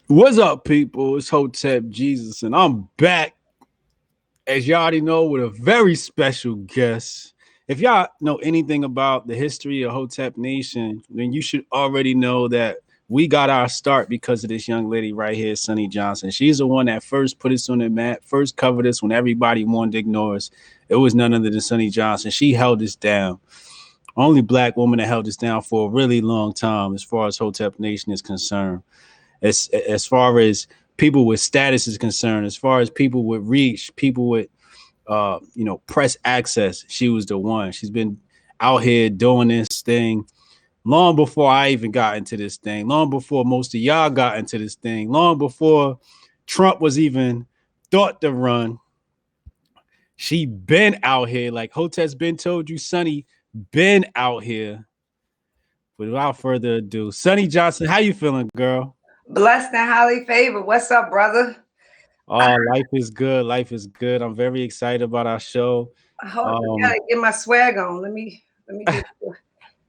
What's up, people? It's Hotep Jesus, and I'm back, as y'all already know, with a very special guest. If y'all know anything about the history of Hotep Nation, then you should already know that we got our start because of this young lady right here, Sonnie Johnson. She's the one that first put us on the map, first covered us when everybody wanted to ignore us. It was none other than Sonnie Johnson. She held us down. Only black woman that held us down for a really long time, as far as Hotep Nation is concerned. As far as people with status is concerned, as far as people with reach, people with press access, she was the one. She's been out here doing this thing long before I even got into this thing, long before most of y'all got into this thing, long before Trump was even thought to run. She been out here, like Hotep's been told you, Sonnie been out here. But without further ado, Sonnie Johnson, how you feeling, girl? Blessed and highly favored. What's up, brother? Oh, life is good. Life is good. I'm very excited about our show. Hold, I Um, gotta get my swag on. Let me get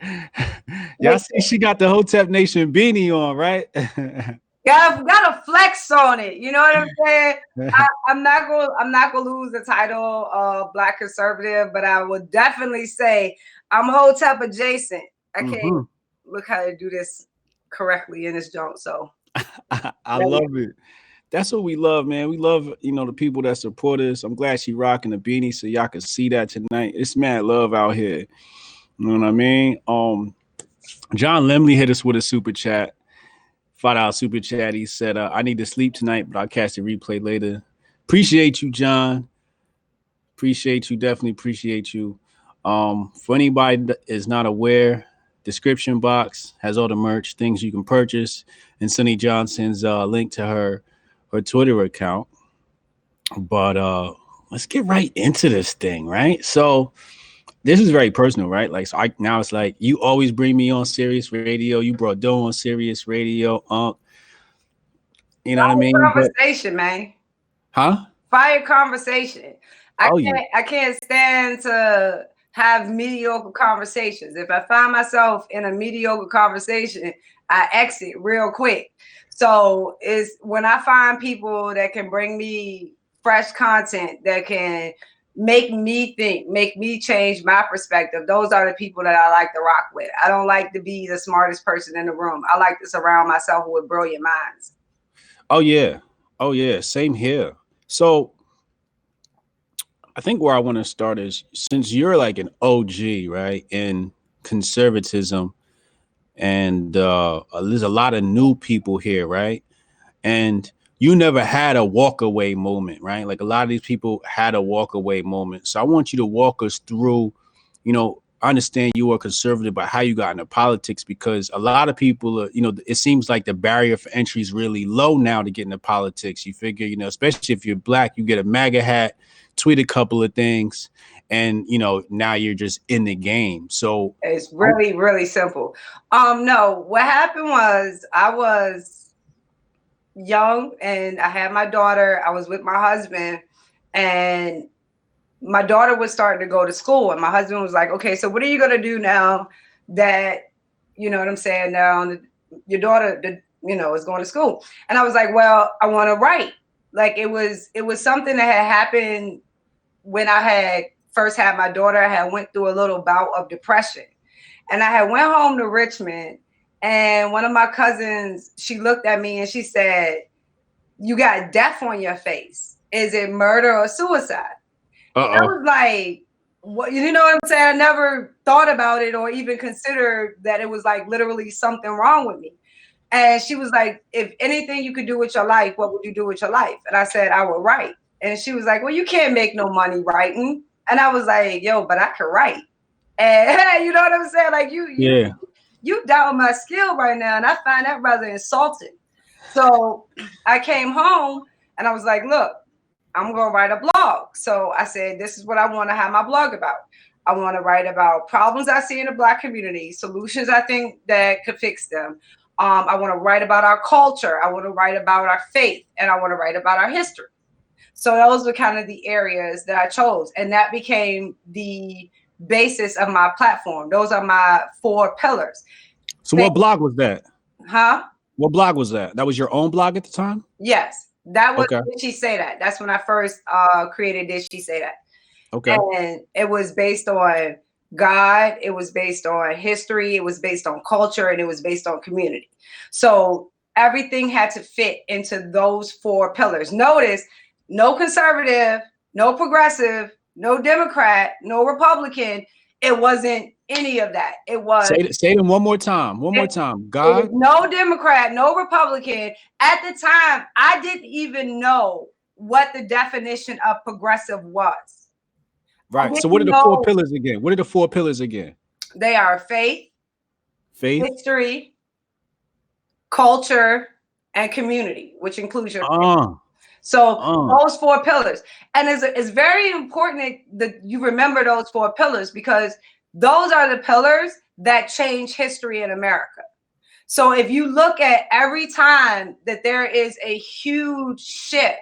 y'all make see she got the Hotep Nation beanie on, right? gotta flex on it. You know what I'm saying? I'm not gonna lose the title of Black Conservative, but I would definitely say I'm Hotep adjacent. I can't Mhm. look how to do this correctly in this joint. So I yeah. love it. That's what we love, man. We love, the people that support us. I'm glad she rocking the beanie so y'all can see that tonight. It's mad love out here. You know what I mean? John Lemley hit us with a super chat. $5 super chat. He said, I need to sleep tonight, but I'll catch the replay later. Appreciate you, John. Appreciate you. Definitely appreciate you. For anybody that is not aware, description box has all the merch, things you can purchase, and Sonnie Johnson's link to her Twitter account. But let's get right into this thing, right? So this is very personal, right? Like, so I now it's like you always bring me on Sirius Radio. You brought Doe on Sirius Radio. You know what I mean? But Conversation, man. huh? Fire conversation. I Oh yeah. can't I can't stand to have mediocre conversations. If I find myself in a mediocre conversation, I exit real quick. So it's when I find people that can bring me fresh content that can make me think, make me change my perspective. Those are the people that I like to rock with. I don't like to be the smartest person in the room. I like to surround myself with brilliant minds. Oh yeah. Oh yeah. Same here. So I think where I want to start is since you're like an OG, right, in conservatism, and there's a lot of new people here, right? And you never had a walk away moment, right? Like a lot of these people had a walk away moment. So I want you to walk us through, I understand you are conservative, but how you got into politics, because a lot of people, it seems like the barrier for entry is really low now to get into politics. You figure, especially if you're black, you get a MAGA hat, tweet a couple of things, and, now you're just in the game. So, It's really, really simple. No, what happened was I was young and I had my daughter. I was with my husband, and my daughter was starting to go to school. And my husband was like, okay, so what are you going to do now that, you know what I'm saying? Now your daughter, is going to school. And I was like, well, I want to write. Like it was something that had happened when I had first had my daughter. I had went through a little bout of depression. And I had went home to Richmond, and one of my cousins, she looked at me and she said, "You got death on your face. Is it murder or suicide?" And I uh was like, "What?" You know what I'm saying? I never thought about it or even considered that it was like literally something wrong with me. And she was like, "If anything you could do with your life, what would you do with your life?" And I said, "I would write." And she was like, "Well, you can't make no money writing." And I was like, "Yo, but I can write." And you know what I'm saying? Like yeah. you doubt my skill right now, and I find that rather insulting. So I came home and I was like, look, I'm gonna write a blog. So I said, this is what I want to have my blog about. I want to write about problems I see in the Black community, solutions I think that could fix them. I want to write about our culture. I want to write about our faith, and I want to write about our history. So those were kind of the areas that I chose, and that became the basis of my platform. Those are my four pillars. So what blog was that? Huh? What blog was that? That was your own blog at the time? Yes, that was Okay. Did She Say That? That's when I first created Did She Say That? Okay. And it was based on God, it was based on history, it was based on culture, and it was based on community. So everything had to fit into those 4 pillars. Notice, no conservative, no progressive, no Democrat, no Republican. It wasn't any of that. It was Say them one more time. One more time. it was God. no Democrat, no Republican. At the time, I didn't even know what the definition of progressive was. Right. So what are the 4 pillars again? What are the 4 pillars again? They are faith, history, culture, and community, which includes your family. So those 4 pillars. And it's very important that you remember those 4 pillars, because those are the pillars that change history in America. So if you look at every time that there is a huge shift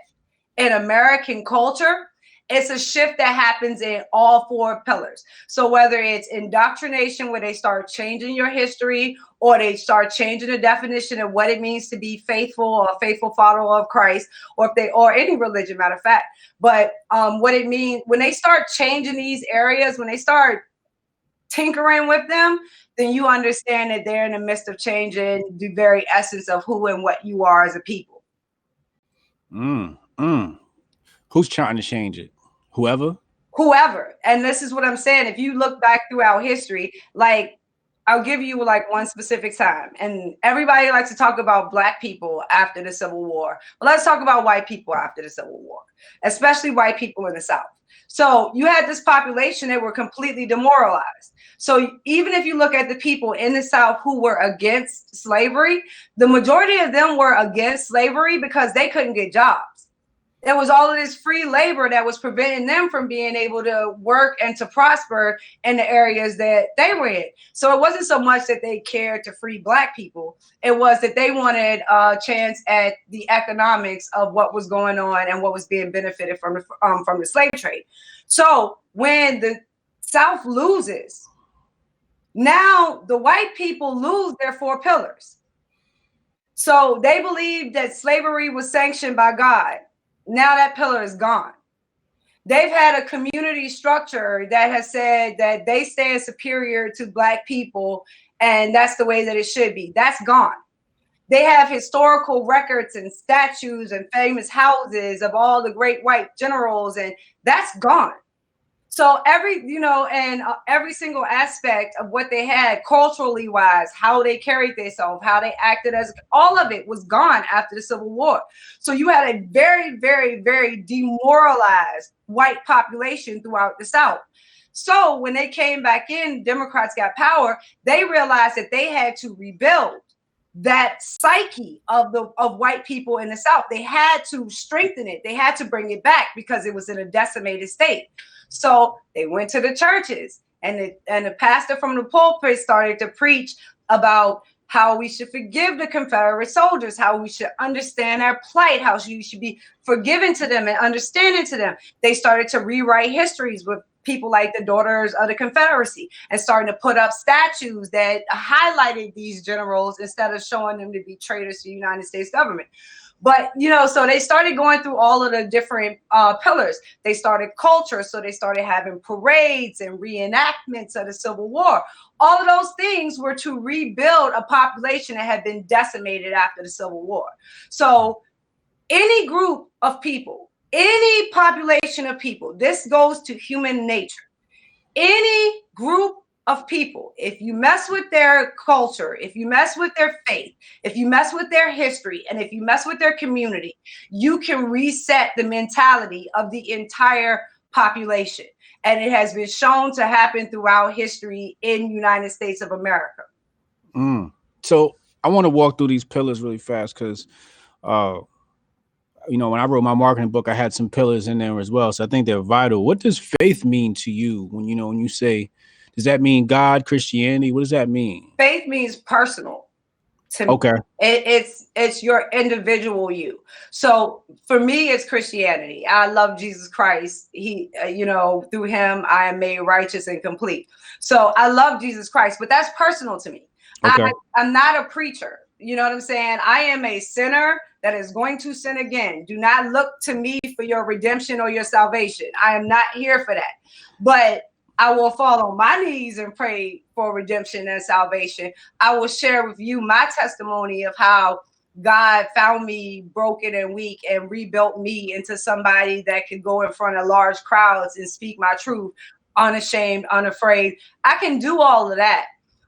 in American culture, it's a shift that happens in all 4 pillars. So whether it's indoctrination, where they start changing your history, or they start changing the definition of what it means to be faithful or a faithful follower of Christ, or any religion, matter of fact. But what it means when they start changing these areas, when they start tinkering with them, then you understand that they're in the midst of changing the very essence of who and what you are as a people. Who's trying to change it? Whoever. And this is what I'm saying. If you look back throughout history, like, I'll give you like one specific time, and everybody likes to talk about Black people after the Civil War. But let's talk about white people after the Civil War, especially white people in the South. So you had this population that were completely demoralized. So even if you look at the people in the South who were against slavery, the majority of them were against slavery because they couldn't get jobs. There was all of this free labor that was preventing them from being able to work and to prosper in the areas that they were in. So it wasn't so much that they cared to free Black people. It was that they wanted a chance at the economics of what was going on and what was being benefited from the slave trade. So when the South loses, now the white people lose their 4 pillars. So they believed that slavery was sanctioned by God. Now that pillar is gone. They've had a community structure that has said that they stand superior to Black people, and that's the way that it should be. That's gone. They have historical records and statues and famous houses of all the great white generals, and that's gone. So every single aspect of what they had culturally wise, how they carried themselves, how they acted, as all of it was gone after the Civil War. So you had a very, very, very demoralized white population throughout the South. So when they came back in, Democrats got power, they realized that they had to rebuild that psyche of white people in the South. They had to strengthen it. They had to bring it back because it was in a decimated state. So they went to the churches, and the pastor from the pulpit started to preach about how we should forgive the Confederate soldiers, how we should understand their plight, how we should be forgiving to them and understanding to them. They started to rewrite histories with people like the Daughters of the Confederacy, and starting to put up statues that highlighted these generals instead of showing them to be traitors to the United States government. But, so they started going through all of the different pillars. They started culture. So they started having parades and reenactments of the Civil War. All of those things were to rebuild a population that had been decimated after the Civil War. So any group of people, any population of people, this goes to human nature. Any group of people, if you mess with their culture, if you mess with their faith, if you mess with their history, and if you mess with their community, you can reset the mentality of the entire population. And it has been shown to happen throughout history in the United States of America. So I want to walk through these pillars really fast because, when I wrote my marketing book, I had some pillars in there as well. So I think they're vital. What does faith mean to you when you say, does that mean God, Christianity? What does that mean? Faith means personal to me. Okay. It's your individual you. So for me, it's Christianity. I love Jesus Christ. He, through him, I am made righteous and complete. So I love Jesus Christ, but that's personal to me. Okay. I'm not a preacher. You know what I'm saying? I am a sinner that is going to sin again. Do not look to me for your redemption or your salvation. I am not here for that. But I will fall on my knees and pray for redemption and salvation. I will share with you my testimony of how God found me broken and weak and rebuilt me into somebody that could go in front of large crowds and speak my truth, unashamed, unafraid. I can do all of that.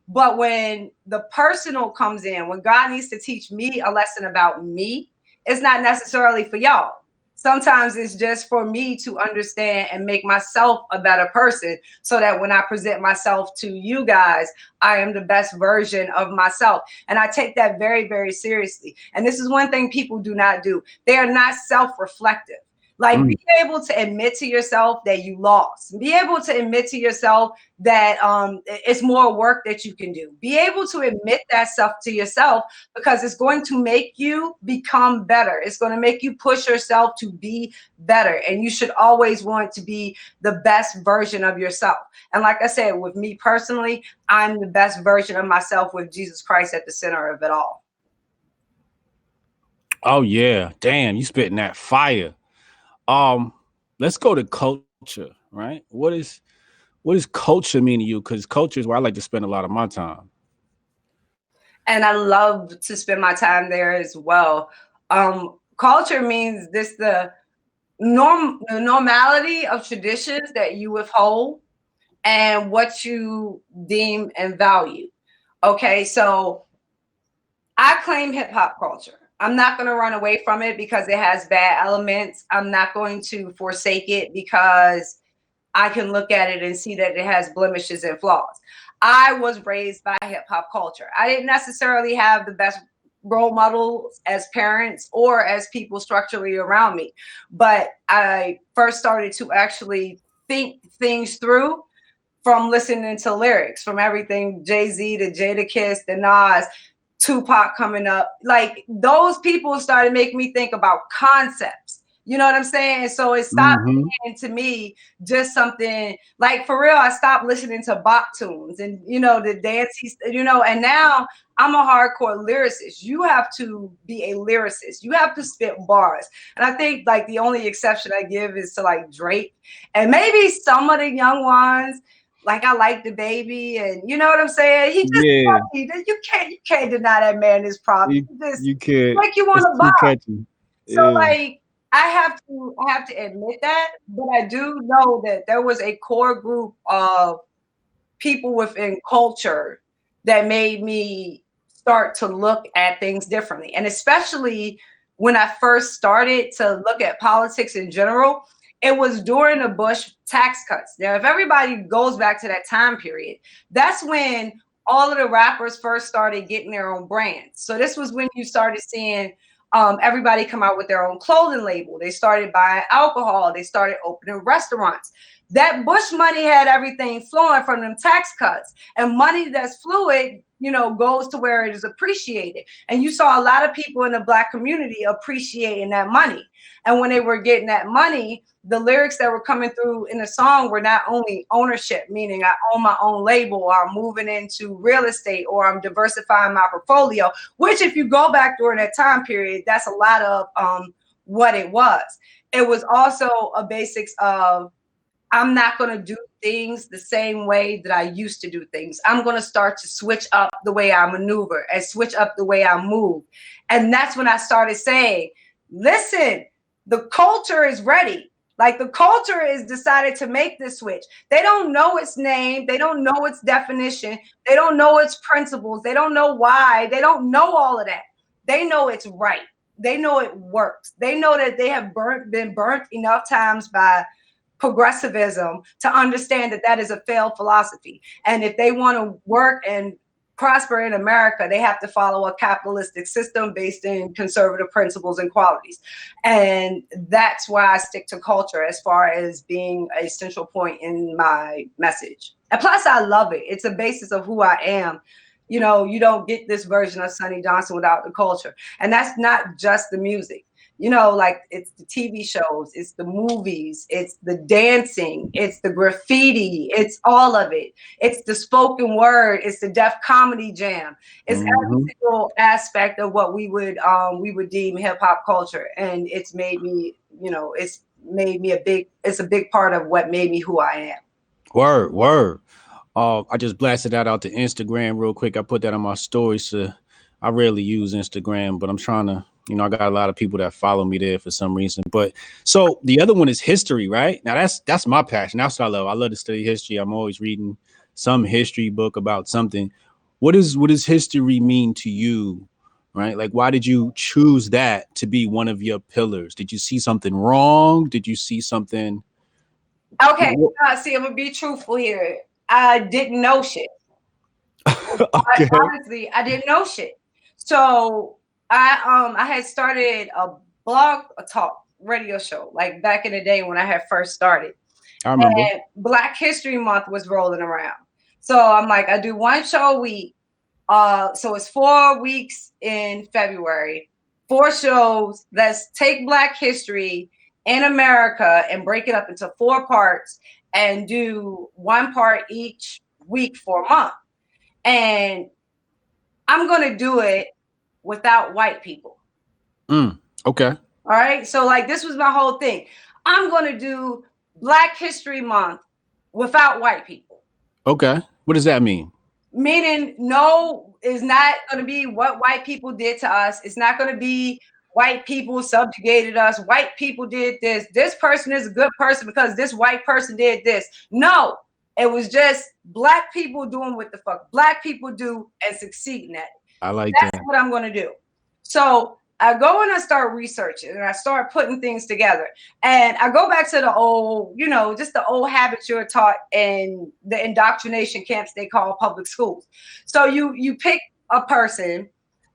But when the personal comes in, when God needs to teach me a lesson about me, it's not necessarily for y'all. Sometimes it's just for me to understand and make myself a better person so that when I present myself to you guys, I am the best version of myself. And I take that very, very seriously. And this is one thing people do not do. They are not self-reflective. Like, be able to admit to yourself that you lost. Be able to admit to yourself that it's more work that you can do. Be able to admit that stuff to yourself, because it's going to make you become better. It's going to make you push yourself to be better. And you should always want to be the best version of yourself. And like I said, with me personally, I'm the best version of myself with Jesus Christ at the center of it all. Oh yeah, damn, you spitting that fire. Let's go to culture, right? What does culture mean to you? Because culture is where I like to spend a lot of my time. And I love to spend my time there as well. Culture means this the normality of traditions that you withhold and what you deem and value. Okay, so I claim hip hop culture. I'm not going to run away from it because it has bad elements. I'm not going to forsake it because I can look at it and see that it has blemishes and flaws. I was raised by hip hop culture. I didn't necessarily have the best role models as parents or as people structurally around me, but I first started to actually think things through from listening to lyrics, from everything Jay-Z to Jadakiss to Nas, Tupac coming up. Like, those people started making me think about concepts. You know what I'm saying? So it stopped being to me just something like, for real, I stopped listening to Bach tunes and, you know, the dances, you know, and now I'm a hardcore lyricist. You have to be a lyricist. You have to spit bars. And I think like the only exception I give is to like Drake and maybe some of the young ones. Like, I like the baby, and you know what I'm saying? He just, Yeah, you can't deny that man is proper. you, He just you can't. like you want It's to too buy. catchy. So Yeah. like I have to admit that, but I do know that there was a core group of people within culture that made me start to look at things differently. And especially when I first started to look at politics in general, it was during the Bush tax cuts. Now, if everybody goes back to that time period, that's when all of the rappers first started getting their own brands. So this was when you started seeing everybody come out with their own clothing label. They started buying alcohol. They started opening restaurants. That Bush money had everything flowing from them tax cuts, and money that's fluid, you know, goes to where it is appreciated. And you saw a lot of people in the Black community appreciating that money. And when they were getting that money, the lyrics that were coming through in the song were not only ownership, meaning I own my own label, or I'm moving into real estate, or I'm diversifying my portfolio, which if you go back during that time period, that's a lot of what it was. It was also a basics of, I'm not going to do things the same way that I used to do things. I'm going to start to switch up the way I maneuver and switch up the way I move. And that's when I started saying, listen, the culture is ready. Like, the culture is decided to make this switch. They don't know its name. They don't know its definition. They don't know its principles. They don't know why. They don't know all of that. They know it's right. They know it works. They know that they have been burnt enough times by progressivism to understand that that is a failed philosophy. And if they want to work and prosper in America, they have to follow a capitalistic system based in conservative principles and qualities. And that's why I stick to culture as far as being a central point in my message. And plus, I love it. It's a basis of who I am. You know, you don't get this version of Sonnie Johnson without the culture. And that's not just the music. You know, like it's the TV shows, it's the movies, it's the dancing, it's the graffiti, it's all of it. It's the spoken word, it's the deaf comedy jam. It's every single aspect of what we would deem hip hop culture. And it's made me, you know, it's a big part of what made me who I am. Word. I just blasted that out to Instagram real quick. I put that on my story. So I rarely use Instagram, but I'm trying to, you know, I got a lot of people that follow me there for some reason. But so the other one is history, right? Now that's my passion. That's what I love. I love to study history. I'm always reading some history book about something. What does history mean to you? Right? Like, why did you choose that to be one of your pillars? Did you see something wrong? Did you see something? Okay, see, I'm gonna be truthful here. I didn't know shit. Okay. Honestly, I didn't know shit. So I had started a blog talk radio show like back in the day when I had first started. I remember. And Black History Month was rolling around. So I'm like, I do one show a week. So it's 4 weeks in February, 4 shows. Let's take Black history in America and break it up into 4 parts and do 1 part each week for a month. And I'm going to do it without white people. Okay. All right. So like, this was my whole thing. I'm going to do Black History Month without white people. Okay. What does that mean? Meaning, no, it's not going to be what white people did to us. It's not going to be white people subjugated us. White people did this. This person is a good person because this white person did this. No, it was just Black people doing what the fuck Black people do and succeeding at it. I like that. That's what I'm going to do. So I go and I start researching and I start putting things together. And I go back to the old, you know, just the old habits you're taught in the indoctrination camps they call public schools. So you pick a person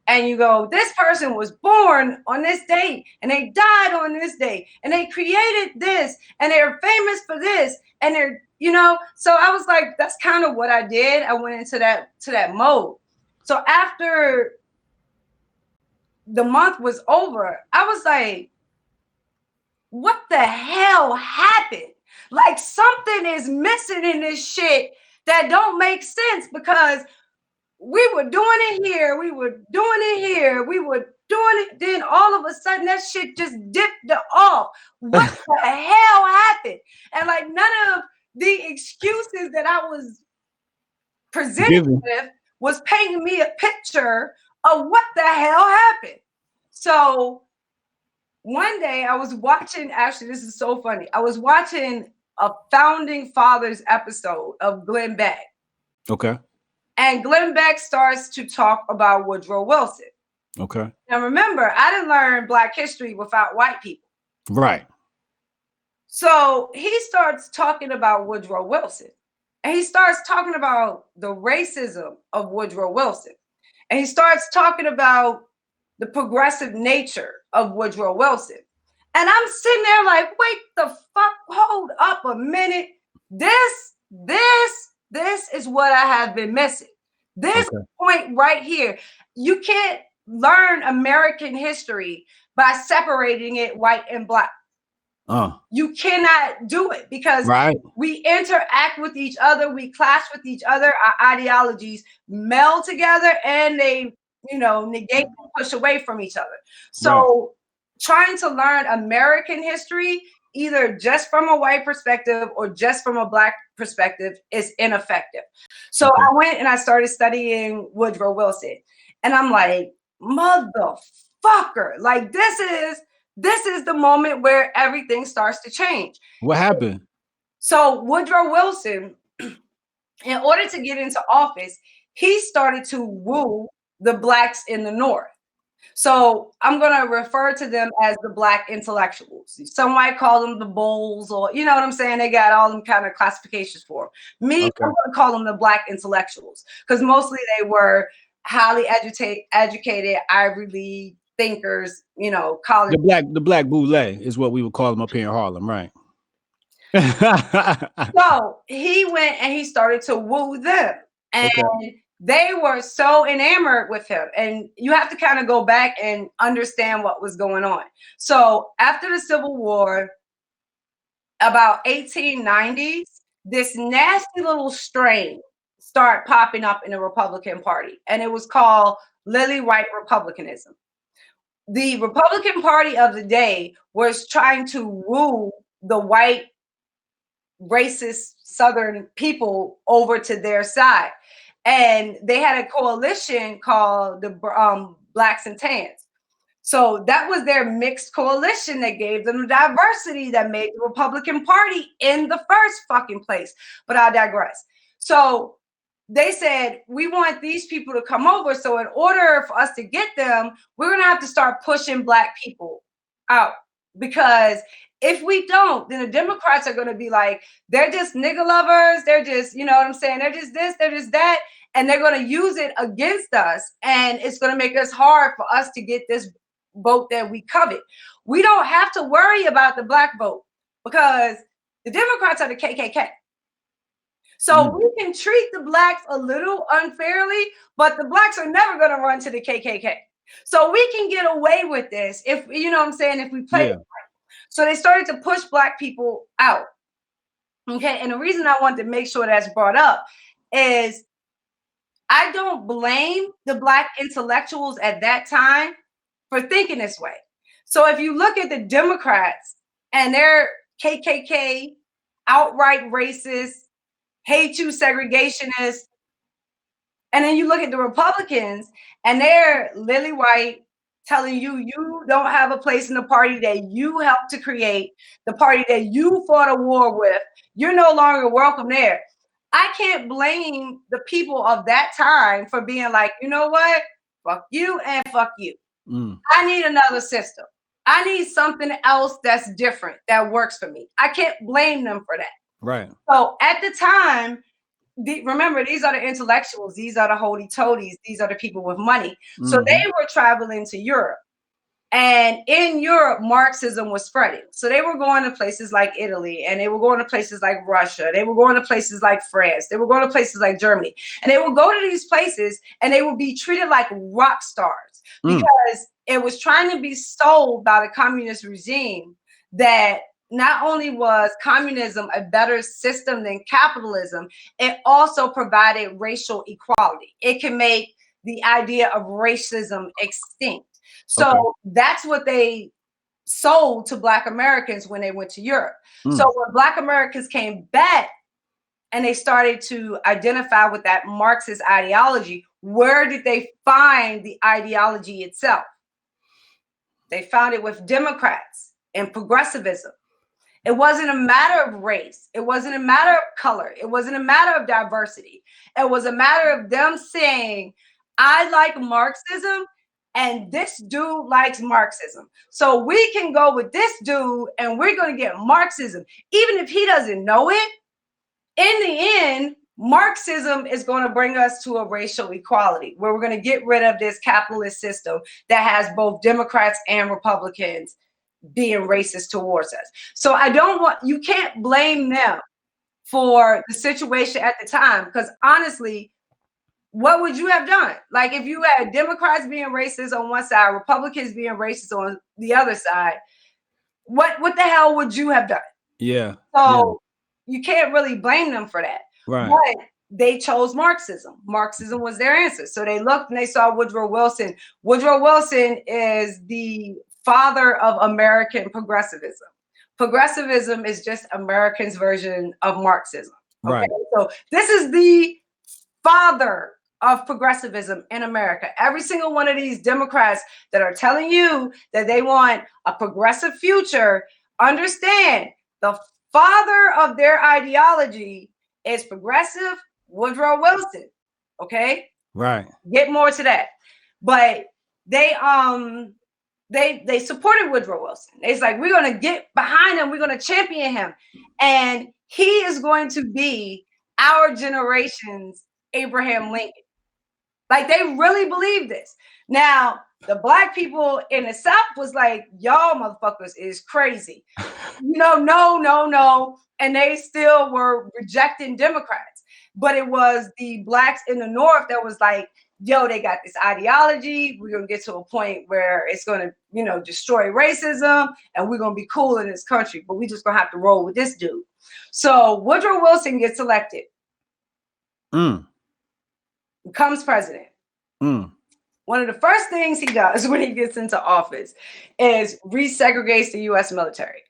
and you go, this person was born on this date and they died on this day and they created this and they're famous for this and they're, you know. So I was like, that's kind of what I did. I went into that mode. So after the month was over, I was like, what the hell happened? Like, something is missing in this shit that don't make sense, because we were doing it here, we were doing it here, we were doing it, then all of a sudden that shit just dipped off. What the hell happened? And like, none of the excuses that I was presented with was painting me a picture of what the hell happened. So one day I was watching, actually, this is so funny. I was watching a Founding Fathers episode of Glenn Beck. Okay. And Glenn Beck starts to talk about Woodrow Wilson. Okay. Now remember, I didn't learn Black history without white people. Right. So he starts talking about Woodrow Wilson. And he starts talking about the racism of Woodrow Wilson. And he starts talking about the progressive nature of Woodrow Wilson. And I'm sitting there like, wait the fuck, hold up a minute. This is what I have been missing. This point right here. You can't learn American history by separating it white and Black. You cannot do it, because we interact with each other, we clash with each other, our ideologies meld together, and they, you know, negate and push away from each other. So trying to learn American history, either just from a white perspective or just from a Black perspective, is ineffective. So I went and I started studying Woodrow Wilson, and I'm like, motherfucker, like this is the moment where everything starts to change. What happened? So Woodrow Wilson, in order to get into office, he started to woo the Blacks in the North. So I'm going to refer to them as the Black intellectuals. Some might call them the bulls, or, you know what I'm saying? They got all them kind of classifications for them. Me, I'm going to call them the Black intellectuals, because mostly they were highly educated Ivy League thinkers, you know, college. The black boule is what we would call them up here in Harlem, right? So he went and he started to woo them. And They were so enamored with him. And you have to kind of go back and understand what was going on. So after the Civil War, about 1890s, this nasty little strain started popping up in the Republican Party, and it was called lily white republicanism. The Republican Party of the day was trying to woo the white racist Southern people over to their side. And they had a coalition called the Blacks and Tans. So that was their mixed coalition that gave them the diversity that made the Republican Party in the first fucking place. But I digress. So they said, we want these people to come over. So in order for us to get them, we're going to have to start pushing Black people out. Because if we don't, then the Democrats are going to be like, they're just nigger lovers. They're just, you know what I'm saying? They're just this, they're just that. And they're going to use it against us. And it's going to make us hard for us to get this vote that we covet. We don't have to worry about the Black vote because the Democrats are the KKK. So we can treat the Blacks a little unfairly, but the Blacks are never going to run to the KKK. So we can get away with this if, you know what I'm saying, if we play it right. So they started to push Black people out. Okay. And the reason I wanted to make sure that's brought up is I don't blame the Black intellectuals at that time for thinking this way. So if you look at the Democrats and they're KKK, outright racist, hate you segregationists, and then you look at the Republicans and they're lily white, telling you you don't have a place in the party that you helped to create, the party that you fought a war with, you're no longer welcome there. I can't blame the people of that time for being like, you know what, fuck you and fuck you. I need another system. I need something else that's different that works for me. I can't blame them for that. Right. So at the time, remember, these are the intellectuals. These are the hoity-toties. These are the people with money. So they were traveling to Europe. And in Europe, Marxism was spreading. So they were going to places like Italy, and they were going to places like Russia. They were going to places like France. They were going to places like Germany. And they would go to these places, and they would be treated like rock stars because it was trying to be sold by the communist regime that not only was communism a better system than capitalism, it also provided racial equality. It can make the idea of racism extinct. So that's what they sold to Black Americans when they went to Europe. So when Black Americans came back and they started to identify with that Marxist ideology, where did they find the ideology itself? They found it with Democrats and progressivism. It wasn't a matter of race. It wasn't a matter of color. It wasn't a matter of diversity. It was a matter of them saying, I like Marxism and this dude likes Marxism. So we can go with this dude and we're going to get Marxism. Even if he doesn't know it, in the end, Marxism is going to bring us to a racial equality where we're going to get rid of this capitalist system that has both Democrats and Republicans being racist towards us. So you can't blame them for the situation at the time, because honestly, what would you have done? Like if you had Democrats being racist on one side, Republicans being racist on the other side, what the hell would you have done? Yeah. So you can't really blame them for that. Right. But they chose Marxism. Marxism was their answer. So they looked and they saw Woodrow Wilson. Woodrow Wilson is the father of American progressivism. Progressivism is just Americans' version of Marxism. Okay? Right. So this is the father of progressivism in America. Every single one of these Democrats that are telling you that they want a progressive future, understand the father of their ideology is progressive Woodrow Wilson. Okay? Right. Get more to that. But they supported Woodrow Wilson. It's like, we're going to get behind him. We're going to champion him. And he is going to be our generation's Abraham Lincoln. Like, they really believe this. Now, the Black people in the South was like, y'all motherfuckers is crazy. No. And they still were rejecting Democrats. but it was the blacks in the North that was like, yo, they got this ideology. We're going to get to a point where it's going to, you know, destroy racism and we're going to be cool in this country, but we just going to have to roll with this dude. So Woodrow Wilson gets elected, becomes president. One of the first things he does when he gets into office is resegregates the U.S. military.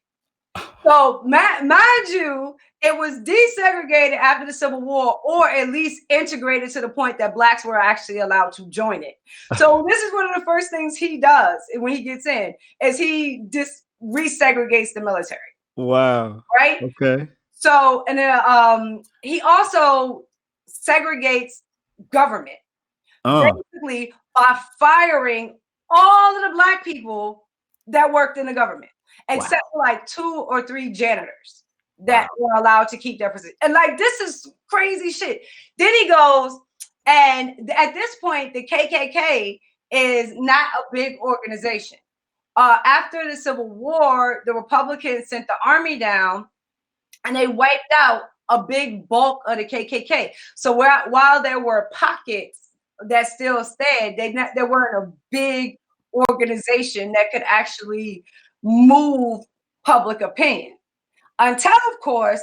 So mind you, it was desegregated after the Civil War, or at least integrated to the point that blacks were actually allowed to join it. So this is one of the first things he does when he gets in, is he just resegregates the military. Wow. Right? Okay. So, and then he also segregates government. Basically by firing all of the black people that worked in the government, except for like 2 or 3 janitors that were allowed to keep their position. And like, this is crazy shit. Then he goes, and at this point, the KKK is not a big organization. After the Civil War, the Republicans sent the army down and they wiped out a big bulk of the KKK. So while there were pockets that still stayed, they weren't a big organization that could actually move public opinion. Until, of course,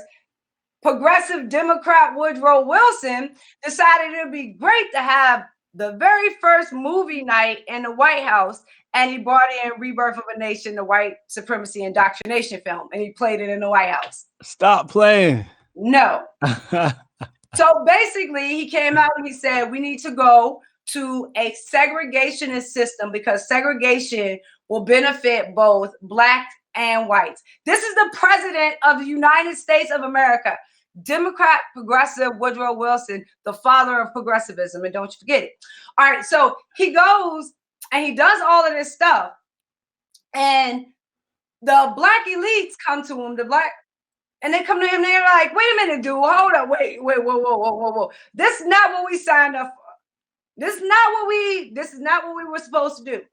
progressive Democrat Woodrow Wilson decided it would be great to have the very first movie night in the White House, and he brought in Rebirth of a Nation, the white supremacy indoctrination film, and he played it in the White House. Stop playing. No. So basically, he came out and he said, we need to go to a segregationist system because segregation will benefit both black and whites. This is the president of the United States of America, Democrat progressive Woodrow Wilson, the father of progressivism, and don't you forget it. All right, so he goes and he does all of this stuff, and the black elites come to him, and they come to him, they're like, wait a minute, dude, hold up, wait, whoa. This is not what we signed up for. This is not what we were supposed to do.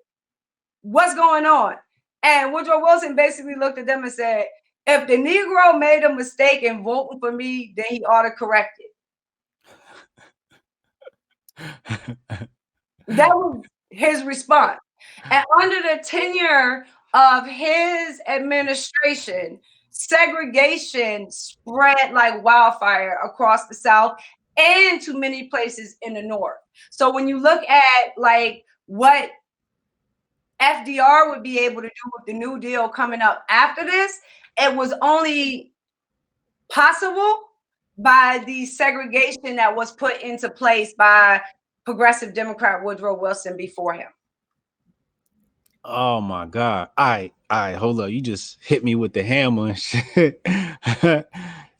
What's going on? And Woodrow Wilson basically looked at them and said, if the Negro made a mistake in voting for me, then he ought to correct it. That was his response. And under the tenure of his administration, segregation spread like wildfire across the South and to many places in the North. So when you look at like what FDR would be able to do with the New Deal coming up after this, it was only possible by the segregation that was put into place by progressive Democrat Woodrow Wilson before him. Oh my God. All right, hold up. You just hit me with the hammer and shit.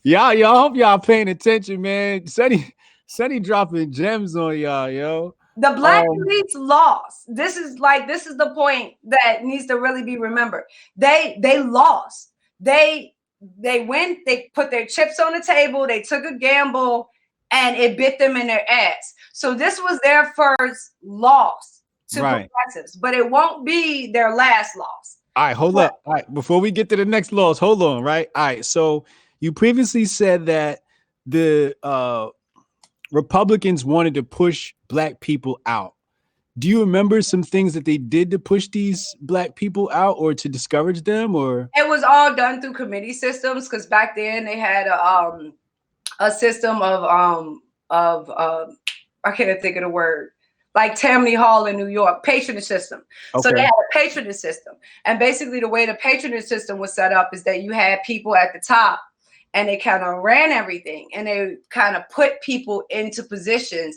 y'all hope y'all paying attention, man. Sonnie dropping gems on y'all, yo. The black elites lost. This is the point that needs to really be remembered. They lost. They went, they put their chips on the table, they took a gamble, and it bit them in their ass. So this was their first loss to progressives, but it won't be their last loss. All right, hold up. All right, before we get to the next loss, hold on, right? All right, so you previously said that the Republicans wanted to push black people out. Do you remember some things that they did to push these black people out or to discourage them? Or it was all done through committee systems, because back then they had a system of I can't think of the word, like Tammany Hall in New York, patronage system. Okay. So they had a patronage system, and basically the way the patronage system was set up is that you had people at the top, and they kind of ran everything, and they kind of put people into positions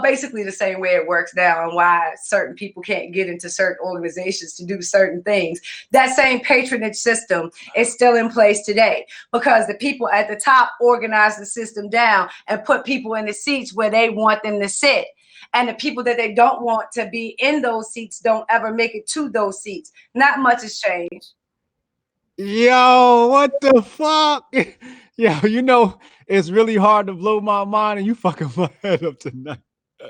basically the same way it works now, and why certain people can't get into certain organizations to do certain things. That same patronage system is still in place today, because the people at the top organize the system down and put people in the seats where they want them to sit. And the people that they don't want to be in those seats don't ever make it to those seats. Not much has changed. Yo, what the fuck? Yo, you know, it's really hard to blow my mind, and you fucking my head up tonight.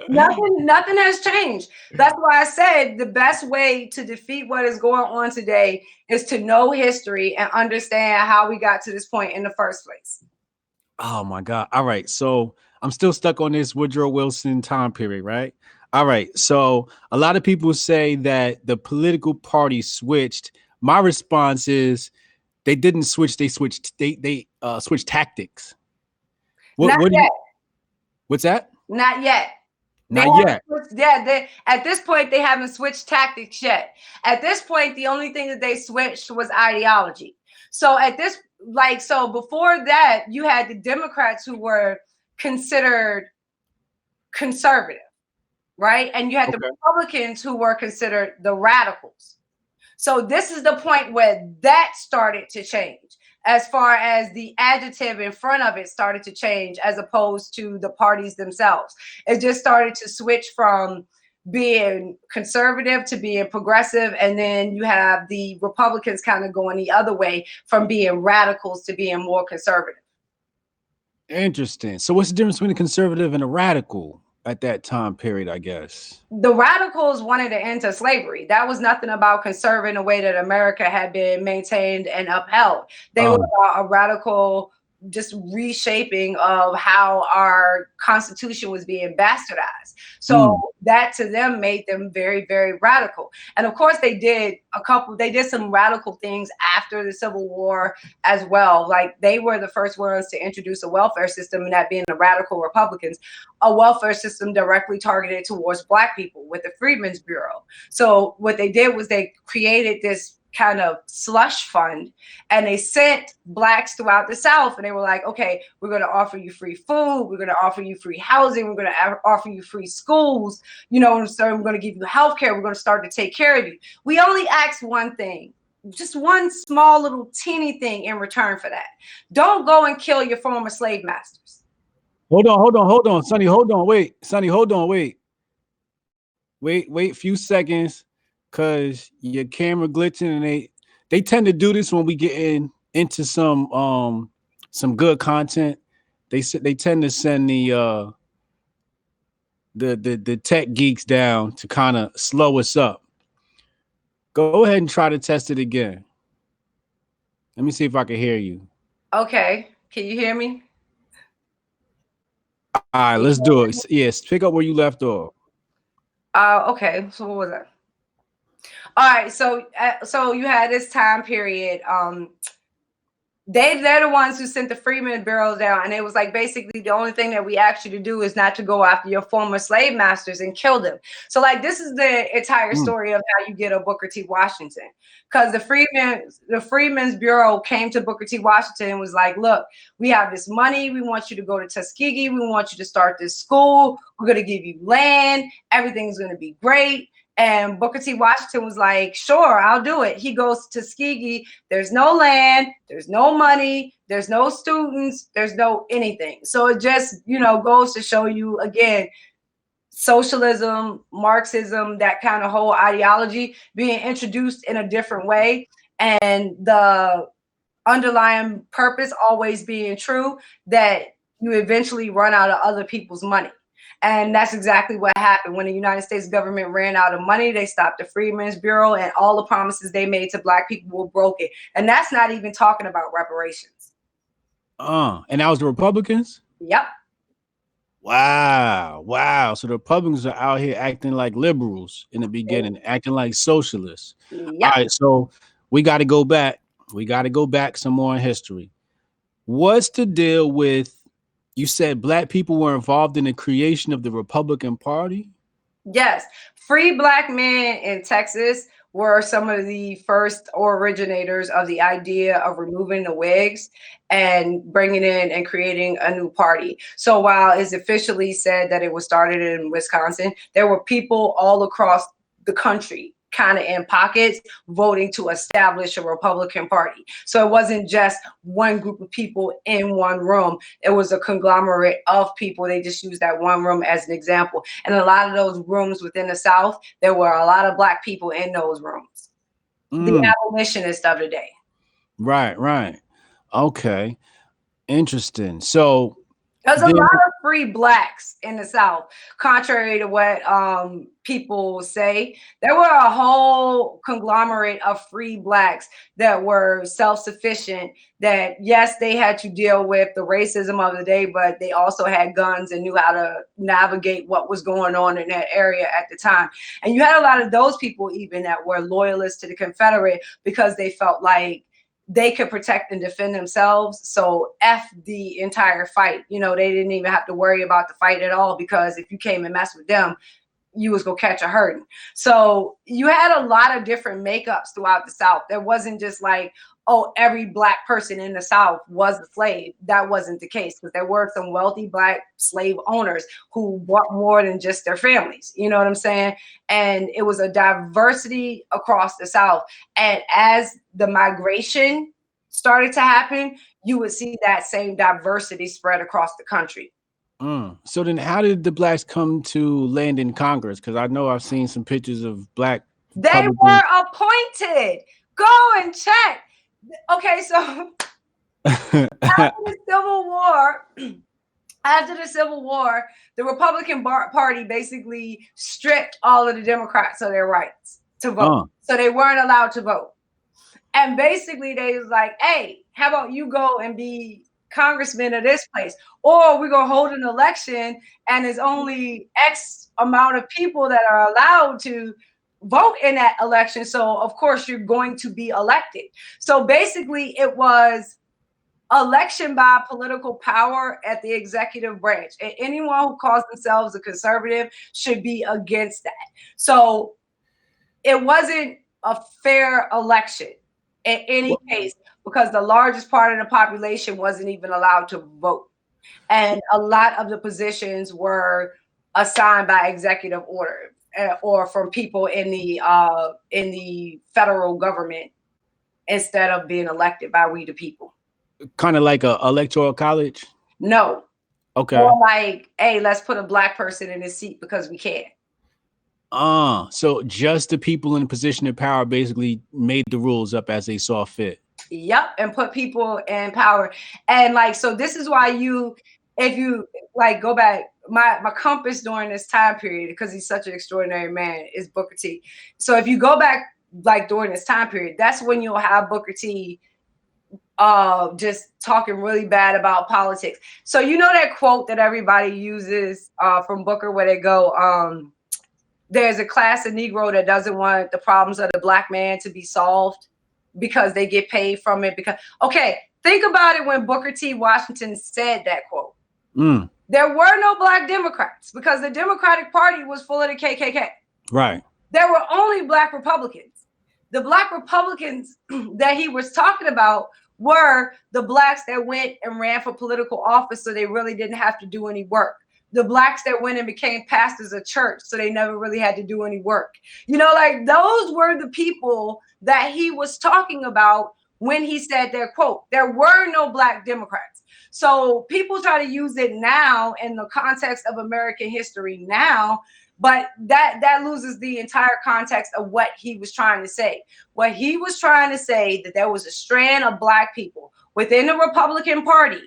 Nothing has changed. That's why I said the best way to defeat what is going on today is to know history and understand how we got to this point in the first place. Oh my God. All right. So I'm still stuck on this Woodrow Wilson time period, right? All right. So a lot of people say that the political party switched. My response is they didn't switch, they switched, they switched tactics. Not What do you yet. what's that? Not yet. They Not haven't yet. switched, yeah, at this point they haven't switched tactics yet. At this point, the only thing that they switched was ideology. So at this, like, so before that, you had the Democrats who were considered conservative, right? And you had the Okay. Republicans who were considered the radicals. So this is the point where that started to change, as far as the adjective in front of it started to change, as opposed to the parties themselves. It just started to switch from being conservative to being progressive, and then you have the Republicans kind of going the other way from being radicals to being more conservative. Interesting. So what's the difference between a conservative and a radical at that time period, I guess? The radicals wanted to end to slavery. That was nothing about conserving the way that America had been maintained and upheld. They were about a radical just reshaping of how our constitution was being bastardized. So that to them made them very, very radical. And of course they did some radical things after the Civil War as well. Like they were the first ones to introduce a welfare system, and that being the radical Republicans, a welfare system directly targeted towards Black people with the Freedmen's Bureau. So what they did was they created this kind of slush fund, and they sent Blacks throughout the South, and they were like, okay, we're going to offer you free food, we're going to offer you free housing, we're going to offer you free schools, you know, so we're going to give you health care, we're going to start to take care of you. We only asked one thing, just one small little teeny thing in return for that. Don't go and kill your former slave masters. Hold on, Sonny, hold on, wait, Sonny, hold on, wait, few seconds, cause your camera glitching, and they tend to do this when we get into some good content. They tend to send the tech geeks down to kind of slow us up. Go ahead and try to test it again. Let me see if I can hear you. Okay, can you hear me? All right, let's do it. Yes, pick up where you left off. Okay, so what was that? All right, so you had this time period. They're the ones who sent the Freedmen's Bureau down, and it was like basically the only thing that we asked you to do is not to go after your former slave masters and kill them. So like this is the entire story of how you get a Booker T. Washington, because the Freedmen's Bureau came to Booker T. Washington and was like, look, we have this money, we want you to go to Tuskegee, we want you to start this school, we're going to give you land, everything's going to be great. And Booker T. Washington was like, sure, I'll do it. He goes to Tuskegee. There's no land, there's no money, there's no students, there's no anything. So it just, you know, goes to show you again, socialism, Marxism, that kind of whole ideology being introduced in a different way. And the underlying purpose always being true, that you eventually run out of other people's money. And that's exactly what happened. When the United States government ran out of money, they stopped the Freedmen's Bureau, and all the promises they made to Black people were broken. And that's not even talking about reparations. And that was the Republicans? Yep. Wow. So the Republicans are out here acting like liberals in the beginning, acting like socialists. Yep. All right, so we got to go back. We got to go back some more in history. What's the deal with, you said Black people were involved in the creation of the Republican Party? Yes. Free Black men in Texas were some of the first originators of the idea of removing the wigs and bringing in and creating a new party. So while it's officially said that it was started in Wisconsin, there were people all across the country kind of in pockets voting to establish a Republican Party. So it wasn't just one group of people in one room. It was a conglomerate of people. They just used that one room as an example. And a lot of those rooms within the South, there were a lot of Black people in those rooms. The abolitionists of the day. Right. Okay. Interesting. So there's a lot of free blacks in the South, contrary to what people say. There were a whole conglomerate of free blacks that were self-sufficient, that yes, they had to deal with the racism of the day, but they also had guns and knew how to navigate what was going on in that area at the time. And you had a lot of those people even that were loyalists to the Confederate because they felt like they could protect and defend themselves. So F the entire fight. You know, they didn't even have to worry about the fight at all, because if you came and messed with them, you was gonna catch a hurting. So you had a lot of different makeups throughout the South. There wasn't just like, oh, every black person in the South was a slave. That wasn't the case, because there were some wealthy black slave owners who bought more than just their families. You know what I'm saying? And it was a diversity across the South. And as the migration started to happen, you would see that same diversity spread across the country. So then how did the blacks come to land in Congress? Because I know I've seen some pictures of black. They were appointed. Go and check. Okay, so after the Civil War, the Republican Party basically stripped all of the Democrats of their rights to vote. So they weren't allowed to vote. And basically they was like, hey, how about you go and be congressman of this place, or we're gonna hold an election and there's only X amount of people that are allowed to vote in that election, so of course you're going to be elected. So basically it was election by political power at the executive branch, and anyone who calls themselves a conservative should be against that. So it wasn't a fair election in any case, because the largest part of the population wasn't even allowed to vote. And a lot of the positions were assigned by executive order or from people in the federal government, instead of being elected by we the people. Kind of like a electoral college? No. Okay. Or like, hey, let's put a black person in his seat because we can. So just the people in a position of power basically made the rules up as they saw fit. Yep, and put people in power. And like, so this is why if you like go back, my compass during this time period, because he's such an extraordinary man, is Booker T. So if you go back like during this time period, that's when you'll have Booker T just talking really bad about politics. So you know that quote that everybody uses from Booker, where they go, there's a class of Negro that doesn't want the problems of the black man to be solved because they get paid from it. Because, okay, think about it. When Booker T. Washington said that quote, there were no black Democrats because the Democratic Party was full of the KKK. Right. There were only black Republicans. The black Republicans that he was talking about were the blacks that went and ran for political office, so they really didn't have to do any work. The blacks that went and became pastors of church, so they never really had to do any work. You know, like those were the people that he was talking about when he said that quote. There were no black Democrats. So people try to use it now in the context of American history now, but that loses the entire context of what he was trying to say. What he was trying to say, that there was a strand of black people within the Republican Party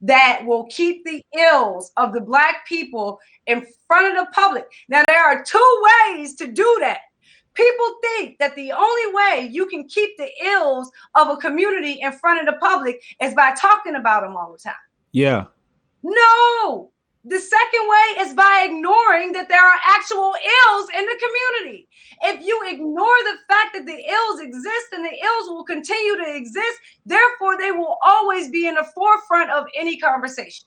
that will keep the ills of the black people in front of the public. Now, there are two ways to do that. People think that the only way you can keep the ills of a community in front of the public is by talking about them all the time. Yeah. No. The second way is by ignoring that there are actual ills in the community. If you ignore the fact that the ills exist, and the ills will continue to exist, therefore they will always be in the forefront of any conversation.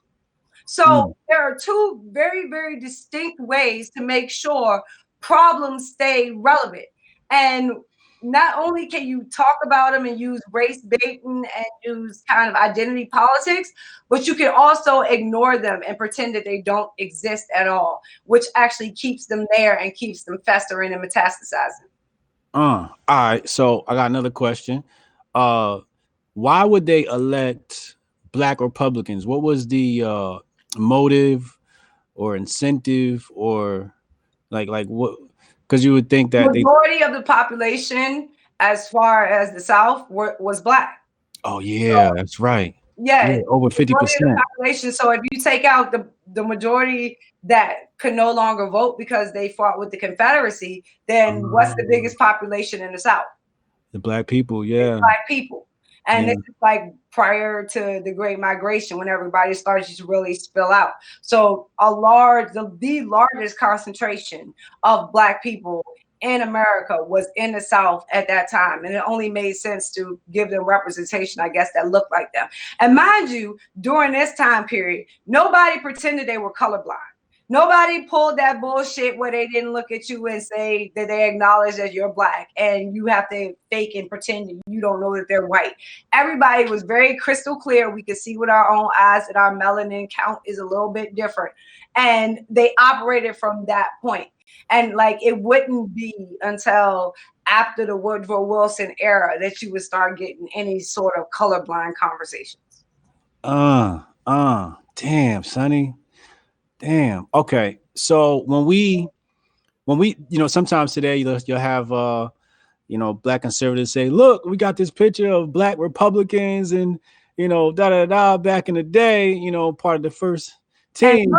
So there are two very, very distinct ways to make sure problems stay relevant. And not only can you talk about them and use race baiting and use kind of identity politics, but you can also ignore them and pretend that they don't exist at all, which actually keeps them there and keeps them festering and metastasizing. All right. So I got another question. Why would they elect black Republicans? What was the motive or incentive, or like what? Because you would think that the majority of the population, as far as the South, was black. Oh yeah, so that's right. Yeah, over the majority of the 50%. population. So if you take out the majority that could no longer vote because they fought with the Confederacy, then what's the biggest population in the South? The black people, It's yeah. Black people. And Yeah. this is like prior to the Great Migration, when everybody starts to really spill out. So the largest concentration of Black people in America was in the South at that time. And it only made sense to give them representation, I guess, that looked like them. And mind you, during this time period, nobody pretended they were colorblind. Nobody pulled that bullshit where they didn't look at you and say that they acknowledge that you're Black and you have to fake and pretend you don't know that they're white. Everybody was very crystal clear. We could see with our own eyes that our melanin count is a little bit different. And they operated from that point. And like, it wouldn't be until after the Woodrow Wilson era that you would start getting any sort of colorblind conversations. Damn, Sonny. Damn. Okay. So when we, sometimes today you'll have Black conservatives say, look, we got this picture of Black Republicans and da da da back in the day, part of the first team.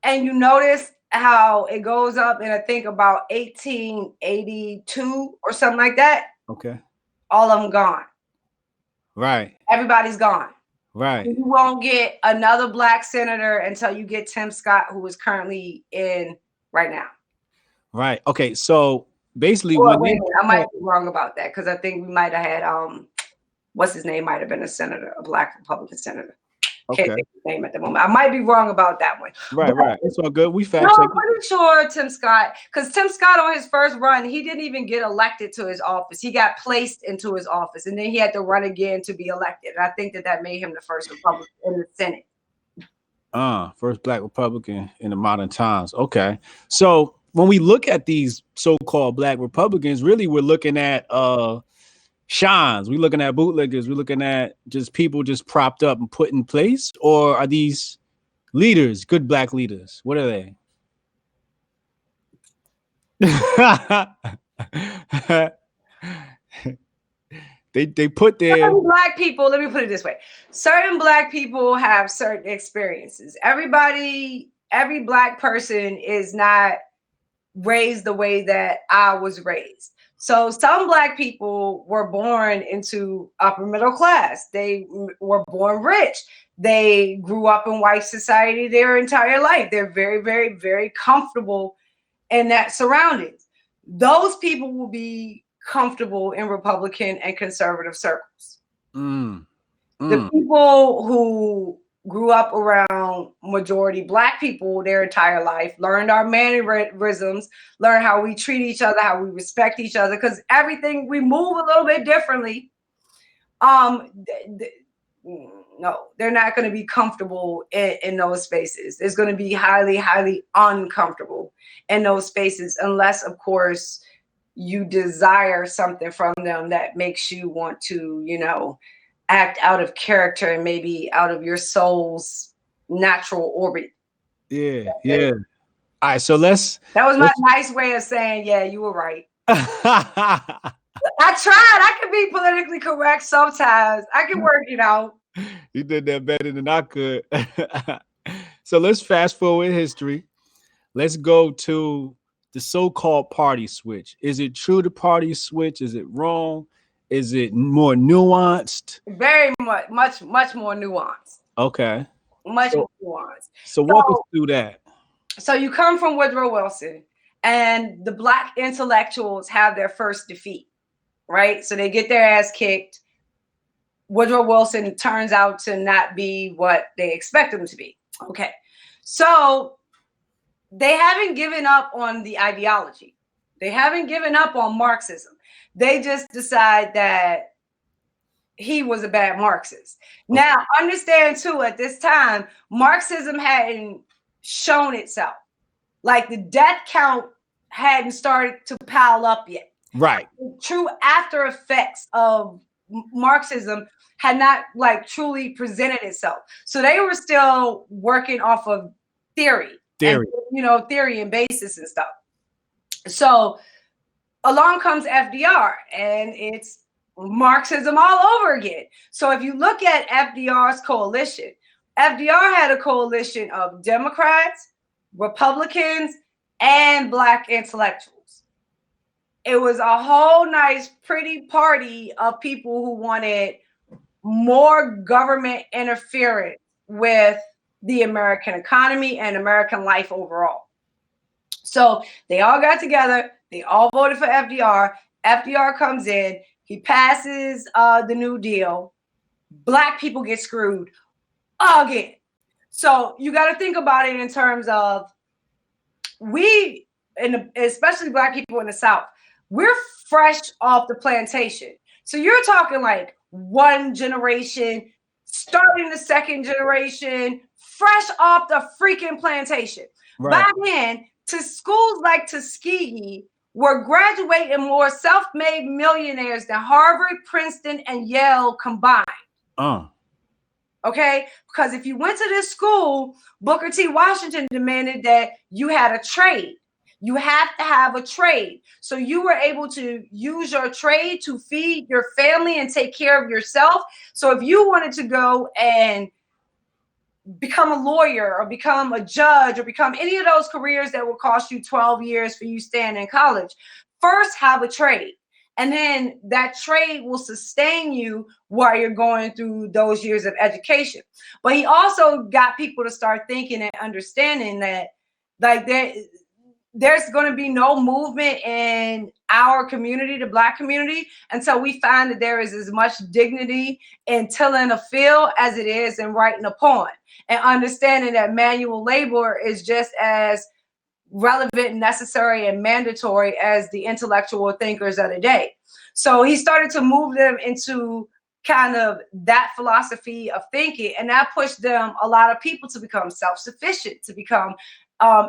And you notice how it goes up in, I think, about 1882 or something like that. Okay. All of them gone. Right. Everybody's gone. Right. You won't get another Black senator until you get Tim Scott, who is currently in right now. Right. Okay. So basically, I might be wrong about that, because I think we might have had what's his name, might have been a senator, a Black Republican senator. Okay. Can't think of his name at the moment. I might be wrong about that one. Right. It's all good. We fact check. check. I'm pretty sure Tim Scott, because Tim Scott on his first run, he didn't even get elected to his office. He got placed into his office, and then he had to run again to be elected. And I think that made him the first Republican in the Senate. First Black Republican in the modern times. Okay. So when we look at these so-called Black Republicans, really we're looking at shines, we're looking at bootlickers, we're looking at just people just propped up and put in place, or are these leaders, good Black leaders? What are they? They put their certain Black people, let me put it this way. Certain Black people have certain experiences. Every Black person is not raised the way that I was raised. So some Black people were born into upper middle class. They were born rich. They grew up in white society their entire life. They're very, very, very comfortable in that surroundings. Those people will be comfortable in Republican and conservative circles. The people who grew up around majority Black people their entire life, learned our mannerisms, learned how we treat each other, how we respect each other, because everything, we move a little bit differently. No, they're not going to be comfortable in those spaces. It's going to be highly, highly uncomfortable in those spaces, unless, of course, you desire something from them that makes you want to, act out of character and maybe out of your soul's natural orbit. Yeah. All right, so that was my nice way of saying, yeah, you were right. I tried. I can be politically correct sometimes. I can work it out. You did that better than I could. So let's fast forward history. Let's go to the so-called party switch. Is it true, the party switch? Is it wrong? Is it more nuanced? Very much more nuanced. Okay. Much more nuanced. So walk us through that. So you come from Woodrow Wilson, and the Black intellectuals have their first defeat, right? So they get their ass kicked. Woodrow Wilson turns out to not be what they expect him to be. Okay. So they haven't given up on the ideology. They haven't given up on Marxism. They just decide that he was a bad Marxist. Okay. Now, understand too, at this time, Marxism hadn't shown itself. Like, the death count hadn't started to pile up yet. Right. The true after effects of Marxism had not truly presented itself. So they were still working off of theory, and, theory and basis and stuff. So along comes FDR, and it's Marxism all over again. So if you look at FDR's coalition, FDR had a coalition of Democrats, Republicans, and Black intellectuals. It was a whole nice, pretty party of people who wanted more government interference with the American economy and American life overall. So they all got together. They all voted for FDR. FDR comes in. He passes the New Deal. Black people get screwed again. So you got to think about it in terms of we, and especially Black people in the South, we're fresh off the plantation. So you're talking like one generation, starting the second generation, fresh off the freaking plantation. Right. Back then, to schools like Tuskegee were graduating more self-made millionaires than Harvard, Princeton, and Yale combined. Okay, because if you went to this school, Booker T. Washington demanded that you had a trade. You have to have a trade. So you were able to use your trade to feed your family and take care of yourself. So if you wanted to go and become a lawyer or become a judge or become any of those careers that will cost you 12 years for you staying in college, first have a trade. And then that trade will sustain you while you're going through those years of education. But he also got people to start thinking and understanding that like there's going to be no movement in our community, the Black community, until we find that there is as much dignity in tilling a field as it is in writing a poem, and understanding that manual labor is just as relevant, necessary, and mandatory as the intellectual thinkers of the day. So he started to move them into kind of that philosophy of thinking, and that pushed them, a lot of people, to become self-sufficient, to become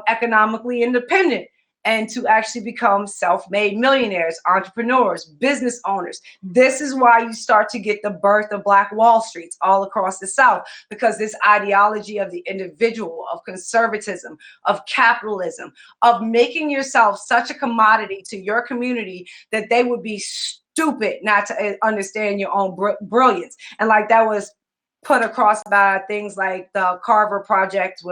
economically independent, and to actually become self-made millionaires, entrepreneurs, business owners. This is why you start to get the birth of Black Wall Streets all across the South, because this ideology of the individual, of conservatism, of capitalism, of making yourself such a commodity to your community that they would be stupid not to understand your own brilliance. And like that was put across by things like the Carver Project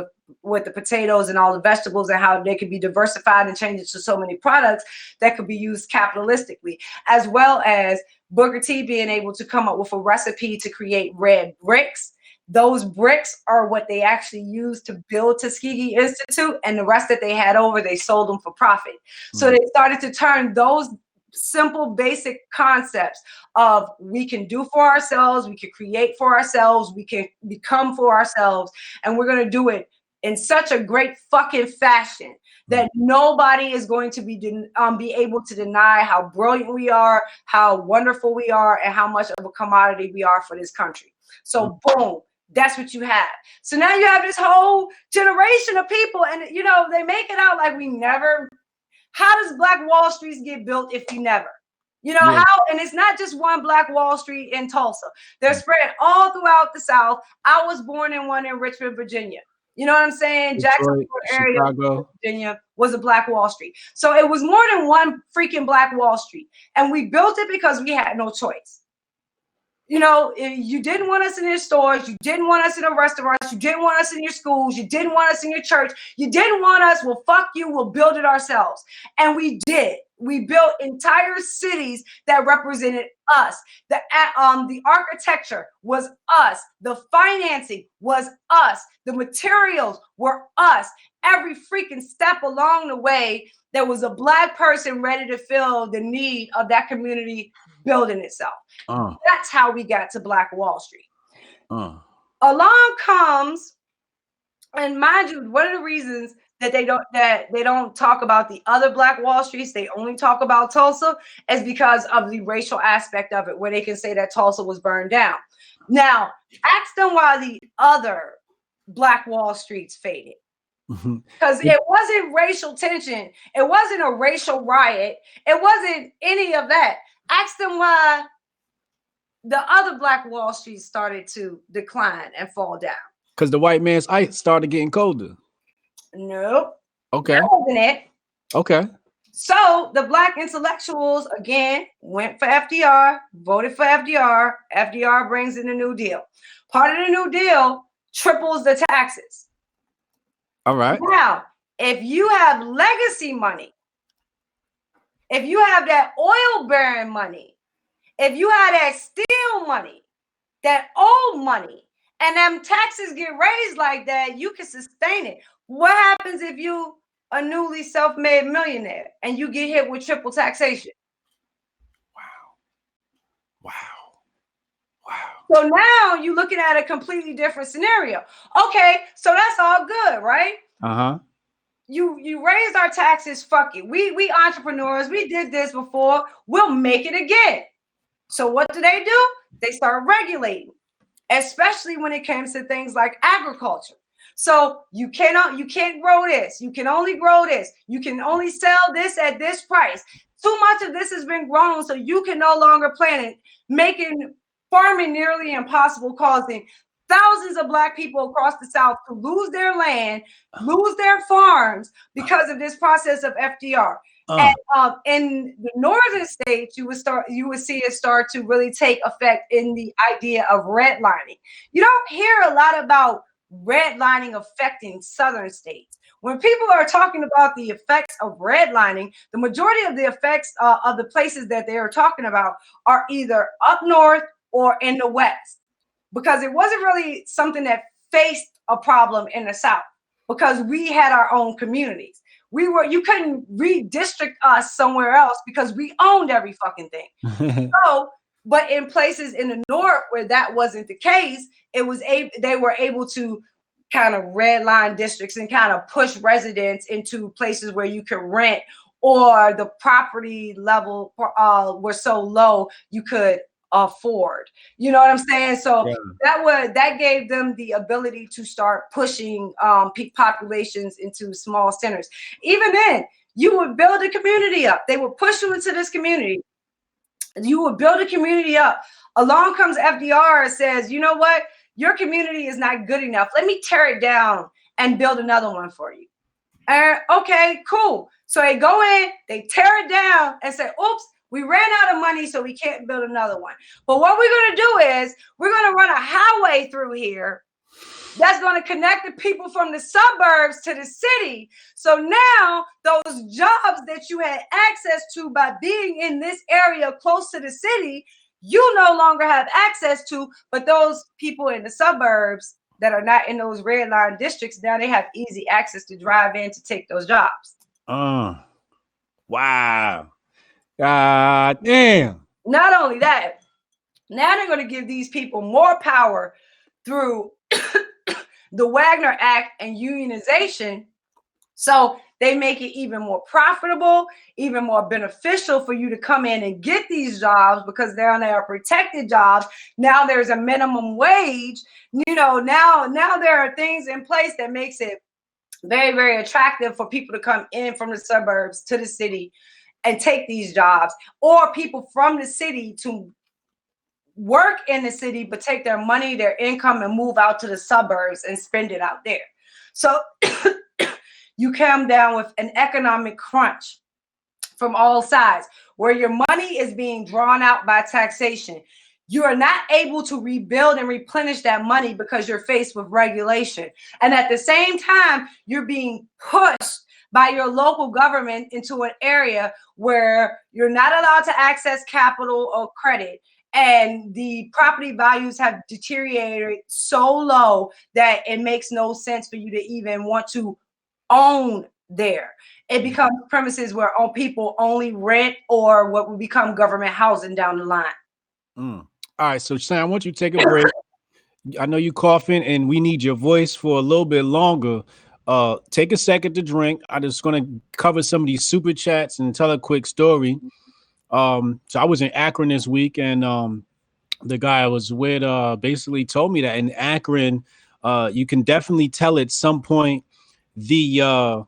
with the potatoes and all the vegetables, and how they could be diversified and changed to so many products that could be used capitalistically, as well as Booker T being able to come up with a recipe to create red bricks. Those bricks are what they actually used to build Tuskegee Institute, and the rest that they had over, they sold them for profit. So they started to turn those simple, basic concepts of we can do for ourselves, we can create for ourselves, we can become for ourselves, and we're going to do it in such a great fucking fashion that nobody is going to be able to deny how brilliant we are, how wonderful we are, and how much of a commodity we are for this country. So boom, that's what you have. So now you have this whole generation of people, and you know, they make it out like we never. How does Black Wall Street get built if you never? You know, how? And it's not just one Black Wall Street in Tulsa. They're spread all throughout the South. I was born in one in Richmond, Virginia. You know what I'm saying? Jacksonville area, Virginia, was a Black Wall Street. So it was more than one freaking Black Wall Street. And we built it because we had no choice. You know, you didn't want us in your stores. You didn't want us in the restaurants. You didn't want us in your schools. You didn't want us in your church. You didn't want us. Well, fuck you. We'll build it ourselves. And we did. We built entire cities that represented us. The architecture was us. The financing was us. The materials were us. Every freaking step along the way, there was a Black person ready to fill the need of that community building itself. That's how we got to Black Wall Street. Along comes, and mind you, one of the reasons that they don't talk about the other Black Wall Streets, they only talk about Tulsa, is because of the racial aspect of it, where they can say that Tulsa was burned down. Now, ask them why the other Black Wall Streets faded. Because it wasn't racial tension. It wasn't a racial riot. It wasn't any of that. Ask them why the other Black Wall Street started to decline and fall down. Because the white man's ice started getting colder. Nope. Okay. That wasn't it. Okay. So the Black intellectuals again went for FDR, voted for FDR. FDR brings in the New Deal. Part of the New Deal triples the taxes. All right. Now, if you have legacy money, if you have that oil bearing money, if you have that steel money, that old money, and them taxes get raised like that, you can sustain it. What happens if you a newly self-made millionaire and you get hit with triple taxation? Wow. Wow. So now you're looking at a completely different scenario. Okay, so that's all good, right? Uh-huh. You raised our taxes, fuck it. We entrepreneurs, we did this before, we'll make it again. So what do? They start regulating, especially when it comes to things like agriculture. So you can't grow this. You can only grow this. You can only sell this at this price. Too much of this has been grown, so you can no longer plant it, making farming nearly impossible, causing thousands of Black people across the South to lose their land, lose their farms because of this process of FDR. And in the northern states, you would see it start to really take effect in the idea of redlining. You don't hear a lot about redlining affecting southern states. When people are talking about the effects of redlining, the majority of the effects of the places that they are talking about are either up north or in the west, because it wasn't really something that faced a problem in the South, because we had our own communities. You couldn't redistrict us somewhere else because we owned every fucking thing. So, but in places in the north where that wasn't the case, they were able to kind of redline districts and kind of push residents into places where you could rent, or the property level were so low you could afford. You know what I'm saying? So that gave them the ability to start pushing peak populations into small centers. Even then, you would build a community up. They would push you into this community. You would build a community up. Along comes FDR and says, you know what? Your community is not good enough. Let me tear it down and build another one for you. Okay, cool. So they go in, they tear it down and say, oops, we ran out of money, so we can't build another one. But what we're going to do is we're going to run a highway through here that's going to connect the people from the suburbs to the city. So now those jobs that you had access to by being in this area close to the city, you no longer have access to, but those people in the suburbs that are not in those red line districts, now they have easy access to drive in to take those jobs. Wow. God damn. Not only that, now they're going to give these people more power through the Wagner Act and unionization. So they make it even more profitable, even more beneficial for you to come in and get these jobs, because they are protected jobs. Now there's a minimum wage. You know, now there are things in place that makes it very, very attractive for people to come in from the suburbs to the city and take these jobs, or people from the city to work in the city, but take their money, their income, and move out to the suburbs and spend it out there. So you come down with an economic crunch from all sides, where your money is being drawn out by taxation. You are not able to rebuild and replenish that money because you're faced with regulation. And at the same time, you're being pushed by your local government into an area where you're not allowed to access capital or credit. And the property values have deteriorated so low that it makes no sense for you to even want to own there. It becomes premises where people only rent, or what will become government housing down the line. All right, so Sam, I want you to take a break. I know you coughing and we need your voice for a little bit longer. Take a second to drink. I'm just going to cover some of these super chats and tell a quick story. So I was in Akron this week, and the guy I was with basically told me that in Akron, you can definitely tell at some point the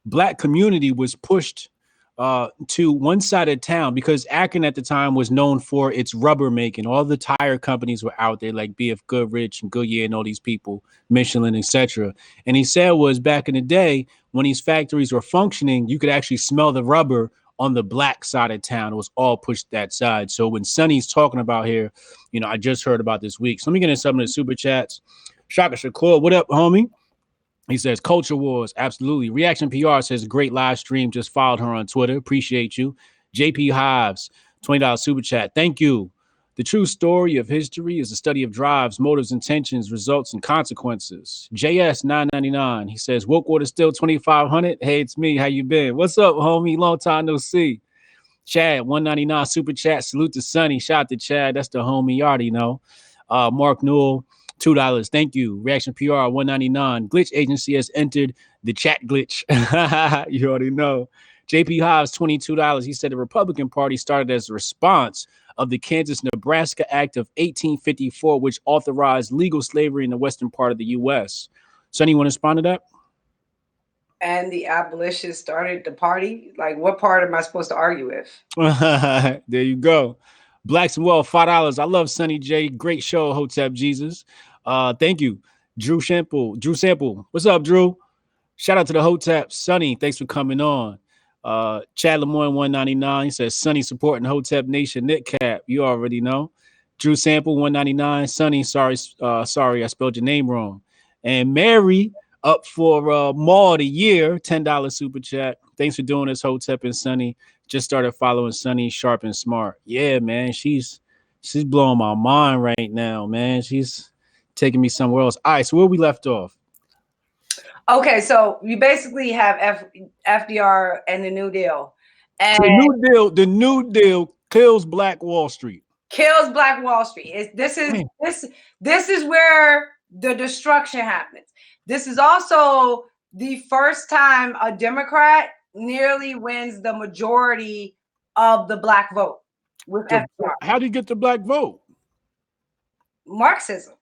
Black community was pushed to one side of town because Akron at the time was known for its rubber making. All the tire companies were out there, like BF Goodrich and Goodyear and all these people, Michelin, etc. And he said was back in the day when these factories were functioning, you could actually smell the rubber on the black side of town. It was all pushed that side. So when Sonny's talking about here, I just heard about this week. So let me get in some of the super chats. Shaka Shakur, what up, homie? He says, Culture Wars, absolutely. Reaction PR says, great live stream. Just followed her on Twitter. Appreciate you. JP Hives, $20 super chat. Thank you. The true story of history is the study of drives, motives, intentions, results, and consequences. JS 999. He says, woke water still 2,500. Hey, it's me. How you been? What's up, homie? Long time no see. Chad 199 super chat. Salute to Sonnie. Shout out to Chad. That's the homie. You already know. Mark Newell. $2. Thank you. Reaction PR 199. Glitch agency has entered the chat glitch. You already know. JP Hives $22. He said the Republican Party started as a response of the Kansas-Nebraska Act of 1854, which authorized legal slavery in the western part of the U.S. Sonny, you want to respond to that? And the abolitionists started the party? Like, what part am I supposed to argue with? There you go. Blacks and Wealth, $5. I love Sonny J. Great show, Hotep Jesus. Thank you. Drew Sample. What's up, Drew? Shout out to the Hoteps. Sonny, thanks for coming on. Chad Lemoyne 199 says Sonny supporting Hotep Nation Knitcap. You already know. Drew Sample 199. Sonny, sorry, I spelled your name wrong. And Mary up for Mall of the Year, $10 super chat. Thanks for doing this, Hotep and Sonny. Just started following Sonny Sharp and Smart. Yeah, man, she's blowing my mind right now, man. She's taking me somewhere else. All right, so where we left off? Okay, so you basically have FDR and the New Deal. And the New Deal kills Black Wall Street. Kills Black Wall Street. This is where the destruction happens. This is also the first time a Democrat nearly wins the majority of the Black vote with FDR. How do you get the Black vote? Marxism.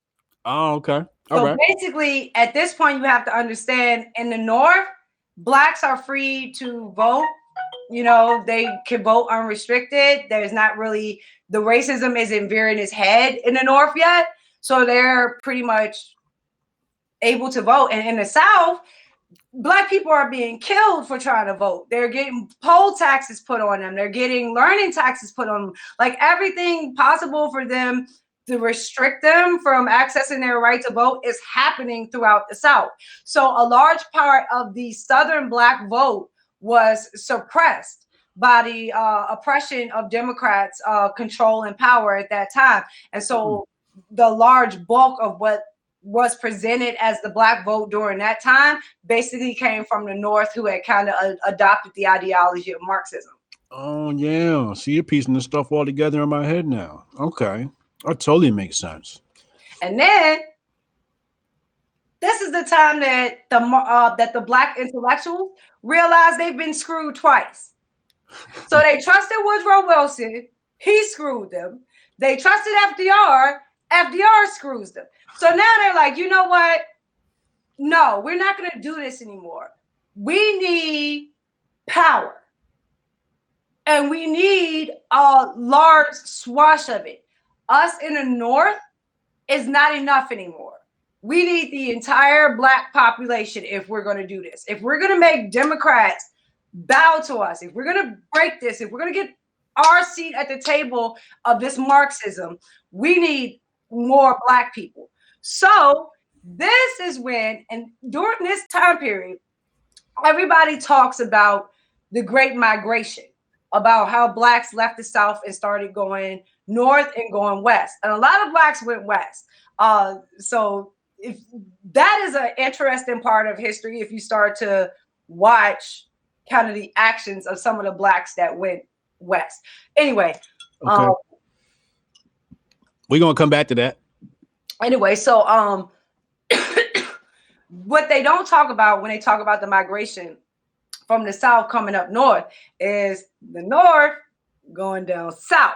Oh, okay. So basically, at this point, you have to understand in the North, Blacks are free to vote. They can vote unrestricted. There's not really, the racism isn't rearing its head in the North yet. So they're pretty much able to vote. And in the South, Black people are being killed for trying to vote. They're getting poll taxes put on them. They're getting learning taxes put on them. Like everything possible for them to restrict them from accessing their right to vote is happening throughout the South. So a large part of the Southern Black vote was suppressed by the oppression of Democrats' control and power at that time. And so the large bulk of what was presented as the Black vote during that time basically came from the North, who had kind of adopted the ideology of Marxism. Oh, yeah. See, you're piecing this stuff all together in my head now. Okay. That totally makes sense. And then this is the time that the Black intellectuals realized they've been screwed twice. So they trusted Woodrow Wilson. He screwed them. They trusted FDR. FDR screws them. So now they're like, you know what? No, we're not going to do this anymore. We need power. And we need a large swath of it. Us in the North is not enough anymore. We need the entire Black population if we're going to do this. If we're going to make Democrats bow to us, if we're going to break this, if we're going to get our seat at the table of this Marxism, we need more Black people. So this is when, and during this time period, everybody talks about the Great Migration, about how Blacks left the South and started going north and going west. And a lot of Blacks went west. So if that is an interesting part of history, if you start to watch kind of the actions of some of the Blacks that went west. Anyway. Okay. We're going to come back to that. Anyway, so what they don't talk about when they talk about the migration from the South coming up north is the North going down south.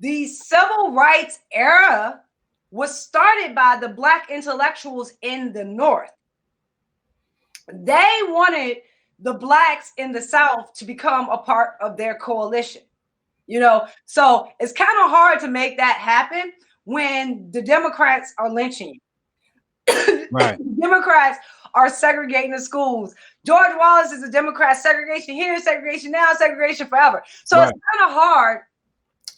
The civil rights era was started by the Black intellectuals in the North. They wanted the blacks in the South to become a part of their coalition. So it's kind of hard to make that happen when the Democrats are lynching you. Right. Democrats are segregating the schools. George Wallace is a Democrat. Segregation here, segregation now, segregation forever. So It's kind of hard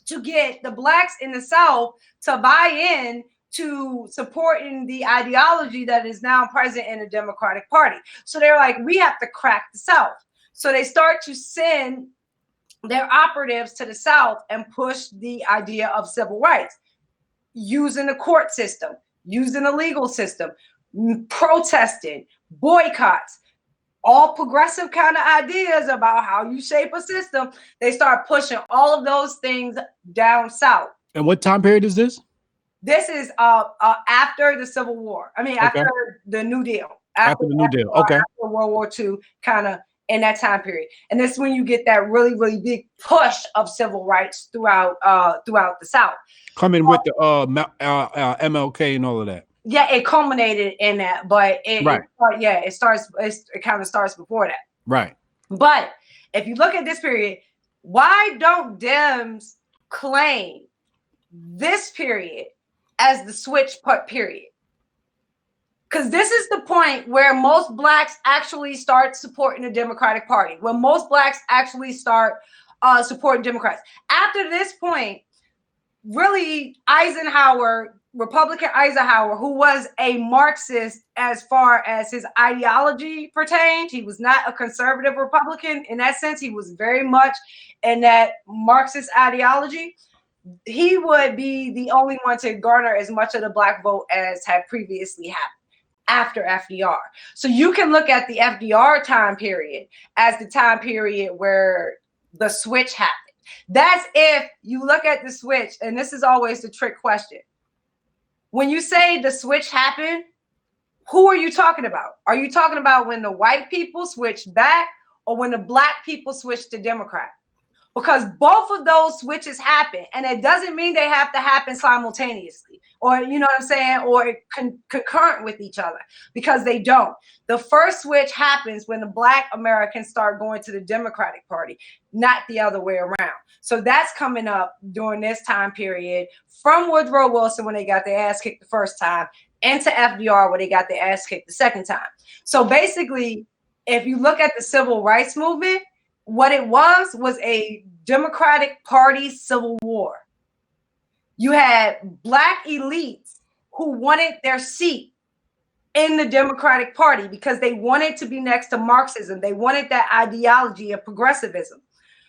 to get the blacks in the South to buy in to supporting the ideology that is now present in the Democratic Party. So they're like, we have to crack the South. So they start to send their operatives to the South and push the idea of civil rights, using the court system, using the legal system, protesting, boycotts, all progressive kind of ideas about how you shape a system. They start pushing all of those things down South. And what time period is this? This is after the Civil War. I mean, after the New Deal. After the New Deal. Okay. After World War II, kind of in that time period. And this is when you get that really, really big push of civil rights throughout the South. Coming with the MLK and all of that. Yeah, it culminated in that, but it kind of starts before that. Right. But if you look at this period, why don't Dems claim this period as the switch period? Because this is the point where most blacks actually start supporting the Democratic Party, when most blacks actually start supporting Democrats. After this point, really, Republican Eisenhower, who was a Marxist as far as his ideology pertained, he was not a conservative Republican in that sense. He was very much in that Marxist ideology. He would be the only one to garner as much of the black vote as had previously happened after FDR. So you can look at the FDR time period as the time period where the switch happened. That's if you look at the switch, and this is always the trick question. When you say the switch happened, who are you talking about? Are you talking about when the white people switched back or when the black people switched to Democrat? Because both of those switches happen, and it doesn't mean they have to happen simultaneously, or you know what I'm saying, or concurrent with each other, because they don't. The first switch happens when the black Americans start going to the Democratic Party, not the other way around. So that's coming up during this time period from Woodrow Wilson when they got their ass kicked the first time into FDR where they got their ass kicked the second time. So basically, if you look at the civil rights movement, what it was a Democratic Party civil war. You had black elites who wanted their seat in the Democratic Party because they wanted to be next to Marxism. They wanted that ideology of progressivism,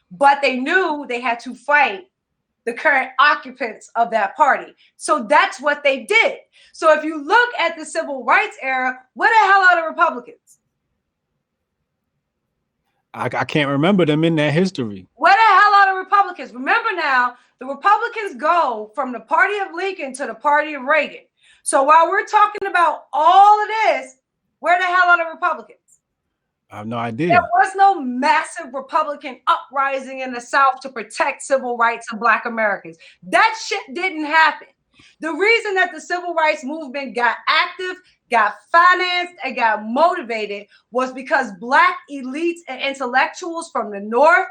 but they knew they had to fight the current occupants of that party. So that's what they did. So if you look at the civil rights era, where the hell are the Republicans? I can't remember them in that history. Where the hell are the Republicans? Remember now, the Republicans go from the party of Lincoln to the party of Reagan. So while we're talking about all of this, where the hell are the Republicans? I have no idea. There was no massive Republican uprising in the South to protect civil rights of black Americans. That shit didn't happen. The reason that the civil rights movement got active, got financed, and got motivated was because black elites and intellectuals from the North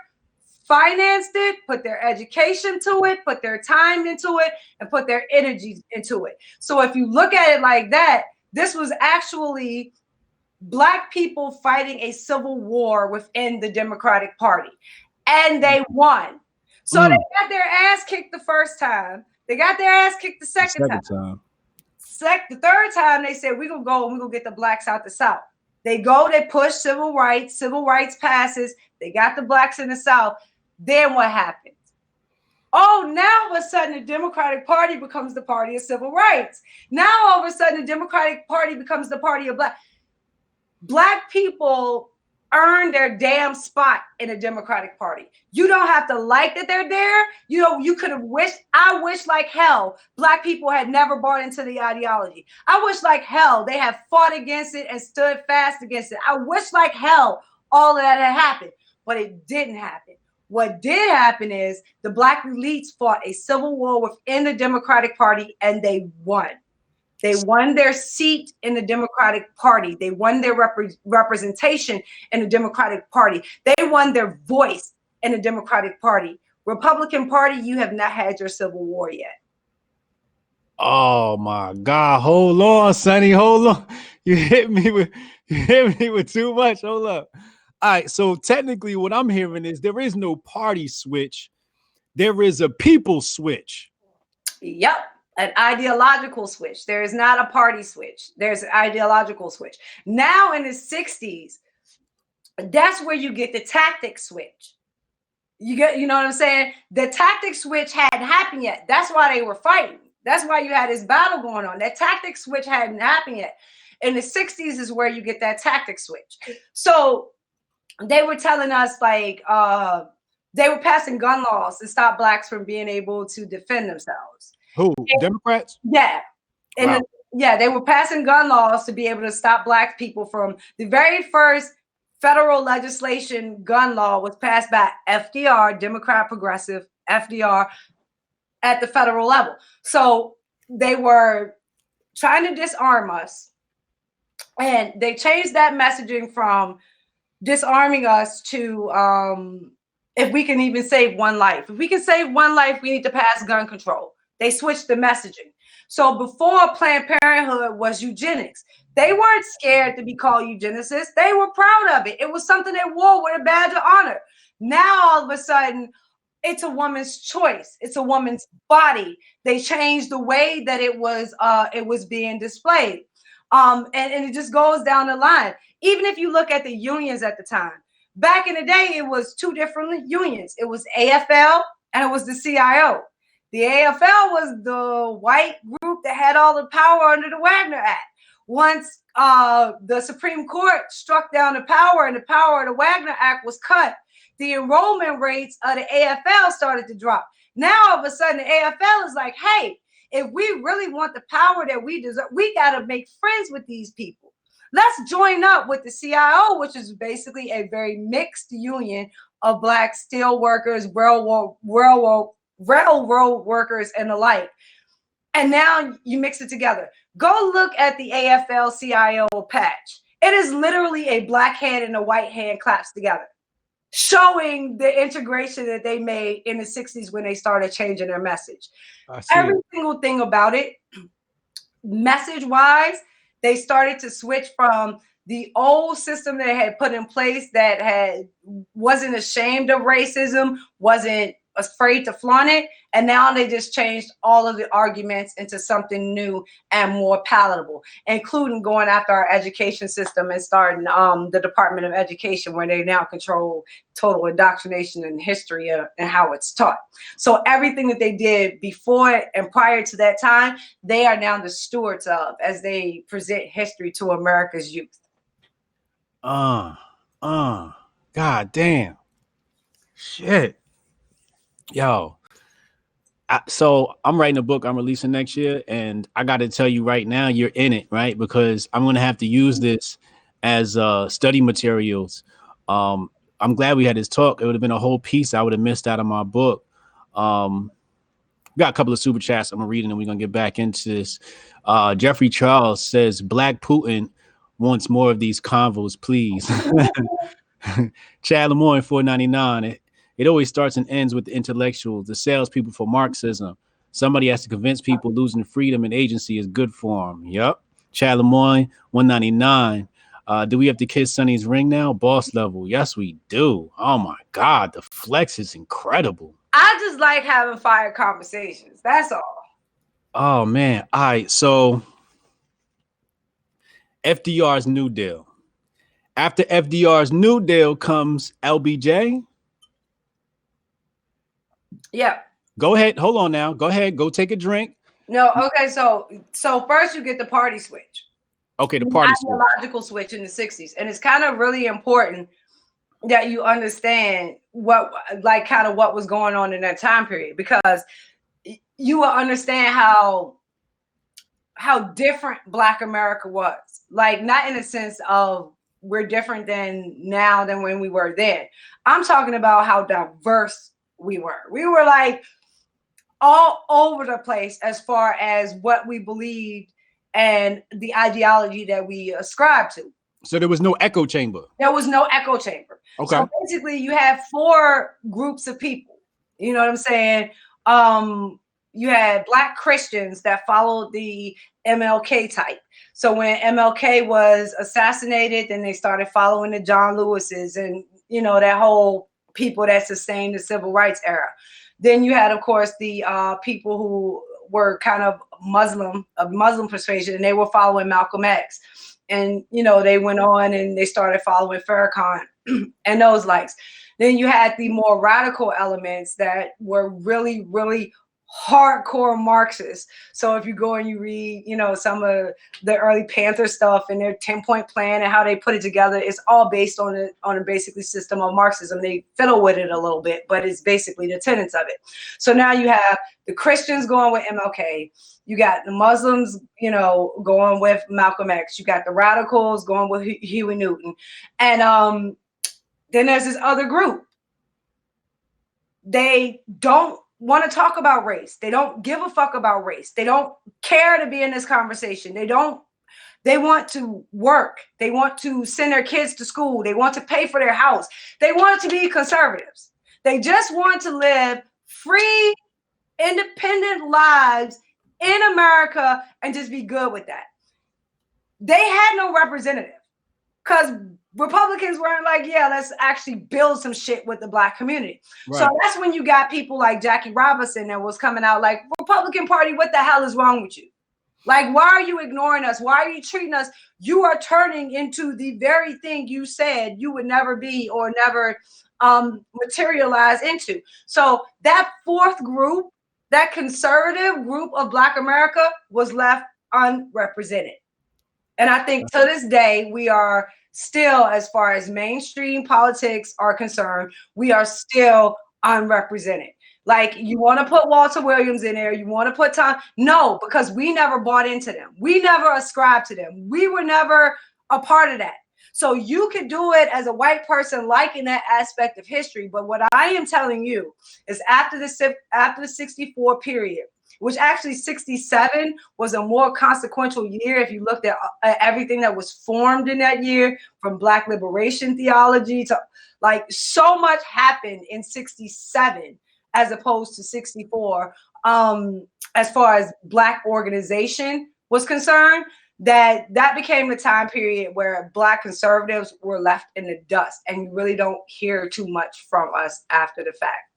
financed it, put their education to it, put their time into it, and put their energies into it. So if you look at it like that, this was actually black people fighting a civil war within the Democratic Party, and they won. So they got their ass kicked the first time. They got their ass kicked the second time. The third time, they said, we're going to go and we're going to get the blacks out the South. They go, they push civil rights passes. They got the blacks in the South. Then what happens? Oh, now all of a sudden, the Democratic Party becomes the party of civil rights. Now all of a sudden, the Democratic Party becomes the party of black people earn their damn spot in a Democratic Party. You don't have to like that they're there. You could have I wish like hell black people had never bought into the ideology. I wish like hell they had fought against it and stood fast against it. I wish like hell all of that had happened, but it didn't happen. What did happen is the black elites fought a civil war within the Democratic Party and they won. They won their seat in the Democratic Party. They won their representation in the Democratic Party. They won their voice in the Democratic Party. Republican Party, you have not had your civil war yet. Oh my God. Hold on, Sonnie. Hold on. You hit me with too much. Hold up. All right. So technically what I'm hearing is there is no party switch. There is a people switch. Yep. An ideological switch. There is not a party switch. There's an ideological switch. Now in the 60s, that's where you get the tactic switch. You know what I'm saying? The tactic switch hadn't happened yet. That's why they were fighting. That's why you had this battle going on. That tactic switch hadn't happened yet. In the 60s is where you get that tactic switch. So they were telling us like they were passing gun laws to stop blacks from being able to defend themselves. Who? Democrats? Yeah. Wow. Yeah, they were passing gun laws to be able to stop black people from the very first federal legislation. Gun law was passed by FDR, Democrat progressive FDR, at the federal level. So they were trying to disarm us, and they changed that messaging from disarming us to if we can even save one life. If we can save one life, we need to pass gun control. They switched the messaging. So before Planned Parenthood was eugenics, they weren't scared to be called eugenicists. They were proud of it. It was something they wore with a badge of honor. Now all of a sudden, it's a woman's choice. It's a woman's body. They changed the way that it was being displayed. And it just goes down the line. Even if you look at the unions at the time, back in the day, it was two different unions. It was AFL and it was the CIO. The AFL was the white group that had all the power under the Wagner Act. Once the Supreme Court struck down the power and the power of the Wagner Act was cut, the enrollment rates of the AFL started to drop. Now, all of a sudden, the AFL is like, hey, if we really want the power that we deserve, we got to make friends with these people. Let's join up with the CIO, which is basically a very mixed union of black steel workers, railroad workers, and the like. And now you mix it together. Go look at the AFL-CIO patch. It is literally a black hand and a white hand claps together, showing the integration that they made in the 60s when they started changing their message. Every single thing about it, message-wise, they started to switch from the old system they had put in place that wasn't ashamed of racism, wasn't afraid to flaunt it, and now they just changed all of the arguments into something new and more palatable, including going after our education system and starting the Department of Education, where they now control total indoctrination and history and how it's taught. So everything that they did before and prior to that time, they are now the stewards of as they present history to America's youth. God damn. Shit. Yo, so I'm writing a book I'm releasing next year, and I got to tell you right now, you're in it, right? Because I'm going to have to use this as study materials. I'm glad we had this talk. It would have been a whole piece I would have missed out of my book. We got a couple of super chats I'm reading, and we're going to get back into this. Jeffrey Charles says, Black Putin wants more of these convos, please. Chad Lemoyne, $4.99. It always starts and ends with the intellectuals, the salespeople for Marxism. Somebody has to convince people losing freedom and agency is good for them. Yep. Chad Lemoyne, $1.99. Do we have to kiss Sonny's ring now? Boss level. Yes, we do. Oh my God. The flex is incredible. I just like having fire conversations. That's all. Oh man. All right. So FDR's New Deal. After FDR's New Deal comes LBJ. Yeah. Go ahead. Hold on now. Go ahead. Go take a drink. No. Okay. So first you get the party switch. Okay. The party ideological switch in the 60s. And it's kind of really important that you understand what was going on in that time period, because you will understand how different Black America was. Like, not in the sense of we're different than when we were then. I'm talking about how diverse we were. We were like all over the place as far as what we believed and the ideology that we ascribe to. So there was no echo chamber. There was no echo chamber. Okay. So basically, you have 4 groups of people. You know what I'm saying? You had Black Christians that followed the MLK type. So when MLK was assassinated, then they started following the John Lewises and, you know, that whole people that sustained the civil rights era. Then you had, of course, the people who were kind of Muslim persuasion, and they were following Malcolm X. And, you know, they went on and they started following Farrakhan and those likes. Then you had the more radical elements that were really, really hardcore Marxists. So if you go and you read, you know, some of the early Panther stuff and their 10-point plan and how they put it together, it's all based on a basically system of Marxism. They fiddle with it a little bit, but it's basically the tenets of it. So now you have the Christians going with MLK. You got the Muslims, you know, going with Malcolm X. You got the radicals going with Huey Newton. And then there's this other group. They don't want to talk about race. They don't give a fuck about race. They don't care to be in this conversation. They want to work. They want to send their kids to school. They want to pay for their house. They want to be conservatives. They just want to live free, independent lives in America and just be good with that. They had no representative because Republicans weren't like, yeah, let's actually build some shit with the Black community. Right. So that's when you got people like Jackie Robinson that was coming out like, Republican Party, what the hell is wrong with you? Like, why are you ignoring us? Why are you treating us? You are turning into the very thing you said you would never be or never materialize into. So that 4th group, that conservative group of Black America was left unrepresented. And I think to this day, we are still, as far as mainstream politics are concerned, we are still unrepresented. Like, you want to put Walter Williams in there, you want to put Tom. No, because we never bought into them. We never ascribed to them. We were never a part of that. So you could do it as a white person liking that aspect of history. But what I am telling you is after the 64 period, which actually 67 was a more consequential year if you looked at everything that was formed in that year, from Black liberation theology to, like, so much happened in 67 as opposed to 64 as far as Black organization was concerned, that became the time period where Black conservatives were left in the dust, and you really don't hear too much from us after the fact.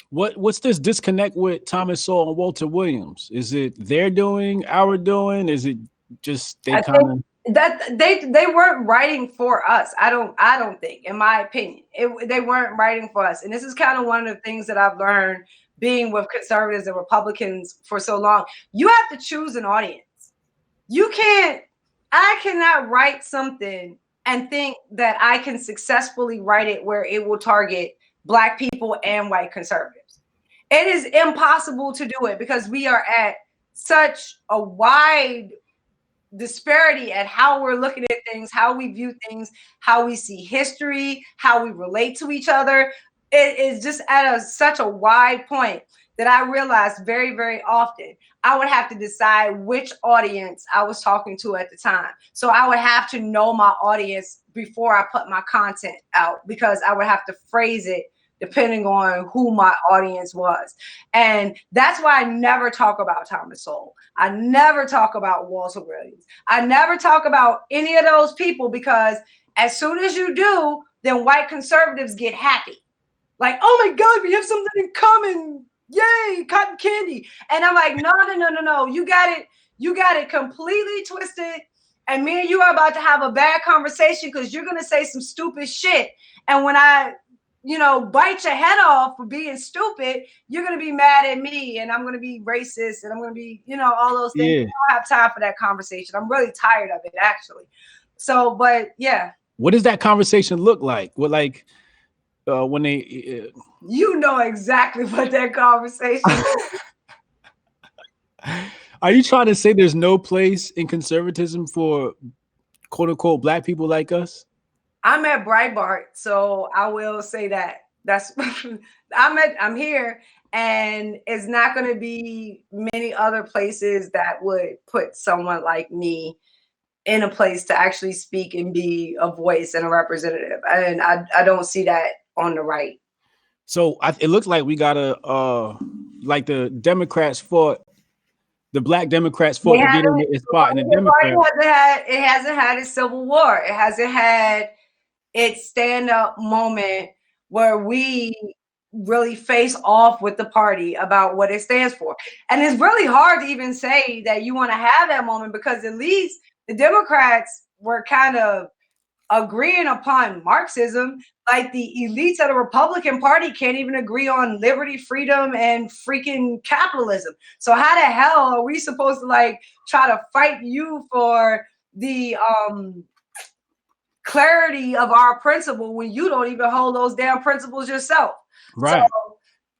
What's this disconnect with Thomas Sowell and Walter Williams? Is it their doing, our doing? Is it just they kind of that they weren't writing for us? I don't think, in my opinion, they weren't writing for us. And this is kind of one of the things that I've learned being with conservatives and Republicans for so long. You have to choose an audience. I cannot write something and think that I can successfully write it where it will target Black people and white conservatives. It is impossible to do it because we are at such a wide disparity at how we're looking at things, how we view things, how we see history, how we relate to each other. It is just at such a wide point that I realized very, very often I would have to decide which audience I was talking to at the time. So I would have to know my audience before I put my content out, because I would have to phrase it depending on who my audience was. And that's why I never talk about Thomas Sowell. I never talk about Walter Williams. I never talk about any of those people, because as soon as you do, then white conservatives get happy. Like, oh my God, we have something in common. Yay, cotton candy. And I'm like, no. You got it completely twisted. And me and you are about to have a bad conversation because you're going to say some stupid shit. And when I, bite your head off for being stupid, you're going to be mad at me, and I'm going to be racist, and I'm going to be, all those things. Yeah. I don't have time for that conversation. I'm really tired of it, actually. So, but yeah. What does that conversation look like? What, like, when they you know exactly what that conversation is. Are you trying to say there's no place in conservatism for quote unquote Black people like us? I'm at Breitbart, so I will say that. That's I'm here, and it's not going to be many other places that would put someone like me in a place to actually speak and be a voice and a representative. And I don't see that on the right. So it looks like we got like the Democrats fought, the Black Democrats fought to get in the spot in the Democrats. It hasn't had a civil war. It hasn't had its stand up moment where we really face off with the party about what it stands for. And it's really hard to even say that you want to have that moment, because at least the Democrats were kind of agreeing upon Marxism. Like the elites of the Republican Party can't even agree on liberty, freedom, and freaking capitalism. So how the hell are we supposed to like try to fight you for the clarity of our principle when you don't even hold those damn principles yourself? Right. So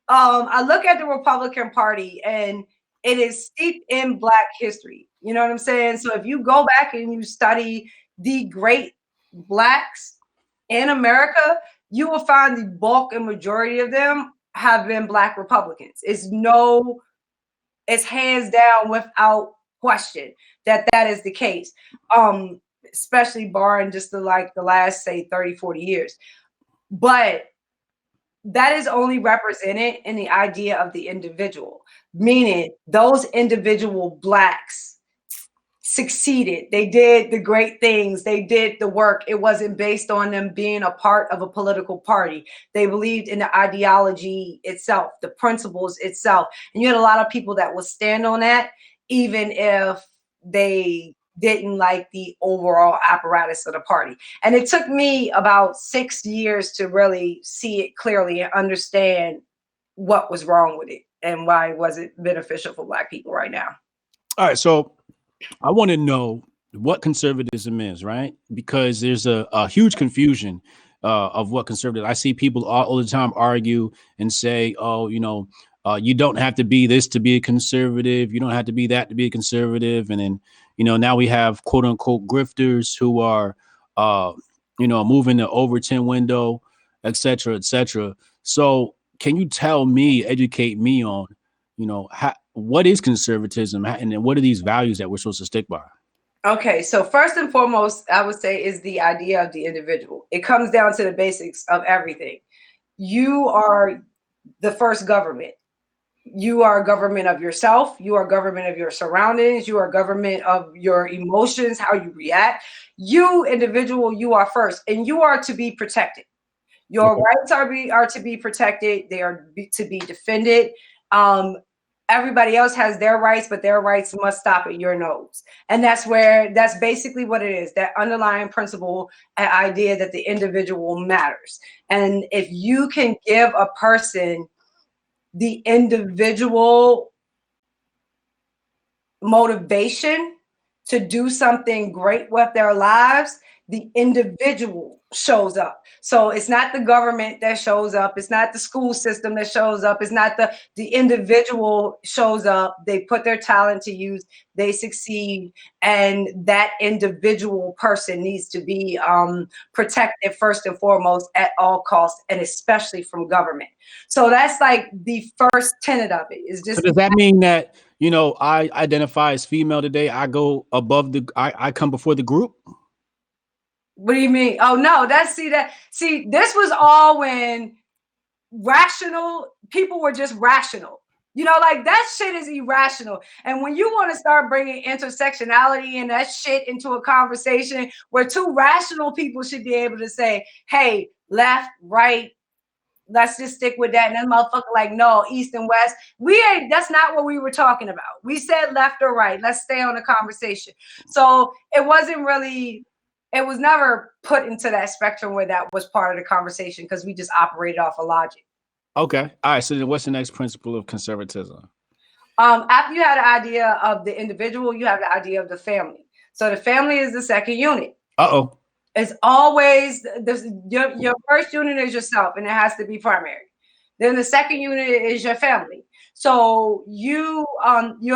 I look at the Republican Party, and it is steeped in Black history. You know what I'm saying? So if you go back and you study the great Blacks in America, you will find the bulk and majority of them have been Black Republicans. It's hands down without question that is the case. Especially barring just the last, say, 30, 40 years. But that is only represented in the idea of the individual, meaning those individual Blacks succeeded. They did the great things. They did the work. It wasn't based on them being a part of a political party. They believed in the ideology itself, the principles itself. And you had a lot of people that would stand on that, even if they didn't like the overall apparatus of the party. And it took me about 6 years to really see it clearly and understand what was wrong with it and why it wasn't beneficial for Black people right now. All right, so I want to know what conservatism is, right? Because there's a huge confusion of what conservative. I see people all the time argue and say, "Oh, you don't have to be this to be a conservative. You don't have to be that to be a conservative." And then, now we have quote unquote grifters who are, moving the Overton window, et cetera, et cetera. So, can you educate me on, what is conservatism and what are these values that we're supposed to stick by? Okay, so first and foremost, I would say is the idea of the individual. It comes down to the basics of everything. You are the first government. You are a government of yourself. You are a government of your surroundings. You are a government of your emotions, how you react. You, individual, you are first, and you are to be protected. Your rights are to be protected. They are to be defended. Everybody else has their rights, but their rights must stop at your nose. And that's basically what it is, that underlying principle and idea that the individual matters. And if you can give a person the individual motivation to do something great with their lives, the individual shows up. So it's not the government that shows up. It's not the school system that shows up. It's not the individual shows up. They put their talent to use. They succeed. And that individual person needs to be protected first and foremost at all costs, and especially from government. So that's like the first tenet of it. Is just. So does that mean that, I identify as female today, I go above I come before the group? What do you mean? Oh no, this was all when rational people were just rational. Like that shit is irrational. And when you want to start bringing intersectionality and that shit into a conversation where two rational people should be able to say, hey, left, right, let's just stick with that. And then motherfucker like, no, east and west. That's not what we were talking about. We said left or right. Let's stay on the conversation. So it was never put into that spectrum where that was part of the conversation, because we just operated off of logic. Okay. All right. So then what's the next principle of conservatism? After you had the idea of the individual, you have the idea of the family. So the family is the second unit. Uh-oh. It's always your first unit is yourself, and it has to be primary. Then the second unit is your family. So your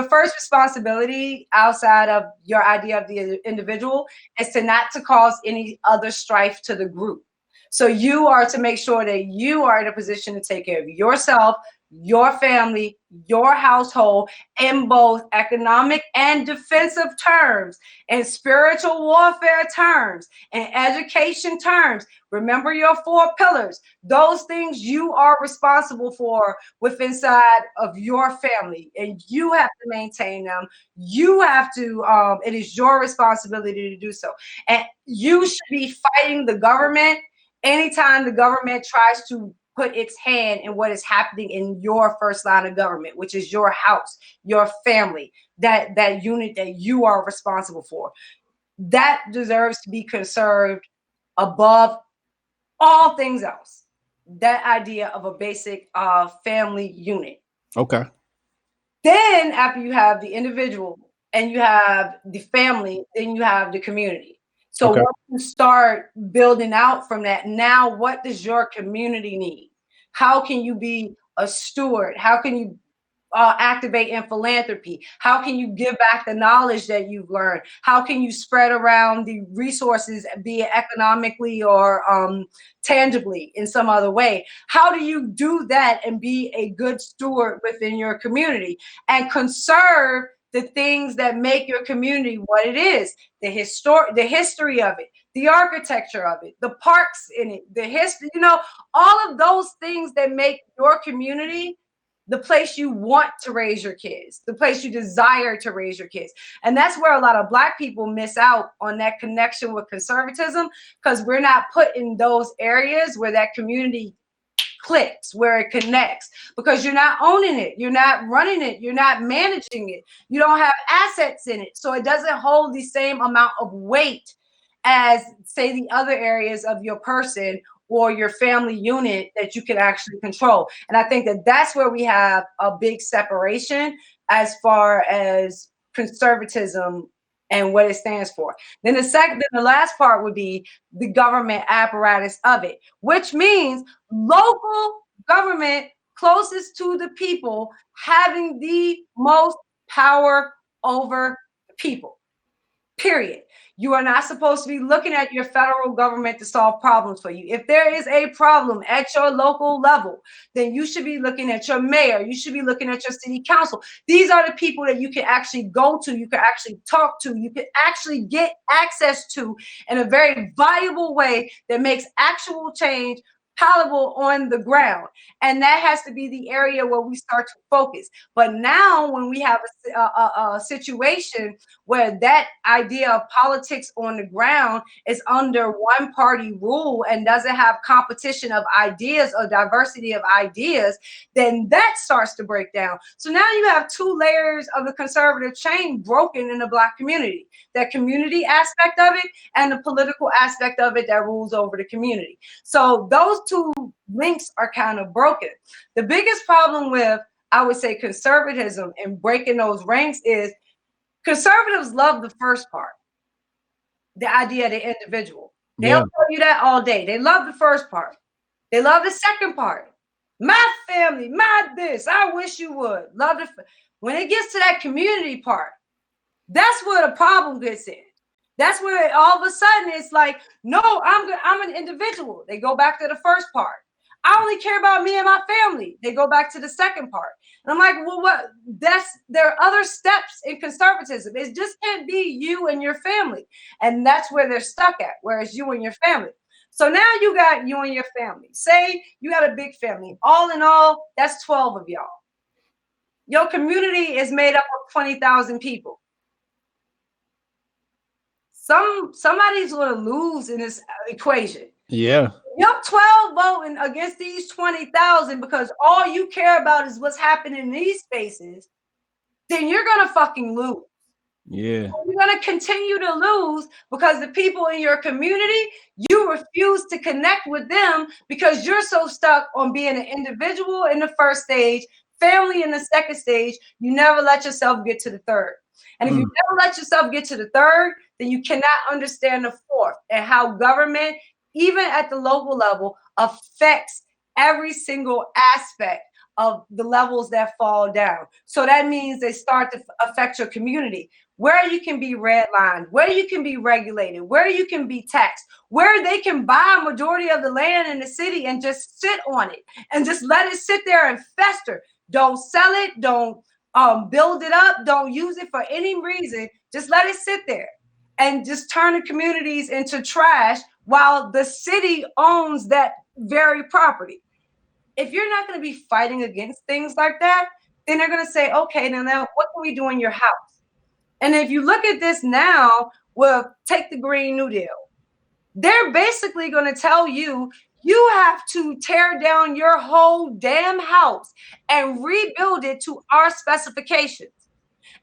first responsibility outside of your idea of the individual is to not to cause any other strife to the group. So you are to make sure that you are in a position to take care of yourself, your family, your household in both economic and defensive terms, and spiritual warfare terms, and education terms. Remember your 4 pillars. Those things you are responsible for within inside of your family, and you have to maintain them. You have to, it is your responsibility to do so. And you should be fighting the government anytime the government tries to put its hand in what is happening in your first line of government, which is your house, your family, that unit that you are responsible for. That deserves to be conserved above all things else. That idea of a basic family unit. Okay. Then after you have the individual and you have the family, then you have the community. So Okay. once you start building out from that, now what does your community need? How can you be a steward? How can you activate in philanthropy? How can you give back the knowledge that you've learned? How can you spread around the resources, be it economically or tangibly in some other way? How do you do that and be a good steward within your community and conserve the things that make your community what it is? The history of it, the architecture of it, the parks in it, the history, all of those things that make your community the place you want to raise your kids, the place you desire to raise your kids. And that's where a lot of Black people miss out on that connection with conservatism, because we're not put in those areas where that community clicks, where it connects, because you're not owning it, you're not running it, you're not managing it, you don't have assets in it. So it doesn't hold the same amount of weight as, say, the other areas of your person or your family unit that you can actually control. And I think that that's where we have a big separation as far as conservatism and what it stands for. Then the last part would be the government apparatus of it, which means local government closest to the people having the most power over the people. Period. You are not supposed to be looking at your federal government to solve problems for you. If there is a problem at your local level, then you should be looking at your mayor. You should be looking at your city council. These are the people that you can actually go to, you can actually talk to, you can actually get access to in a very viable way that makes actual change palatable on the ground. And that has to be the area where we start to focus. But now when we have a situation where that idea of politics on the ground is under one party rule and doesn't have competition of ideas or diversity of ideas, then that starts to break down. So now you have 2 layers of the conservative chain broken in the Black community, that community aspect of it and the political aspect of it that rules over the community. So those 2 links are kind of broken. The biggest problem with, I would say, conservatism and breaking those ranks is conservatives love the first part, the idea of the individual. They'll tell you that all day. They love the first part. They love the second part. My family, my this. I wish you would. Love the. When it gets to that community part, that's where the problem gets in. That's where all of a sudden it's like, no, I'm an individual. They go back to the first part. I only care about me and my family. They go back to the second part. And I'm like, well, what? There are other steps in conservatism. It just can't be you and your family. And that's where they're stuck at, whereas you and your family. So now you got you and your family. Say you got a big family. All in all, that's 12 of y'all. Your community is made up of 20,000 people. Somebody's going to lose in this equation. Yeah. You're 12 voting against these 20,000 because all you care about is what's happening in these spaces, then you're going to fucking lose. Yeah. You're going to continue to lose because the people in your community, you refuse to connect with them because you're so stuck on being an individual in the first stage, family in the second stage. You never let yourself get to the third. And if you never let yourself get to the third, then you cannot understand the fourth and how government, even at the local level, affects every single aspect of the levels that fall down. So that means they start to affect your community. where you can be redlined, where you can be regulated, where you can be taxed, where they can buy a majority of the land in the city and just sit on it and just let it sit there and fester. Don't sell it, don't build it up, don't use it for any reason. Just let it sit there and just turn the communities into trash while the city owns that very property. If you're not going to be fighting against things like that, then they're going to say, okay, now what can we do in your house? And if you look at this now, well, take the Green New Deal. They're basically going to tell you, you have to tear down your whole damn house and rebuild it to our specifications.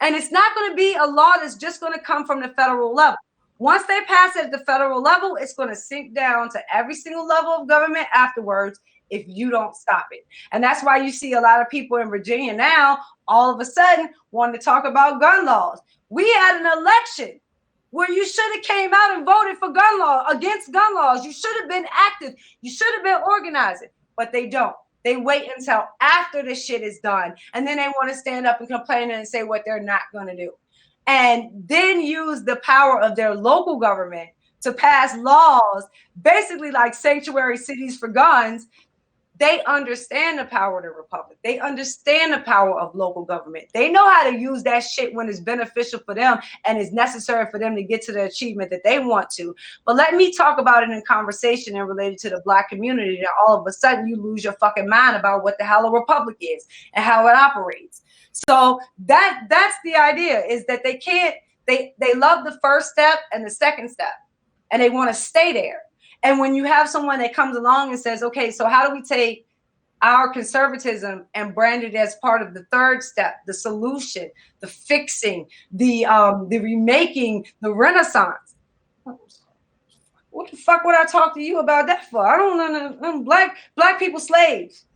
And it's not going to be a law that's just going to come from the federal level. Once they pass it at the federal level, it's going to sink down to every single level of government afterwards if you don't stop it. And that's why you see a lot of people in Virginia now, all of a sudden, wanting to talk about gun laws. We had an election where you should have came out and voted for gun law, against gun laws. You should have been active. You should have been organizing, but they don't. They wait until after the shit is done. And then they want to stand up and complain and say what they're not going to do. And then use the power of their local government to pass laws, basically like sanctuary cities for guns. They understand the power of the republic. They understand the power of local government. They know how to use that shit when it's beneficial for them and is necessary for them to get to the achievement that they want to. But let me talk about it in conversation and related to the Black community, and all of a sudden you lose your fucking mind about what the hell a republic is and how it operates. So that's the idea, is that they can't, they love the first step and the second step, and they want to stay there. And when you have someone that comes along and says, okay, so how do we take our conservatism and brand it as part of the third step, the solution, the fixing, the remaking, the renaissance? What the fuck would I talk to you about that for? I don't know. Black people slaves.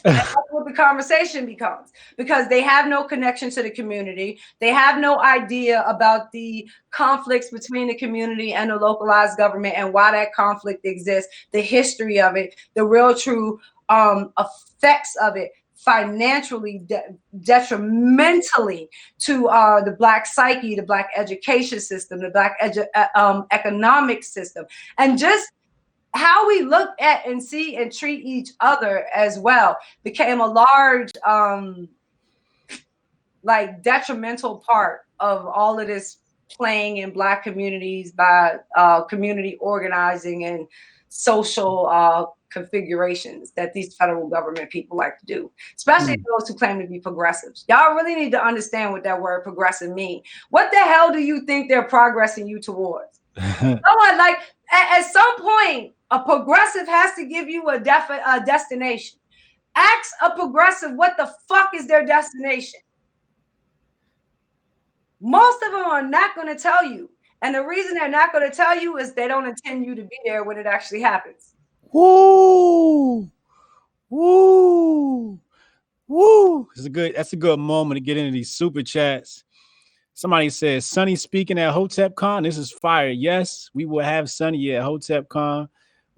That's what the conversation becomes, because they have no connection to the community. They have no idea about the conflicts between the community and the localized government and why that conflict exists, the history of it, the real true effects of it financially, detrimentally to the Black psyche, the Black education system, the Black economic system, and just how we look at and see and treat each other as well became a large like detrimental part of all of this playing in Black communities by community organizing and social configurations that these federal government people like to do, especially those who claim to be progressives. Y'all really need to understand what that word progressive means. What the hell do you think they're progressing you towards? Someone like at some point, a progressive has to give you a destination. Ask a progressive what the fuck is their destination. Most of them are not going to tell you. And the reason they're not going to tell you is they don't intend you to be there when it actually happens. Woo! Woo! Woo! That's a good moment to get into these super chats. Somebody says, Sonnie speaking at HOTEPCon. This is fire. Yes, we will have Sonnie at HOTEPCon.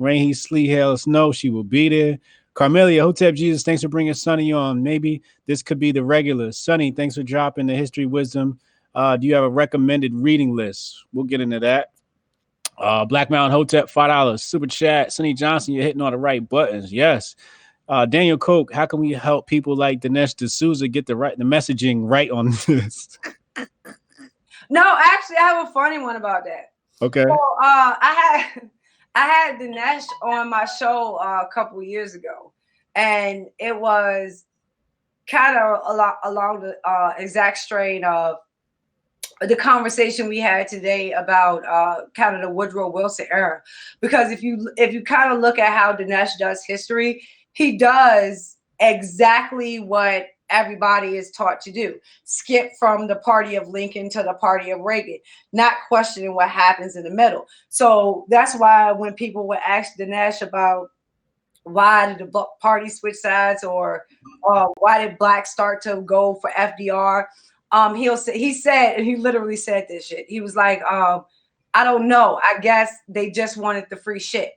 Rain, heat, sleet, hail, snow. She will be there. Carmelia, Hotep Jesus, thanks for bringing Sonnie on. Maybe this could be the regular. Sonnie, thanks for dropping the history wisdom. Do you have a recommended reading list? We'll get into that. Black Mountain Hotep, $5. Super chat. Sonnie Johnson, you're hitting all the right buttons. Yes. Daniel Koch, how can we help people like Dinesh D'Souza get the messaging right on this? No, actually, I have a funny one about that. Okay. So, I had Dinesh on my show a couple of years ago, and it was kind of along the exact strain of the conversation we had today about kind of the Woodrow Wilson era. Because if you kind of look at how Dinesh does history, he does exactly what everybody is taught to do. Skip from the party of Lincoln to the party of Reagan, not questioning what happens in the middle. So that's why when people would ask Dinesh about why did the party switch sides, or why did Blacks start to go for FDR, he literally said this shit. He was like, I don't know. I guess they just wanted the free shit.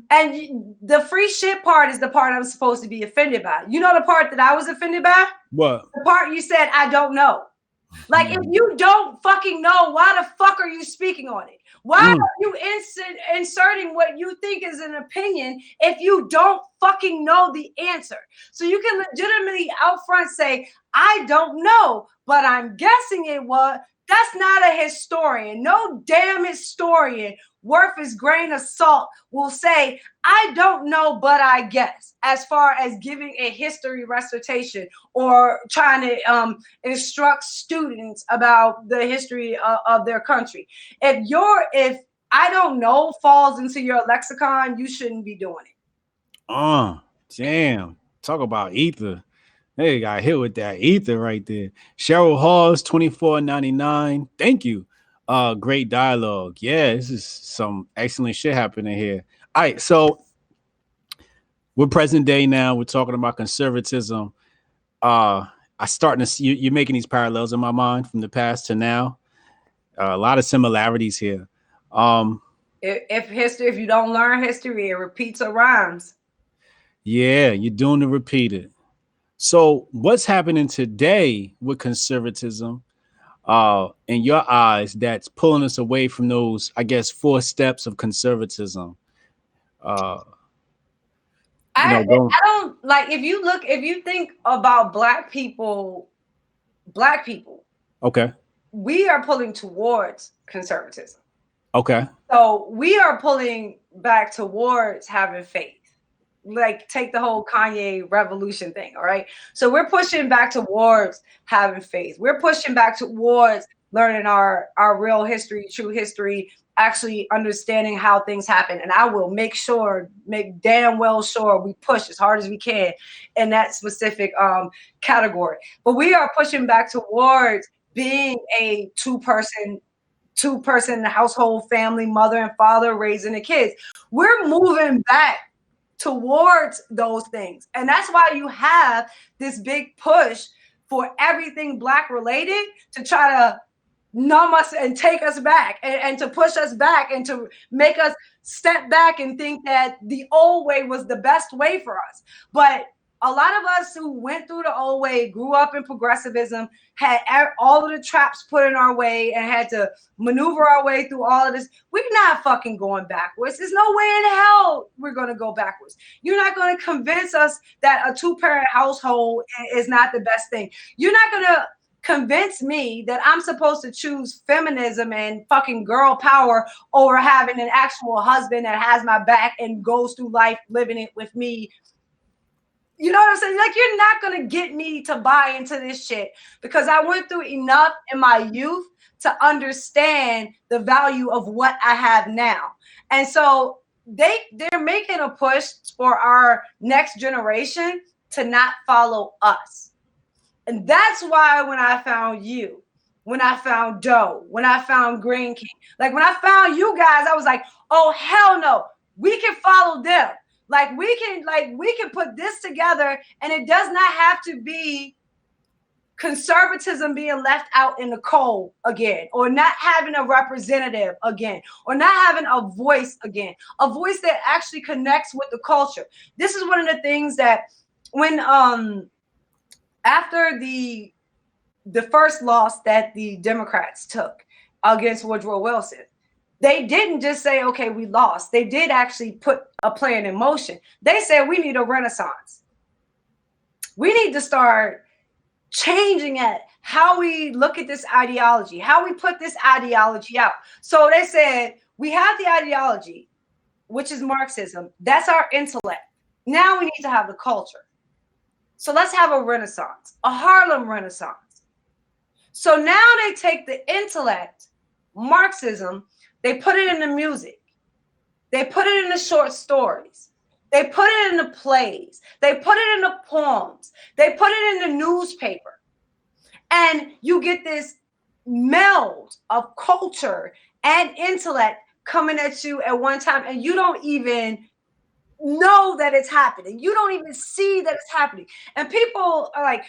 And the free shit part is the part I'm supposed to be offended by. You know the part that I was offended by? What? The part you said, I don't know. Like, if you don't fucking know, why the fuck are you speaking on it? Why are you inserting what you think is an opinion if you don't fucking know the answer? So you can legitimately out front say, I don't know, but I'm guessing it was. That's not a historian. No damn historian worth his grain of salt will say, I don't know, but I guess, as far as giving a history recitation or trying to instruct students about the history of their country. If I don't know falls into your lexicon, you shouldn't be doing it. Damn. Talk about ether. They got hit with that ether right there. Cheryl Hawes, 24.99. Thank you. Great dialogue. Yeah, this is some excellent shit happening here. All right, so we're present day now. We're talking about conservatism. I starting to see you're making these parallels in my mind from the past to now. A lot of similarities here. If you don't learn history, it repeats or rhymes. Yeah, you're doing the repeated. So what's happening today with conservatism in your eyes that's pulling us away from those, I guess, 4 steps of conservatism? I don't like, if you think about black people, Okay. we are pulling towards conservatism. Okay. So we are pulling back towards having faith. Like, take the whole Kanye revolution thing, all right? So we're pushing back towards having faith. We're pushing back towards learning our real history, true history, actually understanding how things happen. And I will make damn well sure we push as hard as we can in that specific category. But we are pushing back towards being a two-person household, family, mother and father raising the kids. We're moving back towards those things. And that's why you have this big push for everything Black related to try to numb us and take us back and to push us back and to make us step back and think that the old way was the best way for us. But a lot of us who went through the old way, grew up in progressivism, had all of the traps put in our way and had to maneuver our way through all of this. We're not fucking going backwards. There's no way in hell we're going to go backwards. You're not going to convince us that a 2-parent household is not the best thing. You're not going to convince me that I'm supposed to choose feminism and fucking girl power over having an actual husband that has my back and goes through life living it with me. You know what I'm saying? Like, you're not going to get me to buy into this shit because I went through enough in my youth to understand the value of what I have now. And so they're making a push for our next generation to not follow us. And that's why when I found you, when I found Doe, when I found Green King, like when I found you guys, I was like, oh, hell no, we can follow them. Like we can put this together, and it does not have to be conservatism being left out in the cold again, or not having a representative again, or not having a voice again, a voice that actually connects with the culture. This is one of the things that when after the first loss that the Democrats took against Woodrow Wilson, they didn't just say, okay, we lost. They did actually put a plan in motion. They said, we need a renaissance. We need to start changing at how we look at this ideology, how we put this ideology out. So they said, we have the ideology, which is Marxism. That's our intellect. Now we need to have the culture. So let's have a renaissance, a Harlem renaissance. So now they take the intellect, Marxism, they put it in the music. They put it in the short stories. They put it in the plays. They put it in the poems. They put it in the newspaper. And you get this meld of culture and intellect coming at you at one time, and you don't even know that it's happening. You don't even see that it's happening. And people are like,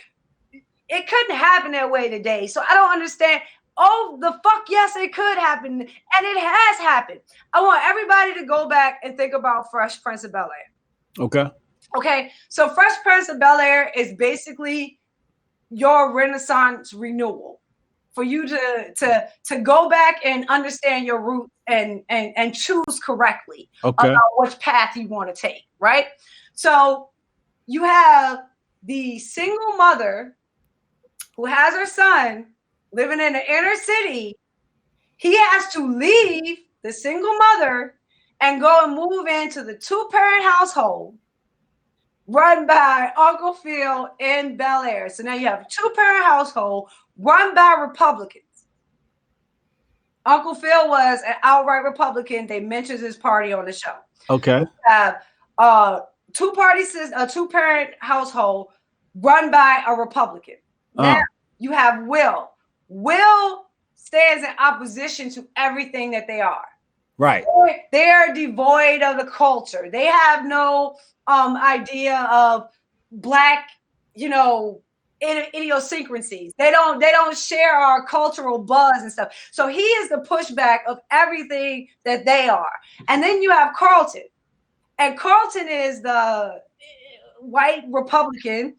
it couldn't happen that way today. So I don't understand. Oh, the fuck, yes, it could happen. And it has happened. I want everybody to go back and think about Fresh Prince of Bel-Air. Okay. So Fresh Prince of Bel-Air is basically your Renaissance renewal. for you to go back and understand your roots and choose correctly Okay. about which path you want to take, right? So you have the single mother who has her son living in the inner city. He has to leave the single mother and go and move into the two-parent household run by Uncle Phil in Bel Air. So now you have a two-parent household run by Republicans. Uncle Phil was an outright Republican. They mentioned his party on the show. Okay. Two-parent household run by a Republican. Now you have Will. Will stands in opposition to everything that they are. Right. They're devoid of the culture. They have no idea of Black, idiosyncrasies. They don't share our cultural buzz and stuff. So he is the pushback of everything that they are. And then you have Carlton. And Carlton is the white Republican,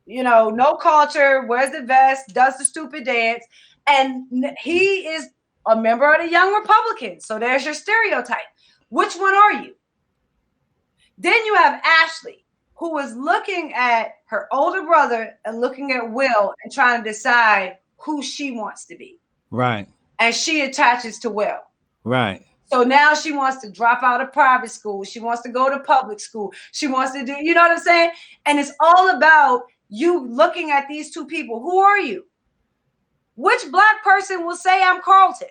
no culture, wears the vest, does the stupid dance. And he is a member of the Young Republicans. So there's your stereotype. Which one are you? Then you have Ashley, who is looking at her older brother and looking at Will and trying to decide who she wants to be. Right. And she attaches to Will. Right. So now she wants to drop out of private school. She wants to go to public school. She wants to do, you know what I'm saying? And it's all about you looking at these two people. Who are you? Which Black person will say I'm Carlton?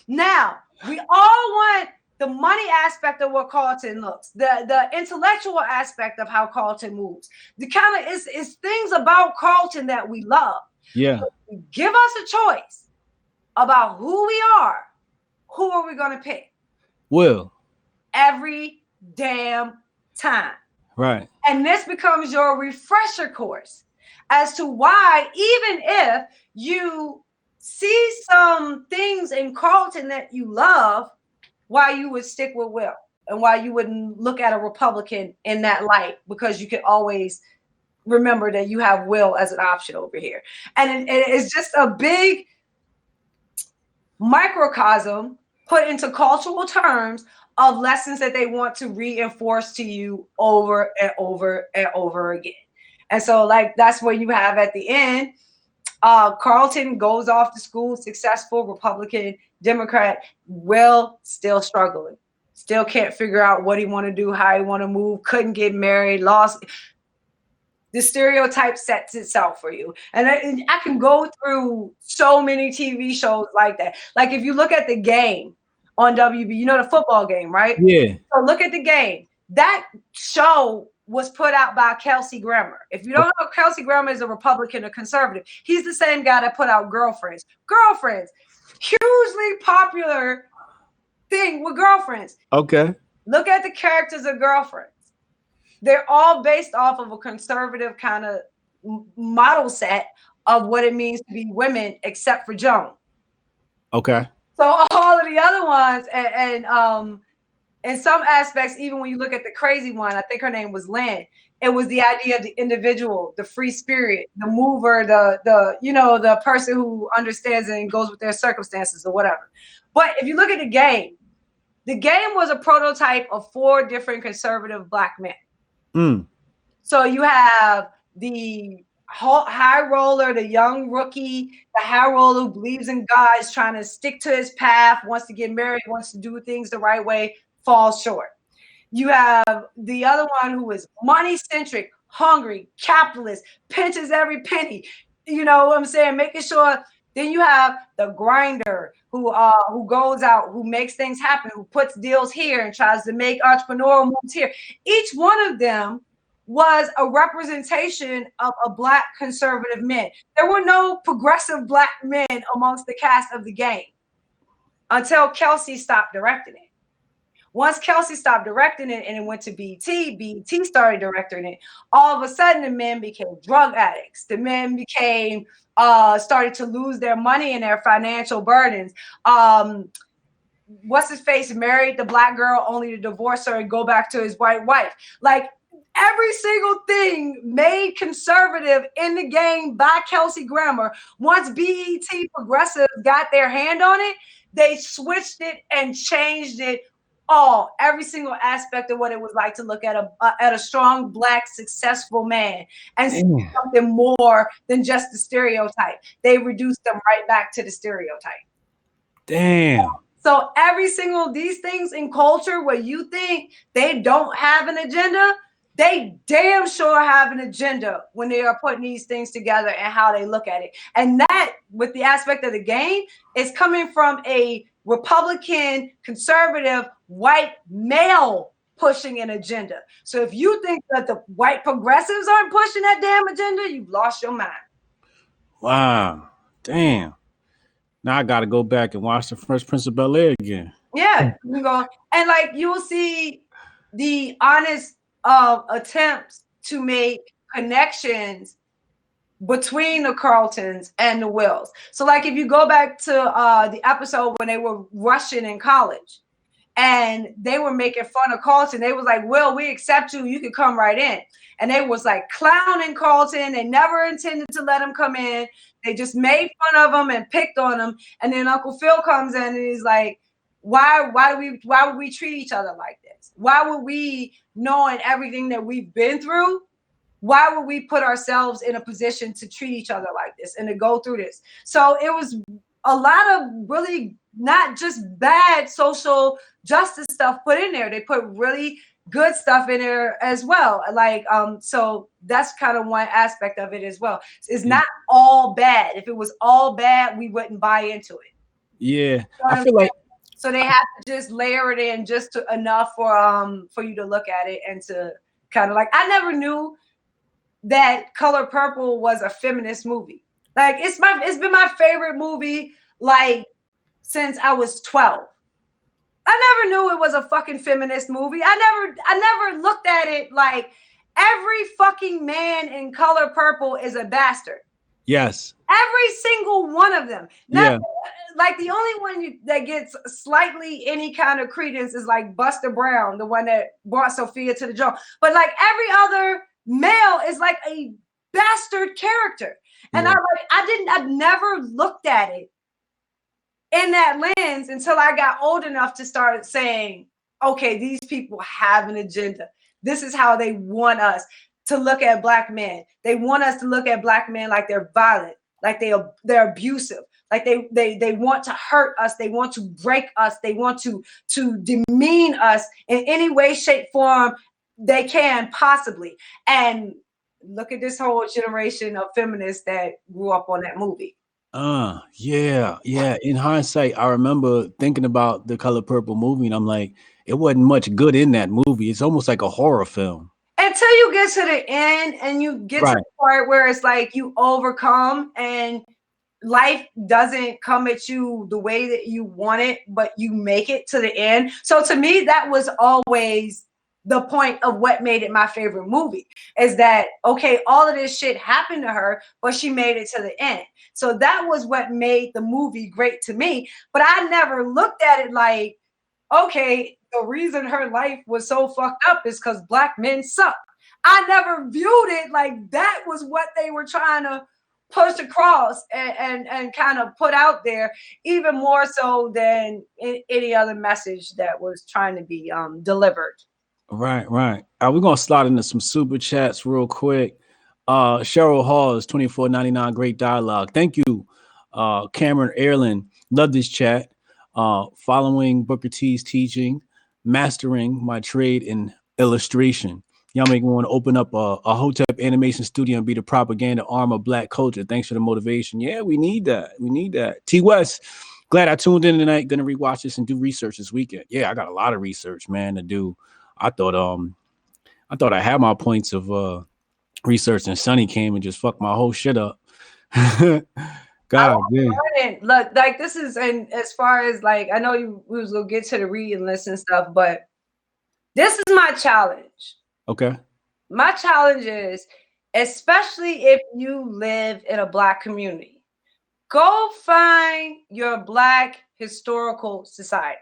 Now, we all want the money aspect of what Carlton looks, the intellectual aspect of how Carlton moves. The kind of is things about Carlton that we love. Yeah. So give us a choice about who we are. Who are we going to pick? Will. Every damn time. Right. And this becomes your refresher course as to why, even if you see some things in Carlton that you love, why you would stick with Will and why you wouldn't look at a Republican in that light, because you could always remember that you have Will as an option over here. And it's just a big microcosm put into cultural terms of lessons that they want to reinforce to you over and over and over again. And so that's where you have at the end, Carlton goes off to school, successful Republican, Democrat. Will still struggling, still can't figure out what he want to do, how he want to move, couldn't get married, lost. The stereotype sets itself for you. And I can go through so many TV shows like that. Like if you look at The Game on WB, the football game, right? Yeah. So look at The Game. That show was put out by Kelsey Grammer. If you don't know, Kelsey Grammer is a Republican, a conservative. He's the same guy that put out Girlfriends. Girlfriends, hugely popular thing with Girlfriends. Okay. Look at the characters of Girlfriends. They're all based off of a conservative kind of model set of what it means to be women, except for Joan. Okay. So all of the other ones, and in some aspects, even when you look at the crazy one, I think her name was Lynn. It was the idea of the individual, the free spirit, the mover, the person who understands and goes with their circumstances or whatever. But if you look at The Game was a prototype of 4 different conservative Black men. Mm. So you have the high roller, the young rookie, the high roller who believes in God, is trying to stick to his path, wants to get married, wants to do things the right way, falls short. You have the other one who is money-centric, hungry, capitalist, pinches every penny. You know what I'm saying? Making sure. Then you have the grinder who goes out, who makes things happen, who puts deals here and tries to make entrepreneurial moves here. Each one of them was a representation of a Black conservative man. There were no progressive Black men amongst the cast of The Game until Kelsey stopped directing it. Once Kelsey stopped directing it and it went to BET started directing it, all of a sudden the men became drug addicts. The men became started to lose their money and their financial burdens. What's his face married the Black girl only to divorce her and go back to his white wife. Like Every single thing made conservative in the game by Kelsey Grammer. Once BET Progressives got their hand on it, they switched it and changed it all. Every single aspect of what it was like to look at a strong Black successful man and see something more than just the stereotype. They reduced them right back to the stereotype. Damn. So every single these things in culture where you think they don't have an agenda, they damn sure have an agenda when they are putting these things together and how they look at it. And that, with the aspect of the game, is coming from a Republican, conservative, white male pushing an agenda. So if you think that the white progressives aren't pushing that damn agenda, you've lost your mind. Wow. Damn. Now I got to go back and watch the Fresh Prince of Bel-Air again. Yeah, you go and like you will see the honest attempts to make connections between the Carltons and the Wills. So like if you go back to the episode when they were rushing in college and they were making fun of Carlton, they was like, Will, we accept you, you can come right in. And they was like clowning Carlton. They never intended to let him come in. They just made fun of him and picked on him. And then Uncle Phil comes in and he's like, why would we treat each other like this? Why would we, knowing everything that we've been through, why would we put ourselves in a position to treat each other like this and to go through this? So it was a lot of really not just bad social justice stuff put in there. They put really good stuff in there as well. Like, so that's kind of one aspect of it as well. It's not all bad. If it was all bad, we wouldn't buy into it. Yeah, I feel like. So they have to just layer it in just enough for you to look at it and to kind of like, I never knew that Color Purple was a feminist movie. Like it's been my favorite movie like since I was 12. I never knew it was a fucking feminist movie. I never looked at it like every fucking man in Color Purple is a bastard. Yes. Every single one of them. Like the only one that gets slightly any kind of credence is like Buster Brown, the one that brought Sophia to the joint. But like every other male is like a bastard character. And I never looked at it in that lens until I got old enough to start saying, okay, these people have an agenda. This is how they want us to look at Black men. They want us to look at Black men like they're violent, like they're abusive, like they want to hurt us, they want to break us, they want to demean us in any way, shape, form they can possibly. And look at this whole generation of feminists that grew up on that movie. Yeah. In hindsight, I remember thinking about the Color Purple movie, and I'm like, it wasn't much good in that movie. It's almost like a horror film. Until you get to the end and you get to the part where it's like you overcome and life doesn't come at you the way that you want it, but you make it to the end. So to me, that was always the point of what made it my favorite movie, is that, okay, all of this shit happened to her, but she made it to the end. So that was what made the movie great to me. But I never looked at it like, okay, the reason her life was so fucked up is because Black men suck. I never viewed it like that was what they were trying to push across and kind of put out there, even more so than any other message that was trying to be delivered. Right. We're gonna slide into some super chats real quick. Cheryl Hawes, $24.99, great dialogue. Thank you. Cameron Erlin, love this chat. Following Booker T's teaching, mastering my trade in illustration. Y'all make me want to open up a Hotep animation studio and be the propaganda arm of Black culture. Thanks for the motivation. Yeah, we need that. T West, glad I tuned in tonight. Gonna rewatch this and do research this weekend. Yeah, I got a lot of research, man, to do. I thought I had my points of research, and Sonnie came and just fucked my whole shit up. God damn. Look, like this is, and as far as like, I know we was gonna get to the reading list and stuff, but this is my challenge. Okay. My challenge is, especially if you live in a Black community, go find your Black historical society.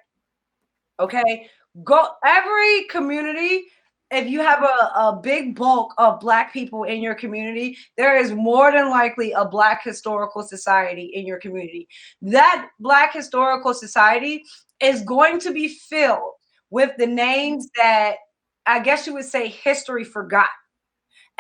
Okay, go every community. if you have a big bulk of Black people in your community, there is more than likely a Black historical society in your community. That Black historical society is going to be filled with the names that I guess you would say history forgot.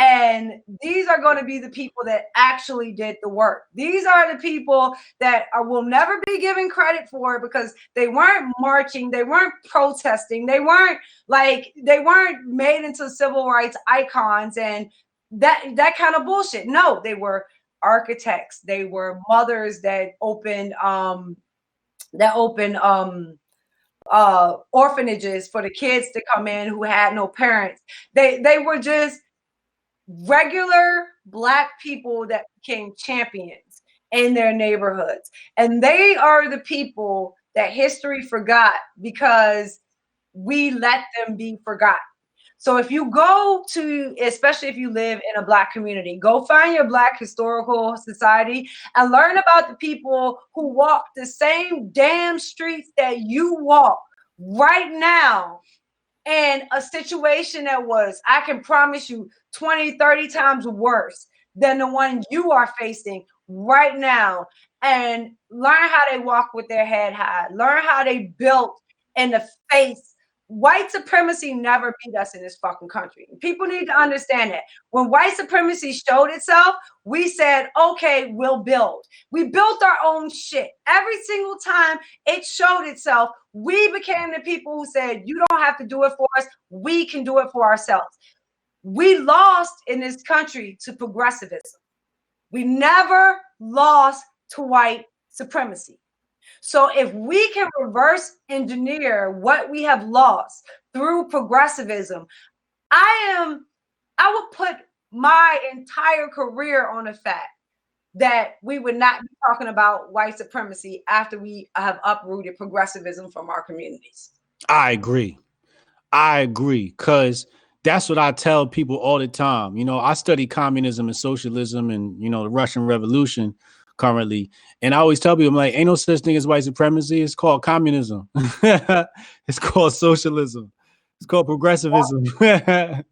And these are going to be the people that actually did the work. These are the people that will never be given credit for because they weren't marching, they weren't protesting, they weren't made into civil rights icons and that kind of bullshit. No, they were architects, they were mothers that opened orphanages for the kids to come in who had no parents. They were just regular Black people that became champions in their neighborhoods. And they are the people that history forgot because we let them be forgotten. So if you go to, especially if you live in a Black community, go find your Black historical society and learn about the people who walk the same damn streets that you walk right now. And a situation that was, I can promise you, 20, 30 times worse than the one you are facing right now. And learn how they walk with their head high. Learn how they built in the face. White supremacy never beat us in this fucking country. People need to understand that. When white supremacy showed itself, we said, okay, we'll build. We built our own shit. Every single time it showed itself, we became the people who said, you don't have to do it for us. We can do it for ourselves. We lost in this country to progressivism. We never lost to white supremacy. So if we can reverse engineer what we have lost through progressivism, I would put my entire career on the fact that we would not be talking about white supremacy after we have uprooted progressivism from our communities. I agree. Because that's what I tell people all the time. You know, I study communism and socialism and, you know, the Russian Revolution currently. And I always tell people, I'm like, ain't no such thing as white supremacy. It's called communism. It's called socialism. It's called progressivism. And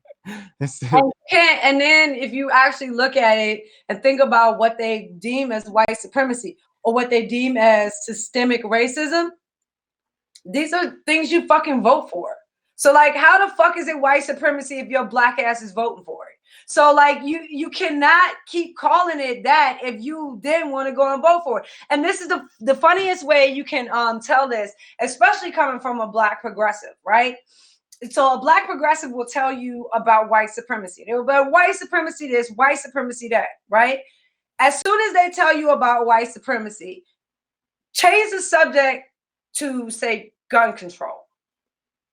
then if you actually look at it and think about what they deem as white supremacy or what they deem as systemic racism, these are things you fucking vote for. So like, how the fuck is it white supremacy if your Black ass is voting for it? So like, you cannot keep calling it that if you didn't want to go and vote for it. And this is the funniest way you can tell this, especially coming from a Black progressive, right? So a Black progressive will tell you about white supremacy. They will be white supremacy this, white supremacy that, right? As soon as they tell you about white supremacy, change the subject to say gun control,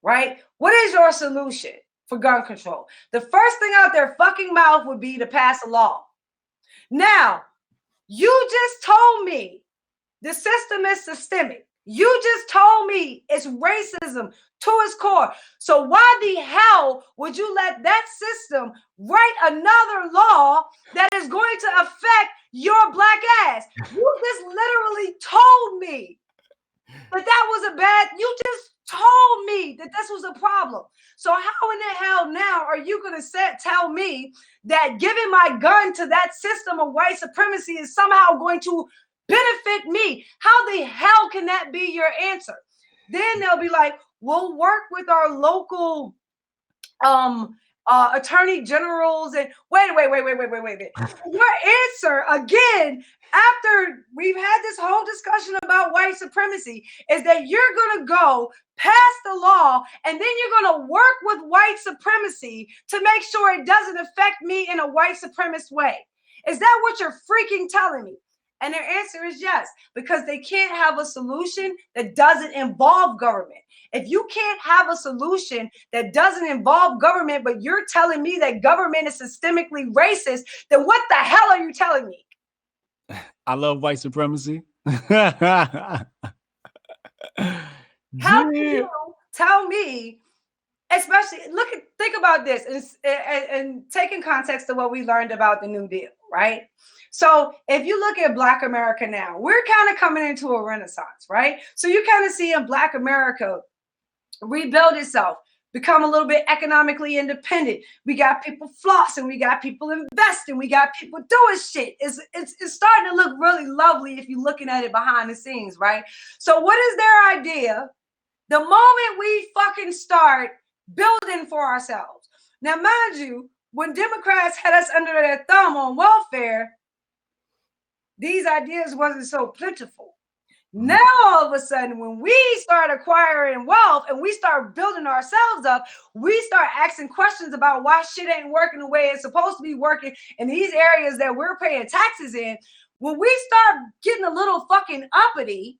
right? What is your solution for gun control? The first thing out their fucking mouth would be to pass a law. Now, you just told me the system is systemic. You just told me it's racism to its core. So why the hell would you let that system write another law that is going to affect your Black ass? You just literally told me that was a bad, you just told me that this was a problem. So how in the hell now are you going to tell me that giving my gun to that system of white supremacy is somehow going to benefit me? How the hell can that be your answer? Then they'll be like, we'll work with our local attorney generals and wait. Your answer again, after we've had this whole discussion about white supremacy, is that you're gonna go pass the law and then you're gonna work with white supremacy to make sure it doesn't affect me in a white supremacist way. Is that what you're freaking telling me? And their answer is yes, because they can't have a solution that doesn't involve government. If you can't have a solution that doesn't involve government, but you're telling me that government is systemically racist, then what the hell are you telling me? I love white supremacy. How do you tell me, especially think about this and take in context of what we learned about the New Deal, right? So if you look at Black America now, we're kind of coming into a renaissance, right? So you kind of see in Black America rebuild itself, become a little bit economically independent. We got people flossing, we got people investing, we got people doing shit. It's starting to look really lovely if you're looking at it behind the scenes, right? So what is their idea? The moment we fucking start building for ourselves. Now, mind you, when Democrats had us under their thumb on welfare, these ideas wasn't so plentiful. Now, all of a sudden, when we start acquiring wealth and we start building ourselves up, we start asking questions about why shit ain't working the way it's supposed to be working in these areas that we're paying taxes in. When we start getting a little fucking uppity,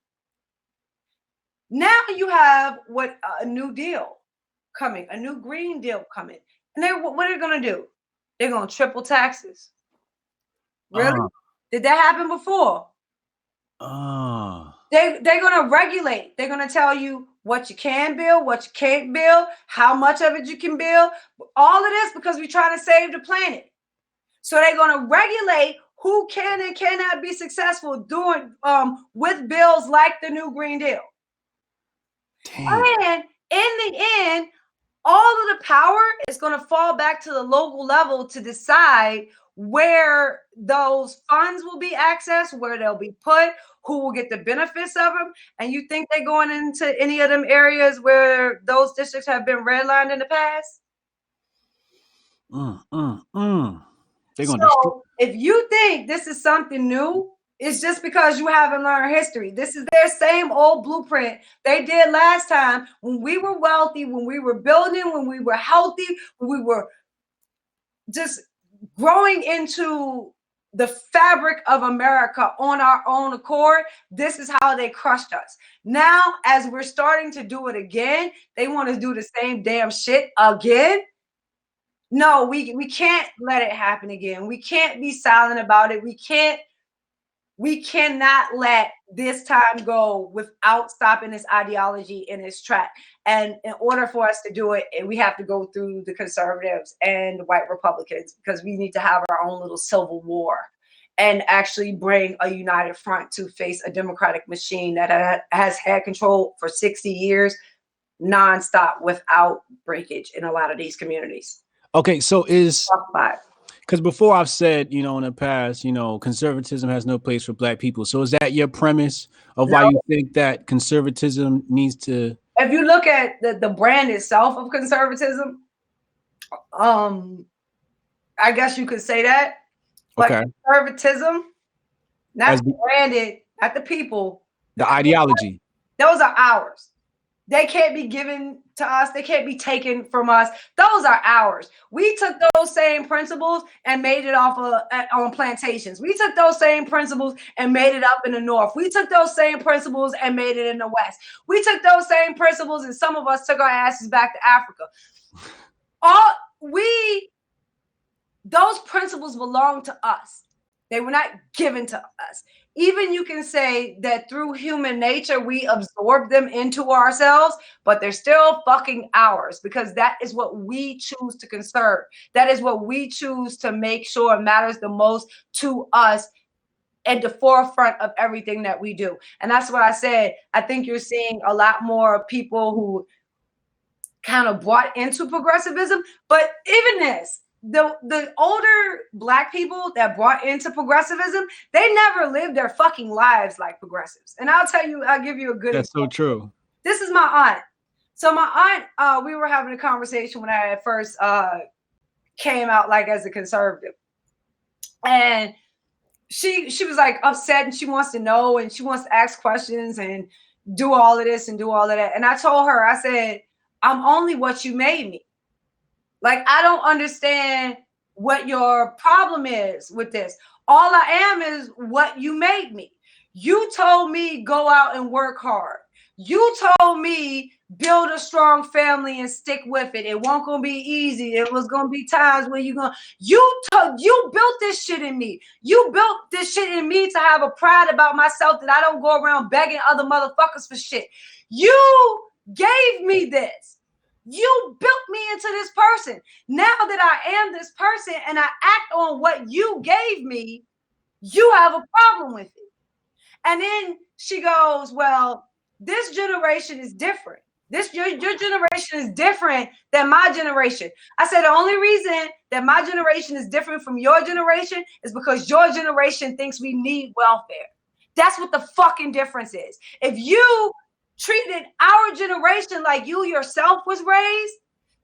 now you have what a new deal coming, a new green deal coming. And what are they going to do? They're going to triple taxes. Really? Did that happen before? They're going to regulate. They're going to tell you what you can build, what you can't build, how much of it you can build. All of this because we're trying to save the planet. So they're going to regulate who can and cannot be successful doing with bills like the new Green Deal. Damn. And in the end, all of the power is going to fall back to the local level to decide where those funds will be accessed, where they'll be put, who will get the benefits of them. And you think they're going into any of them areas where those districts have been redlined in the past? So if you think this is something new, it's just because you haven't learned history. This is their same old blueprint they did last time when we were wealthy, when we were building, when we were healthy, when we were just growing into the fabric of America on our own accord. This is how they crushed us. Now, as we're starting to do it again, they want to do the same damn shit again. No, we can't let it happen again. We can't be silent about it. We cannot let this time go without stopping this ideology in its track. And in order for us to do it, we have to go through the conservatives and the white Republicans, because we need to have our own little civil war and actually bring a united front to face a democratic machine that has had control for 60 years nonstop without breakage in a lot of these communities. Okay, so because before I've said, in the past, conservatism has no place for Black people. So is that your premise of why you think that conservatism needs to? If you look at the brand itself of conservatism, I guess you could say that. But conservatism, not branded, not the people. The ideology. Those are ours. They can't be given to us. They can't be taken from us. Those are ours. We took those same principles and made it off on plantations. We took those same principles and made it up in the North. We took those same principles and made it in the West. We took those same principles and some of us took our asses back to Africa. Those principles belong to us. They were not given to us. Even you can say that through human nature, we absorb them into ourselves, but they're still fucking ours because that is what we choose to conserve. That is what we choose to make sure matters the most to us at the forefront of everything that we do. And that's what I said. I think you're seeing a lot more people who kind of bought into progressivism, but even this, the older Black people that brought into progressivism, they never lived their fucking lives like progressives. And I'll give you a good That's example. So true. This is my aunt. So my aunt, we were having a conversation when I at first came out like as a conservative. And she was like upset and she wants to know and she wants to ask questions and do all of this and do all of that. And I told her, I said, I'm only what you made me. Like, I don't understand what your problem is with this. All I am is what you made me. You told me go out and work hard. You told me build a strong family and stick with it. It won't gonna be easy. It was gonna be times where you built this shit in me. You built this shit in me to have a pride about myself that I don't go around begging other motherfuckers for shit. You gave me this. You built me into this person. Now that I am this person and I act on what you gave me, you have a problem with it. And then she goes, well, this generation is different. Your generation is different than my generation. I said the only reason that my generation is different from your generation is because your generation thinks we need welfare. That's what the fucking difference is. If you treated our generation like you yourself was raised,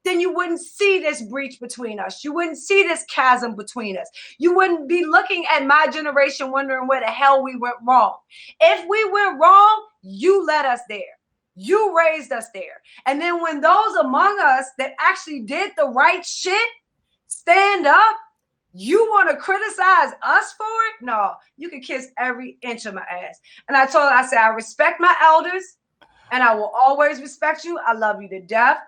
then you wouldn't see this breach between us. You wouldn't see this chasm between us. You wouldn't be looking at my generation wondering where the hell we went wrong. If we went wrong, you led us there. You raised us there. And then when those among us that actually did the right shit stand up, you want to criticize us for it? No, you can kiss every inch of my ass. And I told her, I said, I respect my elders and I will always respect you. I love you to death.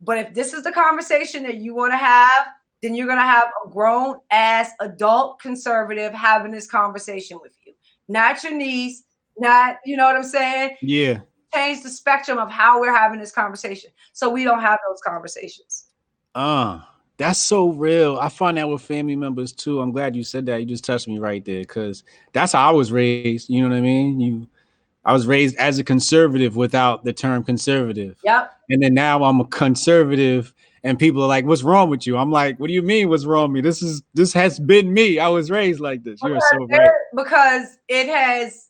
But if this is the conversation that you want to have, then you're going to have a grown ass adult conservative having this conversation with you. Not your niece, not, you know what I'm saying? Yeah. Change the spectrum of how we're having this conversation. So we don't have those conversations. That's so real. I find that with family members too. I'm glad you said that. You just touched me right there because that's how I was raised. You know what I mean? I was raised as a conservative without the term conservative. Yep. And then now I'm a conservative and people are like, what's wrong with you? I'm like, what do you mean what's wrong with me? This has been me. I was raised like this. You're so right. Because it has,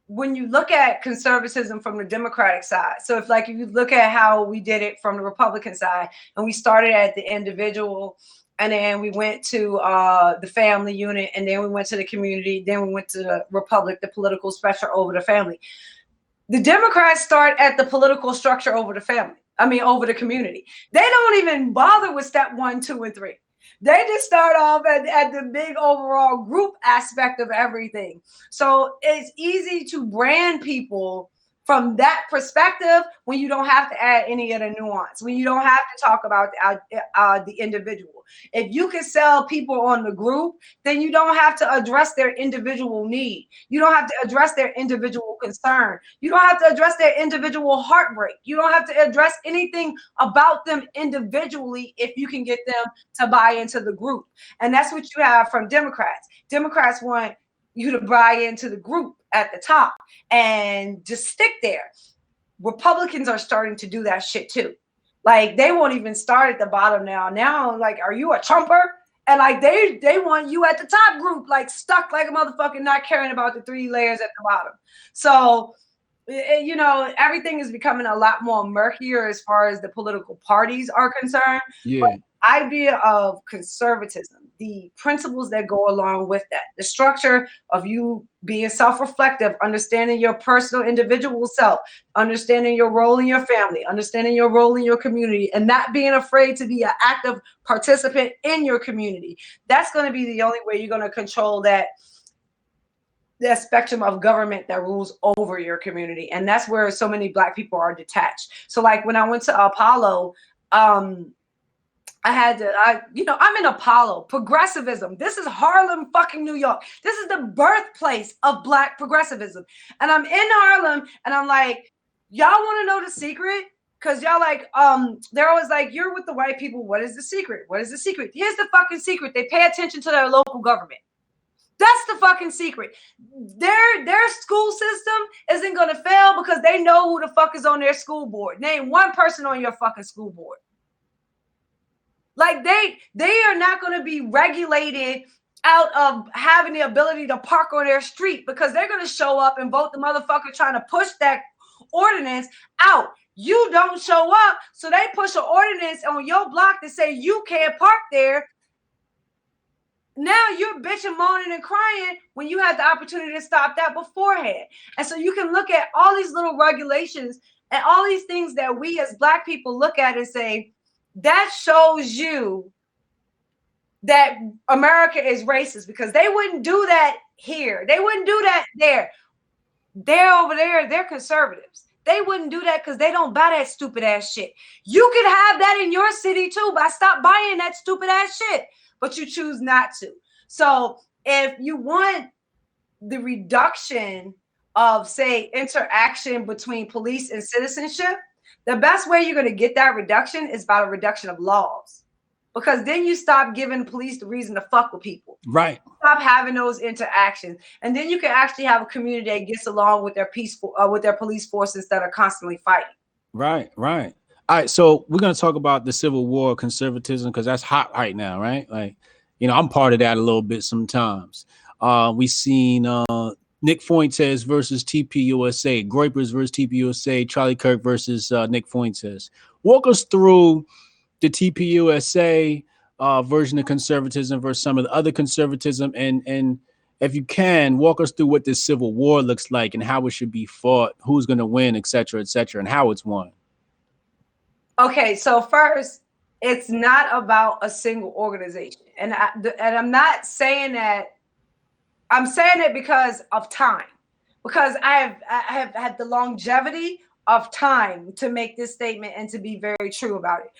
when you look at conservatism from the Democratic side, so if you look at how we did it from the Republican side, and we started at the individual, and then we went to the family unit, and then we went to the community, then we went to the republic, the political structure over the family. The Democrats start at the political structure over the family. Over the community. They don't even bother with step 1, 2, and 3. They just start off at the big overall group aspect of everything. So it's easy to brand people from that perspective when you don't have to add any of the nuance, when you don't have to talk about the individual. If you can sell people on the group, then you don't have to address their individual need. You don't have to address their individual concern. You don't have to address their individual heartbreak. You don't have to address anything about them individually if you can get them to buy into the group. And that's what you have from Democrats. Democrats want you to buy into the group at the top and just stick there. Republicans are starting to do that shit too. They won't even start at the bottom now. Now, are you a Trumper? And they want you at the top group, stuck like a motherfucker, not caring about the 3 layers at the bottom. So, everything is becoming a lot more murkier as far as the political parties are concerned. Yeah. But the idea of conservatism, the principles that go along with that, the structure of you being self-reflective, understanding your personal individual self, understanding your role in your family, understanding your role in your community, and not being afraid to be an active participant in your community. That's going to be the only way you're going to control that spectrum of government that rules over your community. And that's where so many Black people are detached. So when I went to Apollo, I'm in Apollo, progressivism. This is Harlem, fucking New York. This is the birthplace of Black progressivism. And I'm in Harlem and I'm like, y'all want to know the secret? Because y'all they're always like, you're with the white people. What is the secret? What is the secret? Here's the fucking secret. They pay attention to their local government. That's the fucking secret. Their school system isn't going to fail because they know who the fuck is on their school board. Name one person on your fucking school board. They are not going to be regulated out of having the ability to park on their street because they're going to show up and vote the motherfucker trying to push that ordinance out. You don't show up, so they push an ordinance on your block to say you can't park there. Now you're bitching, moaning, and crying when you had the opportunity to stop that beforehand. And so you can look at all these little regulations and all these things that we as Black people look at and say, that shows you that America is racist because they wouldn't do that here. They wouldn't do that there. They're over there. They're conservatives. They wouldn't do that because they don't buy that stupid ass shit. You could have that in your city too, but stop buying that stupid ass shit. But you choose not to. So if you want the reduction of, say, interaction between police and citizenship, the best way you're going to get that reduction is by a reduction of laws. Because then you stop giving police the reason to fuck with people. Right. Stop having those interactions. And then you can actually have a community that gets along with their peaceful, with their police force instead of constantly fighting. Right, right. All right, so we're gonna talk about the Civil War, conservatism, because that's hot right now, right? Like, I'm part of that a little bit sometimes. We seen Nick Fuentes versus TPUSA, Groypers versus TPUSA, Charlie Kirk versus Nick Fuentes. Walk us through the TPUSA version of conservatism versus some of the other conservatism, and if you can, walk us through what this Civil War looks like and how it should be fought, who's going to win, et cetera, and how it's won. Okay, so first, it's not about a single organization, and I'm not saying that. I'm saying it because of time, because I have had the longevity of time to make this statement and to be very true about it.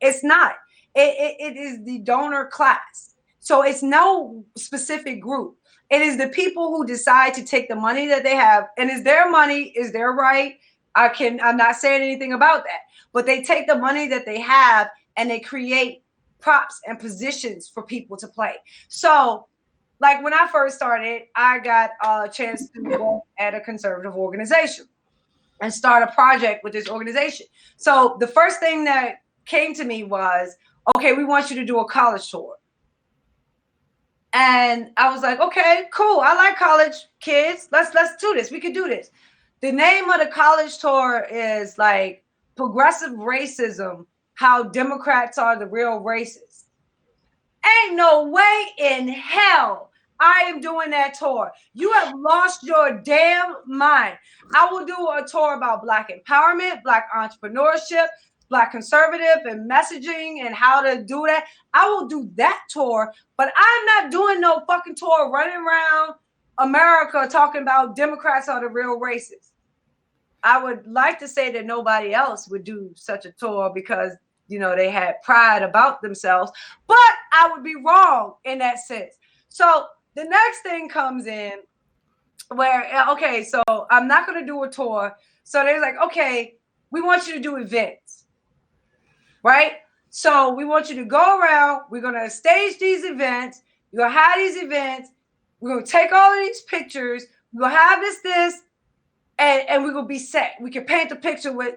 It's not. It is the donor class. So it's no specific group. It is the people who decide to take the money that they have, and it's their money, is their right. I'm not saying anything about that, but they take the money that they have and they create props and positions for people to play. So like when I first started, I got a chance to work at a conservative organization and start a project with this organization. So the first thing that came to me was, okay, we want you to do a college tour. And I was like, okay, cool. I like college kids. Let's do this. We could do this. The name of the college tour is like Progressive Racism, How Democrats Are the Real Racists. Ain't no way in hell I am doing that tour. You have lost your damn mind. I will do a tour about Black empowerment, Black entrepreneurship, Black conservative and messaging and how to do that. I will do that tour, but I'm not doing no fucking tour running around America talking about Democrats are the real racists. I would like to say that nobody else would do such a tour because they had pride about themselves, but I would be wrong in that sense. So the next thing comes in where, okay, so I'm not going to do a tour. So they're like, okay, we want you to do events, right? So we want you to go around. We're going to stage these events. You're going to have these events. We're going to take all of these pictures. We're going to have this, and we're going to be set. We can paint the picture with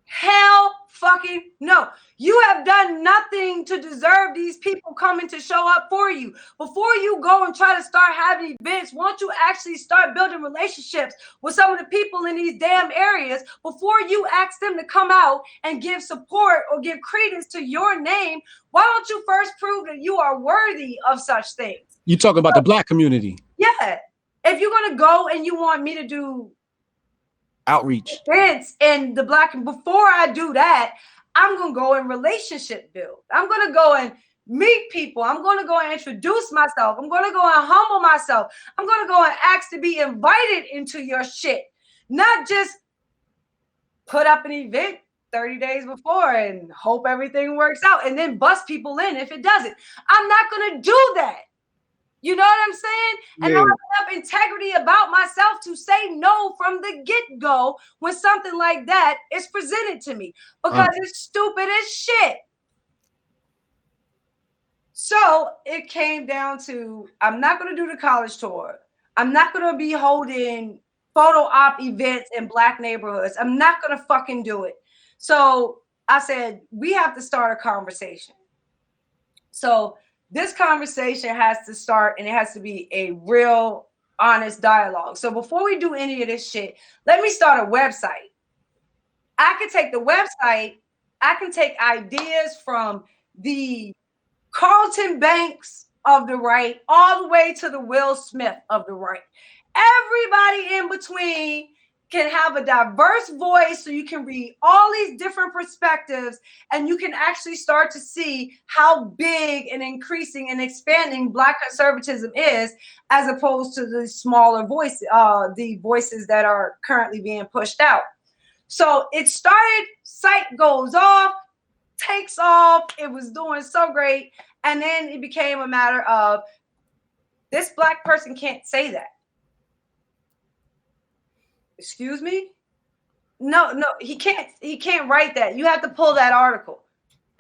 hell fucking no. You have done nothing to deserve these people coming to show up for you. Before you go and try to start having events, why don't you actually start building relationships with some of the people in these damn areas before you ask them to come out and give support or give credence to your name? Why don't you first prove that you are worthy of such things? You talking about the Black community? Yeah. If you're going to go and you want me to do outreach events and the Black, before I do that, I'm gonna go and relationship build. I'm gonna go and meet people. I'm gonna go and introduce myself. I'm gonna go and humble myself. I'm gonna go and ask to be invited into your shit, not just put up an event 30 days before and hope everything works out and then bust people in if it doesn't. I'm not gonna do that. You know what I'm saying? And I have enough integrity about myself to say no from the get-go when something like that is presented to me, because it's stupid as shit. So it came down to, I'm not going to do the college tour. I'm not going to be holding photo op events in Black neighborhoods. I'm not going to fucking do it. So I said, we have to start a conversation. So this conversation has to start, and it has to be a real, honest dialogue. So before we do any of this shit, let me start a website. I can take the website. I can take ideas from the Carlton Banks of the right all the way to the Will Smith of the right. Everybody in between can have a diverse voice, so you can read all these different perspectives and you can actually start to see how big and increasing and expanding Black conservatism is, as opposed to the smaller voices, the voices that are currently being pushed out. So it started, site goes off, takes off, it was doing so great, and then it became a matter of, this Black person can't say that. Excuse me? No, he can't write that. You have to pull that article.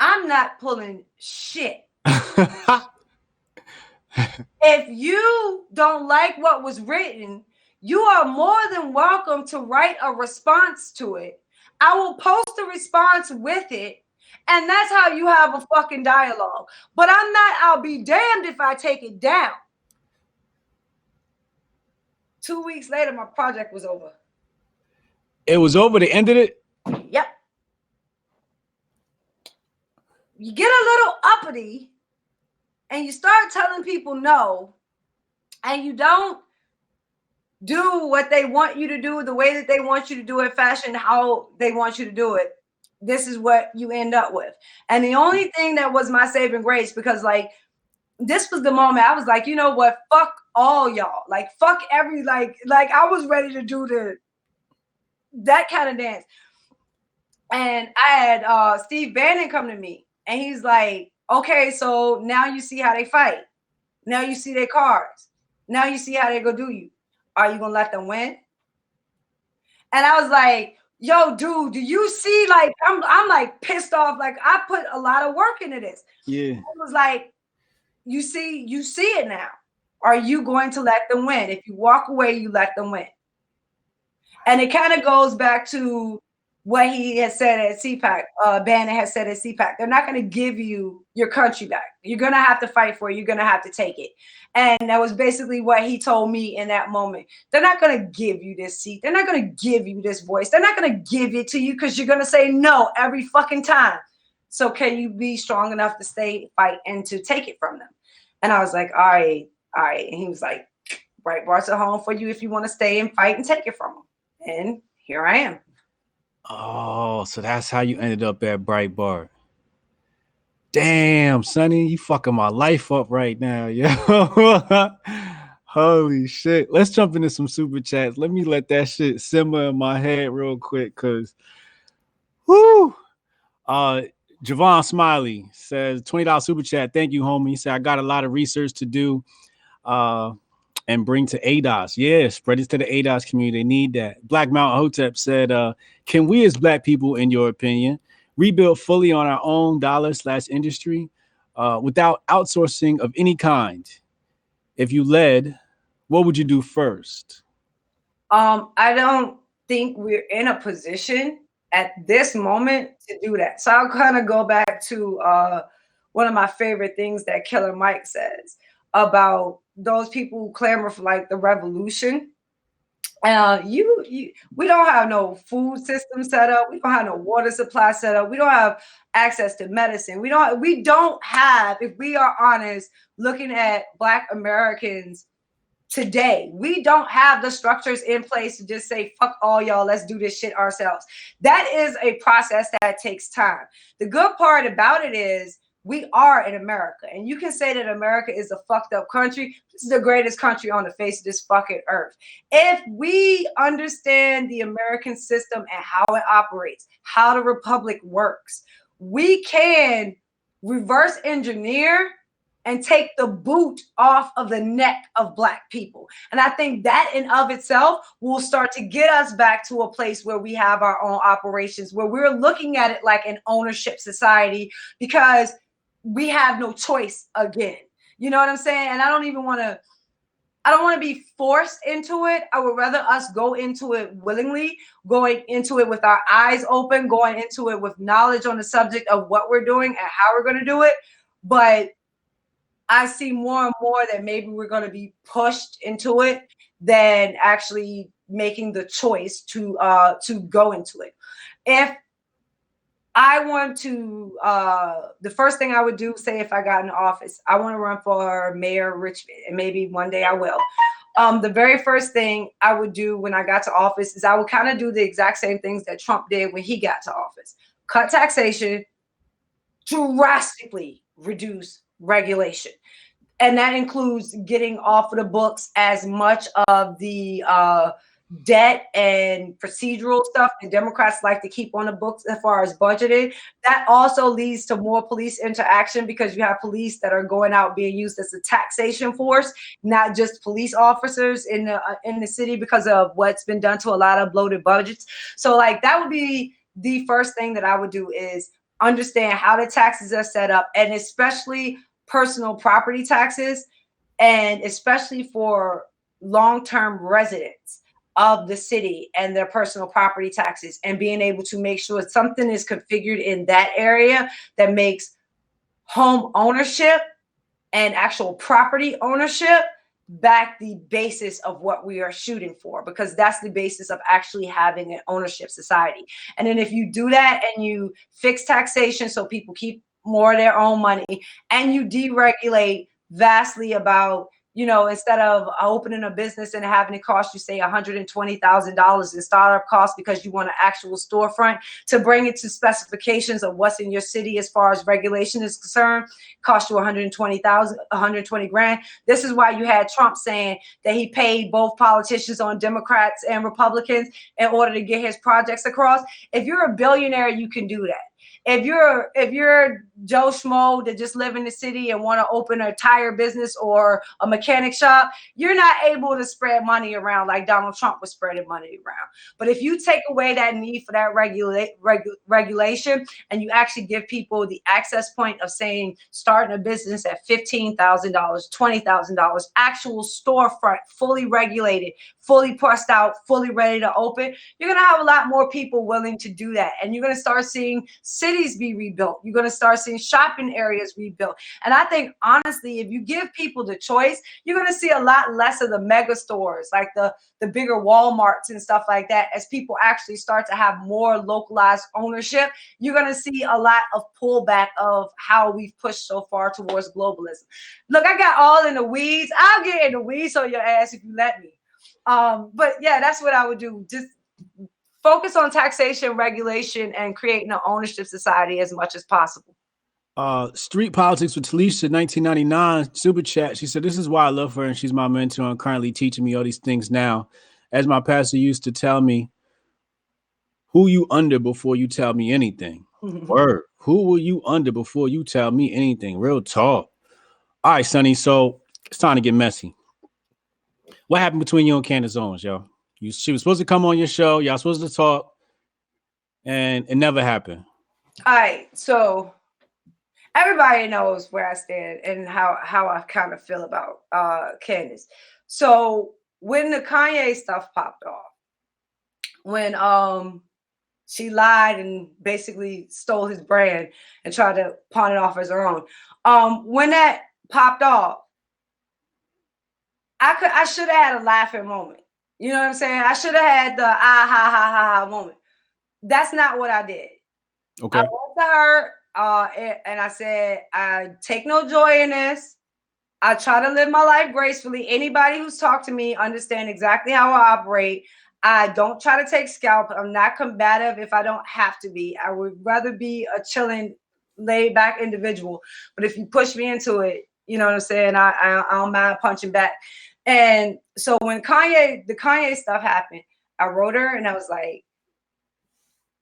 I'm not pulling shit. If you don't like what was written, you are more than welcome to write a response to it. I will post a response with it. And that's how you have a fucking dialogue. But I'll be damned if I take it down. 2 weeks later, my project was over. It was over. They ended it? Yep. You get a little uppity and you start telling people no, and you don't do what they want you to do, the way that they want you to do it, fashion how they want you to do it. This is what you end up with. And the only thing that was my saving grace, because like, this was the moment I was like, you know what? Fuck all y'all. Like, fuck every, like I was ready to do that kind of dance. And I had Steve Bannon come to me and he's like, okay, so now you see how they fight. Now you see their cards. Now you see how they go do you. Are you gonna let them win? And I was like, yo, dude, do you see, like, I'm like pissed off. Like, I put a lot of work into this. Yeah. It was like, you see it now. Are you going to let them win? If you walk away, you let them win. And it kind of goes back to what he has said at CPAC, Bannon has said at CPAC. They're not going to give you your country back. You're going to have to fight for it. You're going to have to take it. And that was basically what he told me in that moment. They're not going to give you this seat. They're not going to give you this voice. They're not going to give it to you because you're going to say no every fucking time. So can you be strong enough to stay, fight, and to take it from them? And I was like, all right. And he was like, Breitbart's at home for you if you want to stay and fight and take it from them. And here I am. Oh, so that's how you ended up at Breitbart. Damn, Sonnie, you fucking my life up right now, yo. Holy shit. Let's jump into some super chats. Let me let that shit simmer in my head real quick, because whoo. Javon Smiley says $20 super chat. Thank you, homie. He said, I got a lot of research to do and bring to ADOS. Yeah, spread it to the ADOS community. They need that. Black Mountain Hotep said, can we as Black people, in your opinion, rebuild fully on our own dollar/industry without outsourcing of any kind? If you led, what would you do first? I don't think we're in a position at this moment to do that. So I'll kind of go back to one of my favorite things that Killer Mike says about those people who clamor for like the revolution. We don't have no food system set up. We don't have no water supply set up. We don't have access to medicine. We don't have, if we are honest, looking at Black Americans today, we don't have the structures in place to just say, fuck all y'all, let's do this shit ourselves. That is a process that takes time. The good part about it is we are in America, and you can say that America is a fucked up country. This is the greatest country on the face of this fucking earth. If we understand the American system and how it operates, how the republic works, we can reverse engineer and take the boot off of the neck of Black people. And I think that in of itself will start to get us back to a place where we have our own operations, where we're looking at it like an ownership society, because we have no choice again. You know what I'm saying? And I don't want to be forced into it. I would rather us go into it willingly, going into it with our eyes open, going into it with knowledge on the subject of what we're doing and how we're going to do it. But I see more and more that maybe we're going to be pushed into it than actually making the choice to go into it. If I want to, the first thing I would do, say if I got in office, I want to run for mayor of Richmond, and maybe one day I will. The very first thing I would do when I got to office is I would kind of do the exact same things that Trump did when he got to office. Cut taxation, drastically reduce regulation. And that includes getting off of the books as much of the debt and procedural stuff that Democrats like to keep on the books as far as budgeting. That also leads to more police interaction, because you have police that are going out being used as a taxation force, not just police officers in the city, because of what's been done to a lot of bloated budgets. So like that would be the first thing that I would do, is understand how the taxes are set up, and especially personal property taxes, and especially for long-term residents. of the city and their personal property taxes, and being able to make sure something is configured in that area that makes home ownership and actual property ownership back the basis of what we are shooting for, because that's the basis of actually having an ownership society. And then if you do that and you fix taxation so people keep more of their own money, and you deregulate vastly about, you know, instead of opening a business and having it cost you, say, $120,000 in startup costs because you want an actual storefront, to bring it to specifications of what's in your city as far as regulation is concerned, cost you 120 grand. This is why you had Trump saying that he paid both politicians on Democrats and Republicans in order to get his projects across. If you're a billionaire, you can do that. If you're Joe Schmo that just live in the city and want to open a tire business or a mechanic shop, you're not able to spread money around like Donald Trump was spreading money around. But if you take away that need for that regulation, and you actually give people the access point of saying starting a business at $15,000, $20,000, actual storefront, fully regulated, fully pressed out, fully ready to open, you're going to have a lot more people willing to do that. And you're going to start seeing cities be rebuilt. You're going to start seeing shopping areas rebuilt. And I think, honestly, if you give people the choice, you're going to see a lot less of the mega stores, like the bigger Walmarts and stuff like that. As people actually start to have more localized ownership, you're going to see a lot of pullback of how we've pushed so far towards globalism. Look, I got all in the weeds. I'll get in the weeds on your ass if you let me. But yeah, that's what I would do. Just focus on taxation, regulation, and creating an ownership society as much as possible. Street Politics with Talisha, 1999, super chat. She said, "This is why I love her, and she's my mentor and currently teaching me all these things now. As my pastor used to tell me, who you under before you tell me anything." Word. Who will you under before you tell me anything? Real talk. All right, Sonnie. So it's time to get messy. What happened between you and Candace Owens, yo? She was supposed to come on your show. Y'all supposed to talk, and it never happened. All right. So everybody knows where I stand and how I kind of feel about Candace. So when the Kanye stuff popped off, when she lied and basically stole his brand and tried to pawn it off as her own, when that popped off, I should have had a laughing moment. You know what I'm saying? I should have had the ah ha ha ha ha moment. That's not what I did. Okay. I went to her and I said, I take no joy in this. I try to live my life gracefully. Anybody who's talked to me understand exactly how I operate. I don't try to take scalp. I'm not combative if I don't have to be. I would rather be a chilling, laid back individual. But if you push me into it, you know what I'm saying? I don't mind punching back. And so when the Kanye stuff happened, I wrote her and I was like,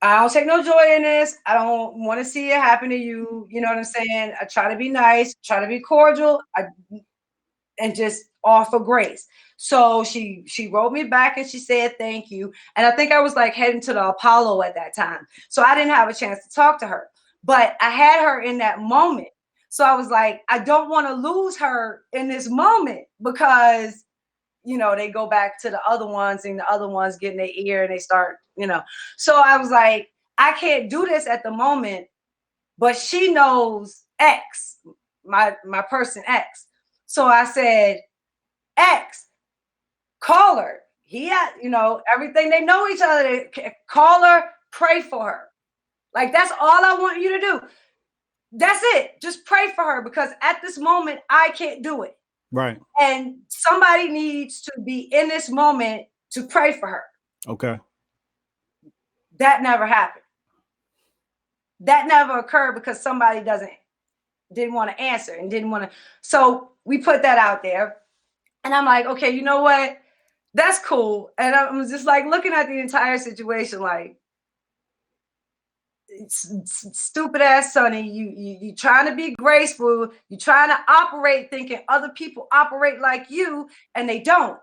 I don't take no joy in this. I don't want to see it happen to you. You know what I'm saying? I try to be nice, try to be cordial, and just offer grace. So she wrote me back and she said thank you. And I think I was like heading to the Apollo at that time. So I didn't have a chance to talk to her. But I had her in that moment. So I was like, I don't want to lose her in this moment because, you know, they go back to the other ones and the other ones get in their ear and they start, you know. So I was like, I can't do this at the moment, but she knows X, my person X. So I said, X, call her. He had, you know, everything, they know each other. Call her, pray for her. Like, that's all I want you to do. That's it. Just pray for her because at this moment, I can't do it. Right. And somebody needs to be in this moment to pray for her. Okay. That never happened. That never occurred because somebody didn't want to answer and didn't want to. So we put that out there. And I'm like, okay, you know what? That's cool. And I'm just like looking at the entire situation like, stupid ass Sonnie, you trying to be graceful, you trying to operate thinking other people operate like you and they don't.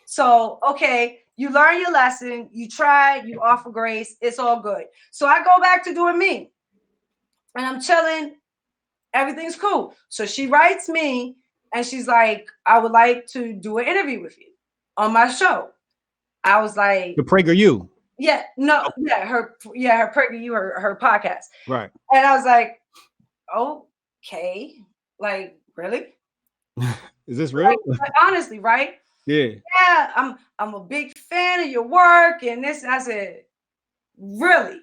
So okay, you learn your lesson, you try, you offer grace, it's all good. So I go back to doing me and I'm chilling, everything's cool. So she writes me and she's like, I would like to do an interview with you on my show. I was like, The PragerU. yeah, no, yeah, her PragerU, her podcast. Right. And I was like, okay, like, really? Is this real? Like, honestly, right? Yeah. Yeah, I'm a big fan of your work and this. And I said, really?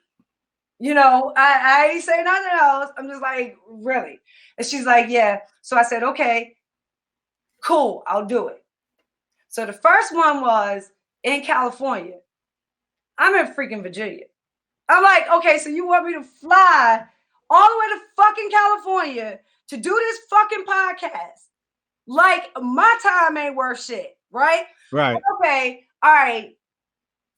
I ain't say nothing else. I'm just like, really? And she's like, yeah. So I said, okay, cool, I'll do it. So the first one was in California. I'm in freaking Virginia. I'm like, okay, so you want me to fly all the way to fucking California to do this fucking podcast? Like my time ain't worth shit, right? Right. Okay, all right.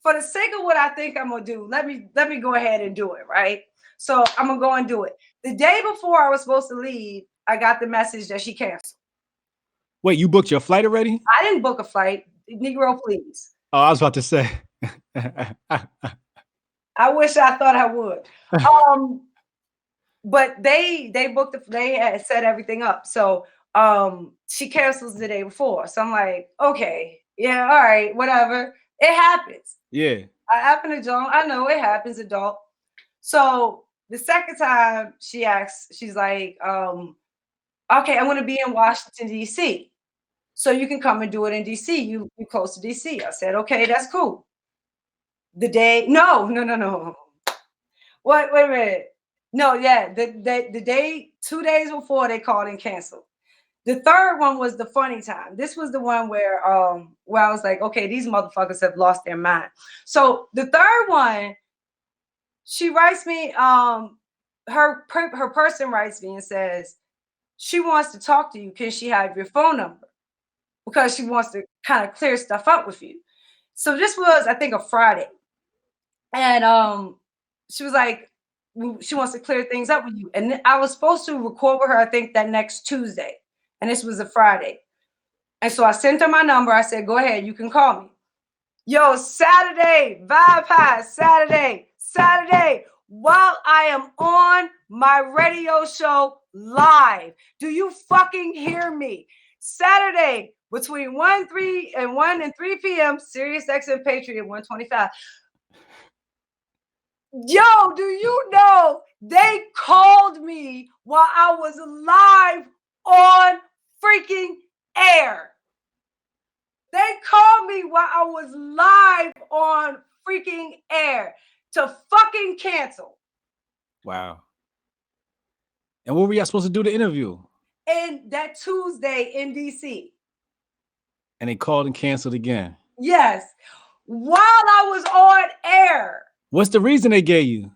For the sake of what I think I'm gonna do, let me go ahead and do it, right? So I'm gonna go and do it. The day before I was supposed to leave, I got the message that she canceled. Wait, you booked your flight already? I didn't book a flight. Negro, please. Oh, I was about to say. I wish I thought I would. But they booked they had set everything up. So she cancels the day before. So I'm like, okay, yeah, all right, whatever. It happens. Yeah. I happen to Joan. I know it happens, adult. So the second time she asks, she's like, okay, I'm gonna be in Washington, DC. So you can come and do it in DC. You close to DC. I said, okay, that's cool. The day, no. Wait a minute. No, yeah, the day, 2 days before they called and canceled. The third one was the funny time. This was the one where I was like, okay, these motherfuckers have lost their mind. So the third one, she writes me, her person writes me and says, she wants to talk to you. Can she have your phone number? Because she wants to kind of clear stuff up with you. So this was, I think, a Friday. And she was like, she wants to clear things up with you. And I was supposed to record with her, I think, that next Tuesday. And this was a Friday. And so I sent her my number. I said, go ahead, you can call me. Yo, Saturday, Vibe High, Saturday, while I am on my radio show live. Do you fucking hear me? Saturday, between 1 and 3 p.m., Sirius XM Patriot 125. Yo, do you know they called me while I was live on freaking air? They called me while I was live on freaking air to fucking cancel. Wow. And what were y'all supposed to do the interview? And that Tuesday in DC. And they called and canceled again. Yes. While I was on air. What's the reason they gave you?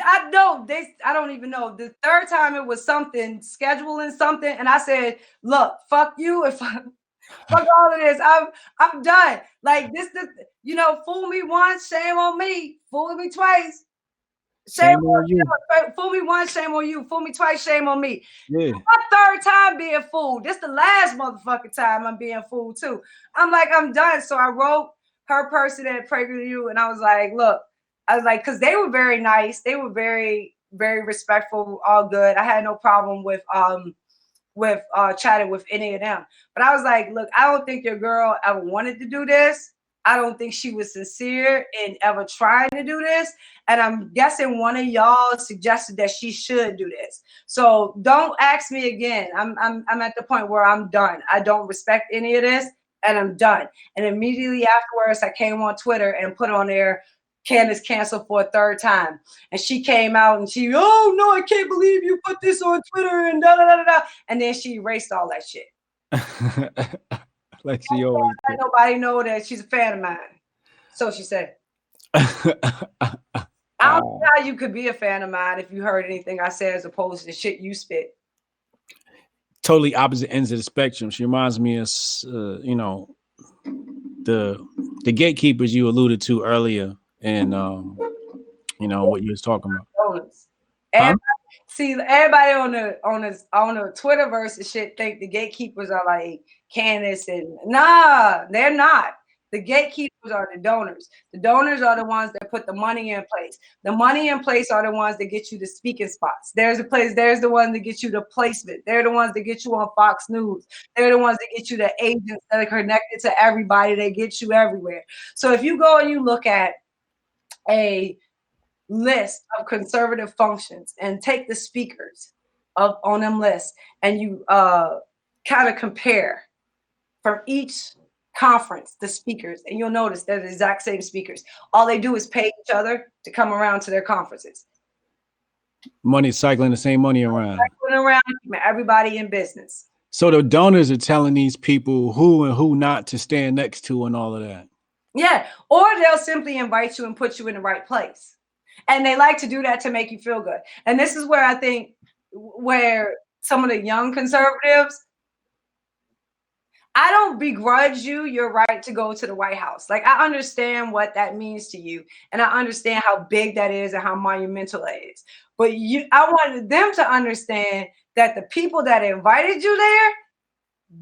I don't even know. The third time it was something, scheduling something. And I said, look, fuck you. Fuck all of this. I'm done. Like this, fool me once, shame on me. Fool me twice. Shame on you. Fool me once, shame on you. Fool me twice, shame on me. Yeah. My third time being fooled. This the last motherfucking time I'm being fooled too. I'm like, I'm done. So I wrote her person at PragerU and I was like, look, because they were very nice. They were very, very respectful, all good. I had no problem with chatting with any of them. But I was like, look, I don't think your girl ever wanted to do this. I don't think she was sincere in ever trying to do this. And I'm guessing one of y'all suggested that she should do this. So don't ask me again. I'm at the point where I'm done. I don't respect any of this and I'm done. And immediately afterwards, I came on Twitter and put on there, Candace canceled for a third time. And she came out and she, oh no, I can't believe you put this on Twitter and da da da da. And then she erased all that shit. Like she always let nobody know that she's a fan of mine. So she said. I don't know how you could be a fan of mine if you heard anything I said as opposed to the shit you spit. Totally opposite ends of the spectrum. She reminds me of, the gatekeepers you alluded to earlier, and what you was talking about. See, everybody on the Twitterverse and shit think the gatekeepers are like Candace and nah, they're not. The gatekeepers are the donors. The donors are the ones that put the money in place. The money in place are the ones that get you the speaking spots. There's the ones that get you the placement. They're the ones that get you on Fox News. They're the ones that get you the agents that are connected to everybody. They get you everywhere. So if you go and you look at a list of conservative functions and take the speakers on them lists and you kind of compare from each conference the speakers, and you'll notice they're the exact same speakers. All they do is pay each other to come around to their conferences. Money cycling the same money around. Cycling around, everybody in business. So the donors are telling these people who and who not to stand next to and all of that. Yeah, or they'll simply invite you and put you in the right place. And they like to do that to make you feel good. And this is where I think where some of the young conservatives, I don't begrudge you your right to go to the White House. Like, I understand what that means to you. And I understand how big that is and how monumental that is. But I wanted them to understand that the people that invited you there,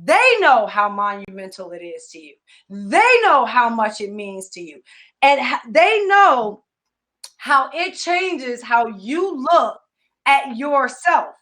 they know how monumental it is to you. They know how much it means to you. And they know how it changes how you look at yourself.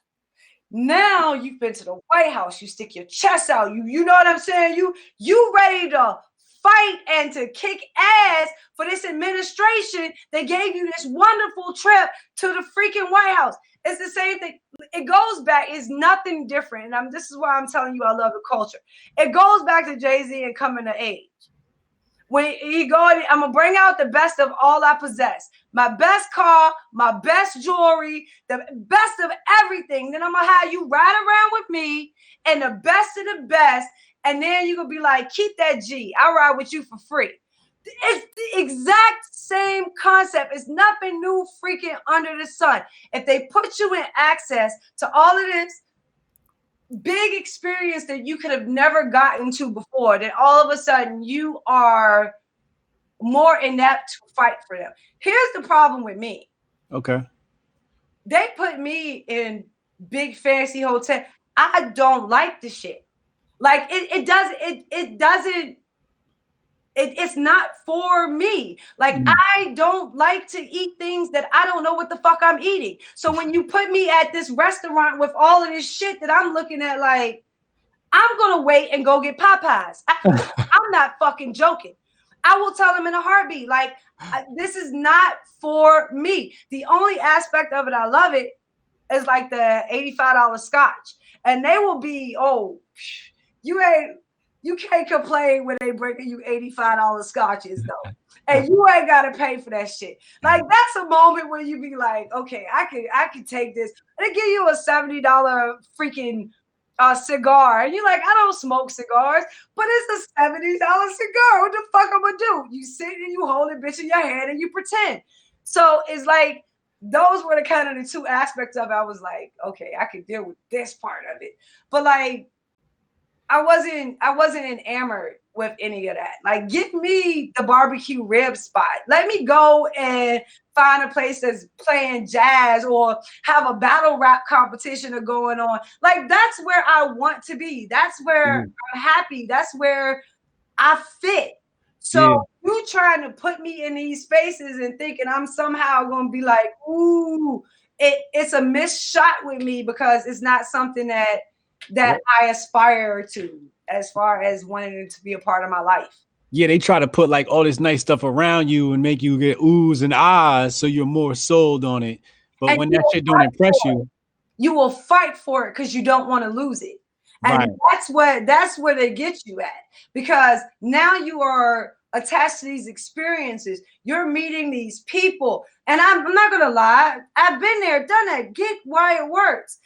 Now you've been to the White House, you stick your chest out, you know what I'm saying? You ready to fight and to kick ass for this administration that gave you this wonderful trip to the freaking White House. It's the same thing. It goes back, it's nothing different. And this is why I'm telling you I love the culture. It goes back to Jay-Z and coming to age. When he go, I'm gonna bring out the best of all I possess. My best car, my best jewelry, the best of everything. Then I'm gonna have you ride around with me and the best of the best. And then you're gonna be like, keep that G. I'll ride with you for free. It's the exact same concept. It's nothing new freaking under the sun. If they put you in access to all of this big experience that you could have never gotten to before, then all of a sudden you are more inept to fight for them. Here's the problem with me. Okay. They put me in big fancy hotel. I don't like the shit. Like it's not for me. Like, I don't like to eat things that I don't know what the fuck I'm eating. So when you put me at this restaurant with all of this shit that I'm looking at, like, I'm gonna wait and go get Popeyes. I'm not fucking joking. I will tell them in a heartbeat, like, this is not for me. The only aspect of it I love it is like the $85 scotch, and they will be, oh, you can't complain when they bring you $85 scotches though. And you ain't gotta pay for that shit. Like, that's a moment where you be like, okay, I can take this. They give you a $70 freaking cigar. And you're like, I don't smoke cigars, but it's a $70 cigar. What the fuck I'm gonna do? You sit and you hold it bitch in your hand and you pretend. So it's like, those were the kind of the two aspects of it. I was like, okay, I can deal with this part of it. But like, I wasn't enamored with any of that. Like, give me the barbecue rib spot. Let me go and find a place that's playing jazz or have a battle rap competition or going on. Like, that's where I want to be. That's where I'm happy. That's where I fit. So you trying to put me in these spaces and thinking I'm somehow going to be like, ooh, it's a missed shot with me, because it's not something that I aspire to as far as wanting it to be a part of my life. Yeah, they try to put like all this nice stuff around you and make you get oohs and ahs, so you're more sold on it. But when that shit don't impress you, you will fight for it because you don't want to lose it. And that's where they get you at, because now you are attached to these experiences. You're meeting these people, and I'm not gonna lie, I've been there, done that. Get why it works.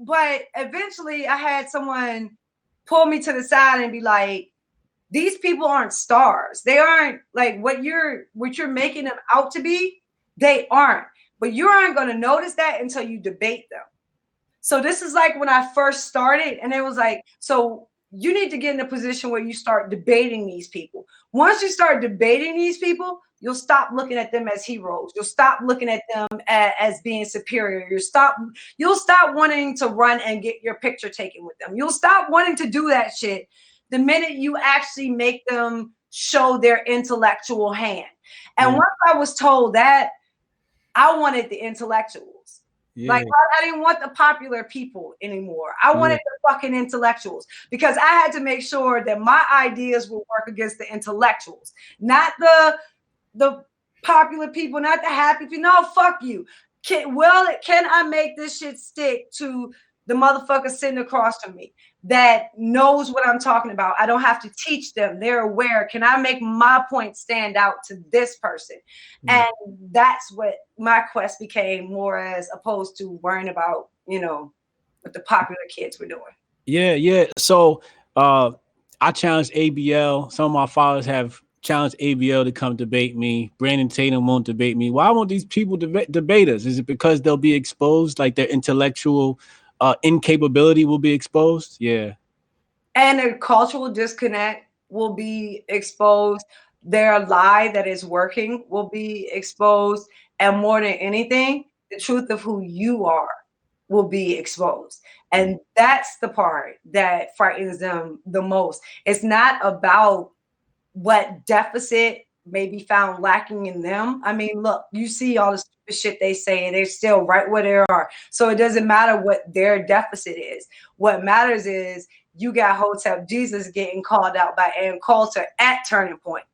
But eventually I had someone pull me to the side and be like, these people aren't stars. They aren't like what you're making them out to be. They aren't. But you aren't going to notice that until you debate them. So this is like when I first started, and it was like, so you need to get in a position where you start debating these people. Once you start debating these people, you'll stop looking at them as heroes. You'll stop looking at them as being superior. You'll stop wanting to run and get your picture taken with them. You'll stop wanting to do that shit the minute you actually make them show their intellectual hand. And once I was told that, I wanted the intellectuals. Like, I didn't want the popular people anymore. I wanted the fucking intellectuals, because I had to make sure that my ideas would work against the intellectuals, not the popular people, not the happy people. No, fuck you. Can I make this shit stick to the motherfucker sitting across from me that knows what I'm talking about? I don't have to teach them. They're aware. Can I make my point stand out to this person? And that's what my quest became, more as opposed to worrying about, what the popular kids were doing. Yeah. So I challenged ABL. Some of my followers have challenged ABL to come debate me. Brandon Tatum won't debate me. Why won't these people debate us? Is it because they'll be exposed, like their intellectual incapability will be exposed? Yeah. And a cultural disconnect will be exposed. Their lie that is working will be exposed. And more than anything, the truth of who you are will be exposed. And that's the part that frightens them the most. It's not about what deficit may be found lacking in them. I mean, look, you see all the stupid shit they say, and they're still right where they are. So it doesn't matter what their deficit is. What matters is you got Hotep Jesus getting called out by Ann Coulter at Turning Point.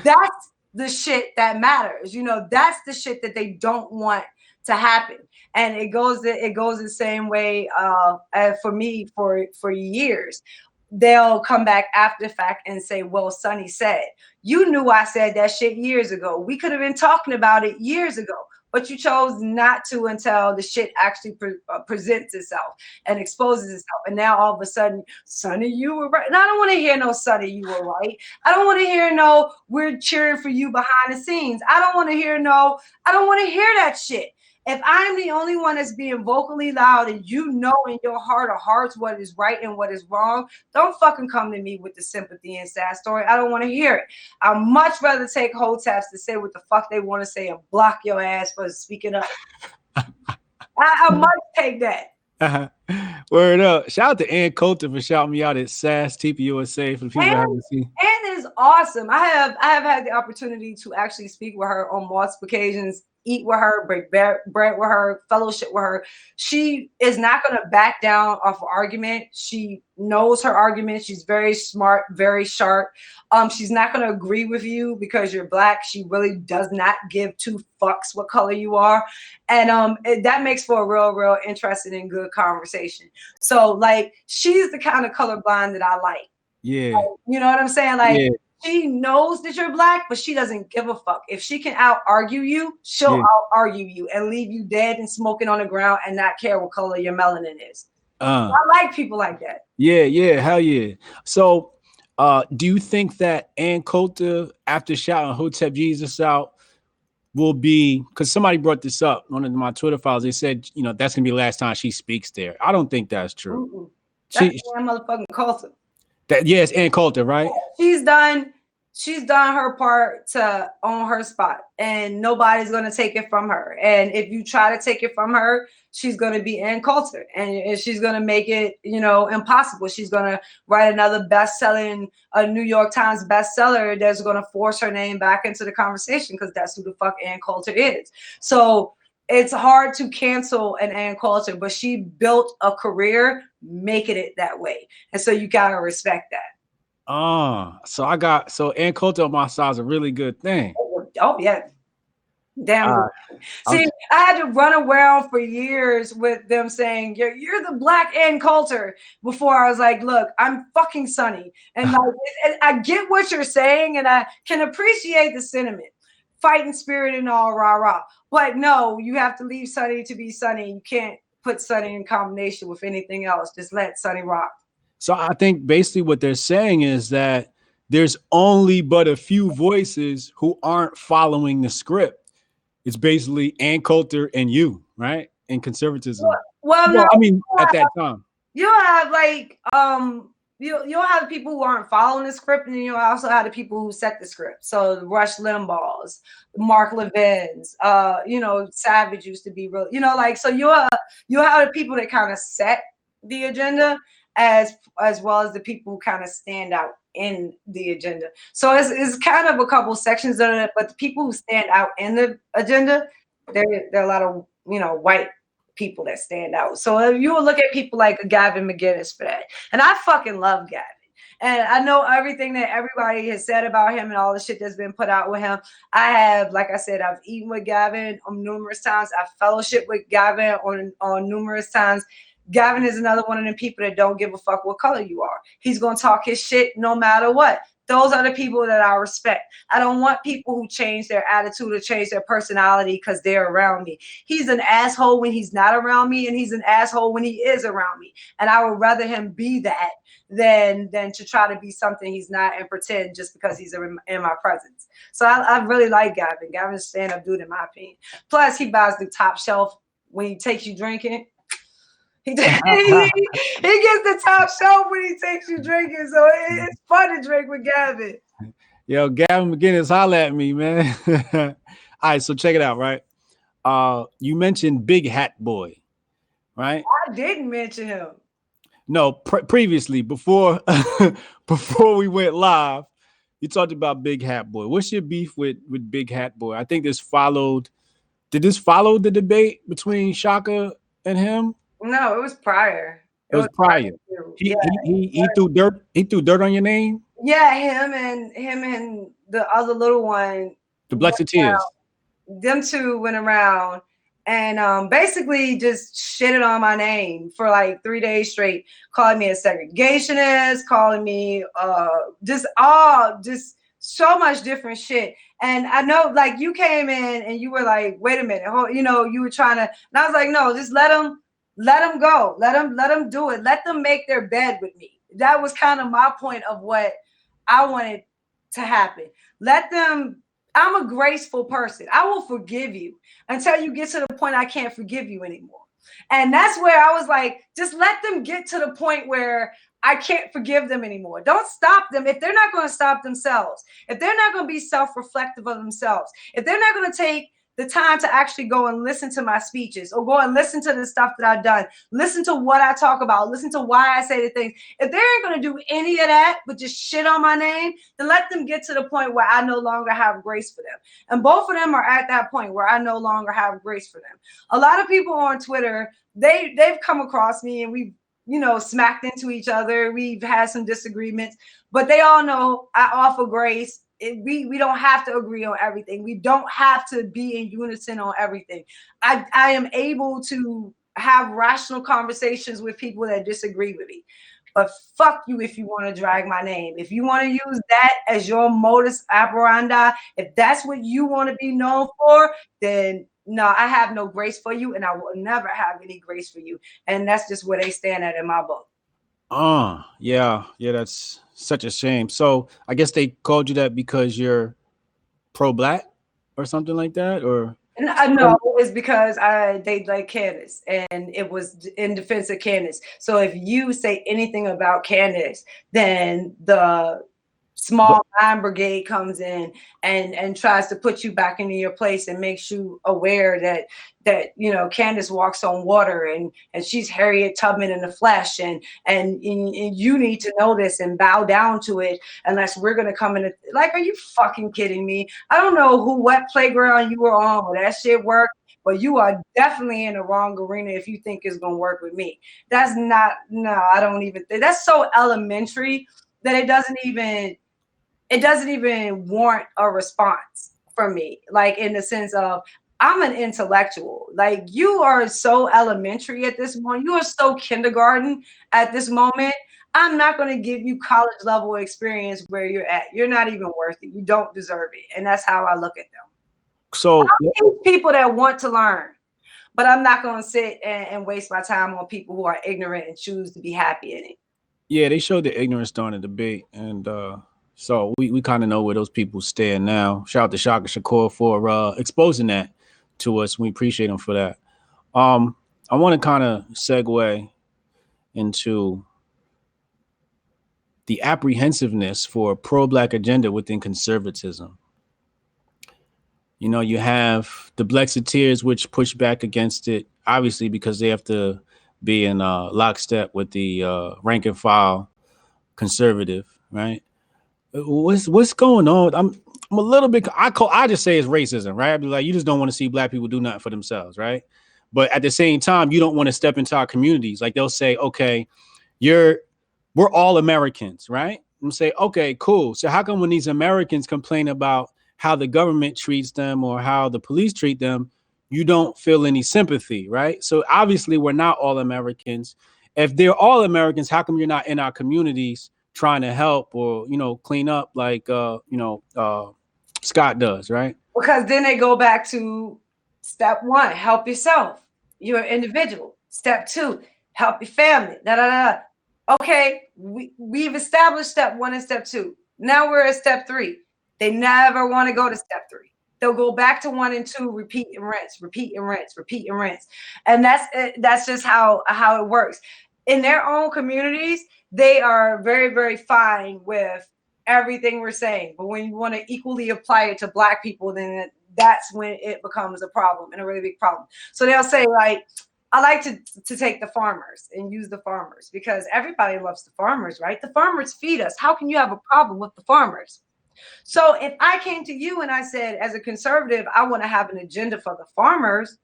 That's the shit that matters. That's the shit that they don't want to happen. And it goes the same way for me for years. They'll come back after the fact and say, well, Sonnie said, you knew I said that shit years ago. We could have been talking about it years ago, but you chose not to until the shit actually presents itself and exposes itself. And now all of a sudden, Sonnie, you were right. And I don't want to hear no Sonnie, you were right. I don't want to hear no, we're cheering for you behind the scenes. I don't want to hear that shit. If I'm the only one that's being vocally loud and you know in your heart of hearts what is right and what is wrong, don't fucking come to me with the sympathy and sad story. I don't want to hear it. I'd much rather take Hoteps to say what the fuck they want to say and block your ass for speaking up. I must take that. Word up. Shout out to Ann Coulter for shouting me out at SAS TPUSA for the people who haven't seen. Ann is awesome. I have had the opportunity to actually speak with her on multiple occasions, eat with her, break bread with her, fellowship with her. She is not going to back down off of argument. She knows her argument. She's very smart, very sharp. She's not going to agree with you because you're Black. She really does not give two fucks what color you are. And that makes for a real interesting and good conversation. So, like, she's the kind of colorblind that I like. Yeah. Like, you know what I'm saying? Like, she knows that you're Black, but she doesn't give a fuck. If she can out-argue you, she'll out-argue you and leave you dead and smoking on the ground and not care what color your melanin is. I like people like that. Yeah, hell yeah. So, do you think that Ann Coulter, after shouting Hotep Jesus out, will be, because somebody brought this up on one of my Twitter files, they said, that's gonna be the last time she speaks there. I don't think that's true. That's Ann motherfucking Coulter. It's Ann Coulter, right? She's done her part to own her spot, and nobody's going to take it from her. And if you try to take it from her, she's going to be Ann Coulter, and she's going to make it, impossible. She's going to write another best-selling, New York Times bestseller that's going to force her name back into the conversation, because that's who the fuck Ann Coulter is. So it's hard to cancel an Ann Coulter, but she built a career making it that way. And so you got to respect that. So Ann Coulter on my side is a really good thing. Oh yeah. Damn. See, I had to run around for years with them saying, you're the Black Ann Coulter, before I was like, look, I'm fucking Sonnie. And I get what you're saying, and I can appreciate the sentiment. Fighting spirit and all rah. But no, you have to leave Sonnie to be Sonnie. You can't put Sonnie in combination with anything else. Just let Sonnie rock. So I think basically what they're saying is that there's only but a few voices who aren't following the script. It's basically Ann Coulter and you, right? And conservatism. Well, I mean, at that time. You'll have you'll have the people who aren't following the script, and you'll also have the people who set the script. So the Rush Limbaughs, Mark Levin's, Savage used to be real, so you'll have the people that kind of set the agenda, as well as the people who kind of stand out in the agenda. So it's kind of a couple sections of it, but the people who stand out in the agenda, there are a lot of white people that stand out. So if you will look at people like Gavin McGinnis for that, and I fucking love Gavin. And I know everything that everybody has said about him and all the shit that's been put out with him. I have, like I said, I've eaten with Gavin numerous times. I've fellowship with Gavin on numerous times. Gavin is another one of the people that don't give a fuck what color you are. He's going to talk his shit no matter what. Those are the people that I respect. I don't want people who change their attitude or change their personality because they're around me. He's an asshole when he's not around me, and he's an asshole when he is around me. And I would rather him be that than to try to be something he's not and pretend just because he's in my presence. So I really like Gavin. Gavin's a stand-up dude in my opinion. Plus, he buys the top shelf when he takes you drinking. He gets the top shelf when he takes you drinking, so it's fun to drink with Gavin. Yo, Gavin McGinnis, holla at me, man. All right, so check it out, right? You mentioned Big Hat Boy, right? I didn't mention him. No, previously, before before we went live, you talked about Big Hat Boy. What's your beef with Big Hat Boy? I think this followed. Did this follow the debate between Shaka and him? No, it was prior. It was prior. He threw dirt. He threw dirt on your name. Yeah, him and the other little one, the Blexiteers. Them two went around and basically just shitted on my name for like 3 days straight, calling me a segregationist, calling me just so much different shit. And I know, like, you came in and you were like, wait a minute, you were trying to, and I was like, no, just let them go. Let them do it. Let them make their bed with me. That was kind of my point of what I wanted to happen. Let them, I'm a graceful person. I will forgive you until you get to the point I can't forgive you anymore. And that's where I was like, just let them get to the point where I can't forgive them anymore. Don't stop them. If they're not going to stop themselves, if they're not going to be self-reflective of themselves, if they're not going to take the time to actually go and listen to my speeches or go and listen to the stuff that I've done, listen to what I talk about, listen to why I say the things. If they ain't going to do any of that, but just shit on my name, then let them get to the point where I no longer have grace for them. And both of them are at that point where I no longer have grace for them. A lot of people on Twitter, they've come across me and we've, smacked into each other. We've had some disagreements, but they all know I offer grace. We don't have to agree on everything. We don't have to be in unison on everything. I am able to have rational conversations with people that disagree with me. But fuck you if you want to drag my name. If you want to use that as your modus operandi, if that's what you want to be known for, then no, I have no grace for you, and I will never have any grace for you. And that's just where they stand at in my book. Yeah, that's such a shame. So I guess they called you that because you're pro-black or something like that, or no, it's because they like Candace, and it was in defense of Candace. So if you say anything about Candace, then the small line brigade comes in and tries to put you back into your place and makes you aware that Candace walks on water and she's Harriet Tubman in the flesh and you need to know this and bow down to it unless we're gonna come in. Like, are you fucking kidding me? I don't know what playground you were on where that shit worked, but you are definitely in the wrong arena if you think it's gonna work with me. That's not, no, I don't even think that's so elementary that it doesn't even warrant a response from me. Like, in the sense of, I'm an intellectual. Like, you are so elementary at this moment. You are so kindergarten at this moment. I'm not going to give you college level experience where you're at. You're not even worth it. You don't deserve it. And that's how I look at them. So people that want to learn, but I'm not going to sit and waste my time on people who are ignorant and choose to be happy in it. Yeah, they showed the ignorance during the debate, and so we kind of know where those people stand now. Shout out to Shaka Shakur for exposing that to us. We appreciate him for that. I want to kind of segue into the apprehensiveness for a pro-black agenda within conservatism. You have the Blexiteers, which push back against it, obviously, because they have to being lockstep with the rank and file conservative, right? What's going on? I'm a little bit. I just say it's racism, right? I'd be like, you just don't want to see black people do nothing for themselves, right? But at the same time, you don't want to step into our communities. Like they'll say, okay, we're all Americans, right? And say, okay, cool. So how come when these Americans complain about how the government treats them or how the police treat them, you don't feel any sympathy, right? So obviously we're not all Americans. If they're all Americans, how come you're not in our communities trying to help or, clean up like, Scott does, right? Because then they go back to step one, help yourself. You're an individual. Step two, help your family. Da, da, da. Okay, we've established step one and step two. Now we're at step three. They never want to go to step three. They'll go back to one and two, repeat and rinse, repeat and rinse, repeat and rinse. And that's just how it works. In their own communities, they are very, very fine with everything we're saying. But when you want to equally apply it to Black people, then that's when it becomes a problem and a really big problem. So they'll say, like, I like to take the farmers and use the farmers because everybody loves the farmers, right? The farmers feed us. How can you have a problem with the farmers? So if I came to you and I said, as a conservative, I want to have an agenda for the farmers,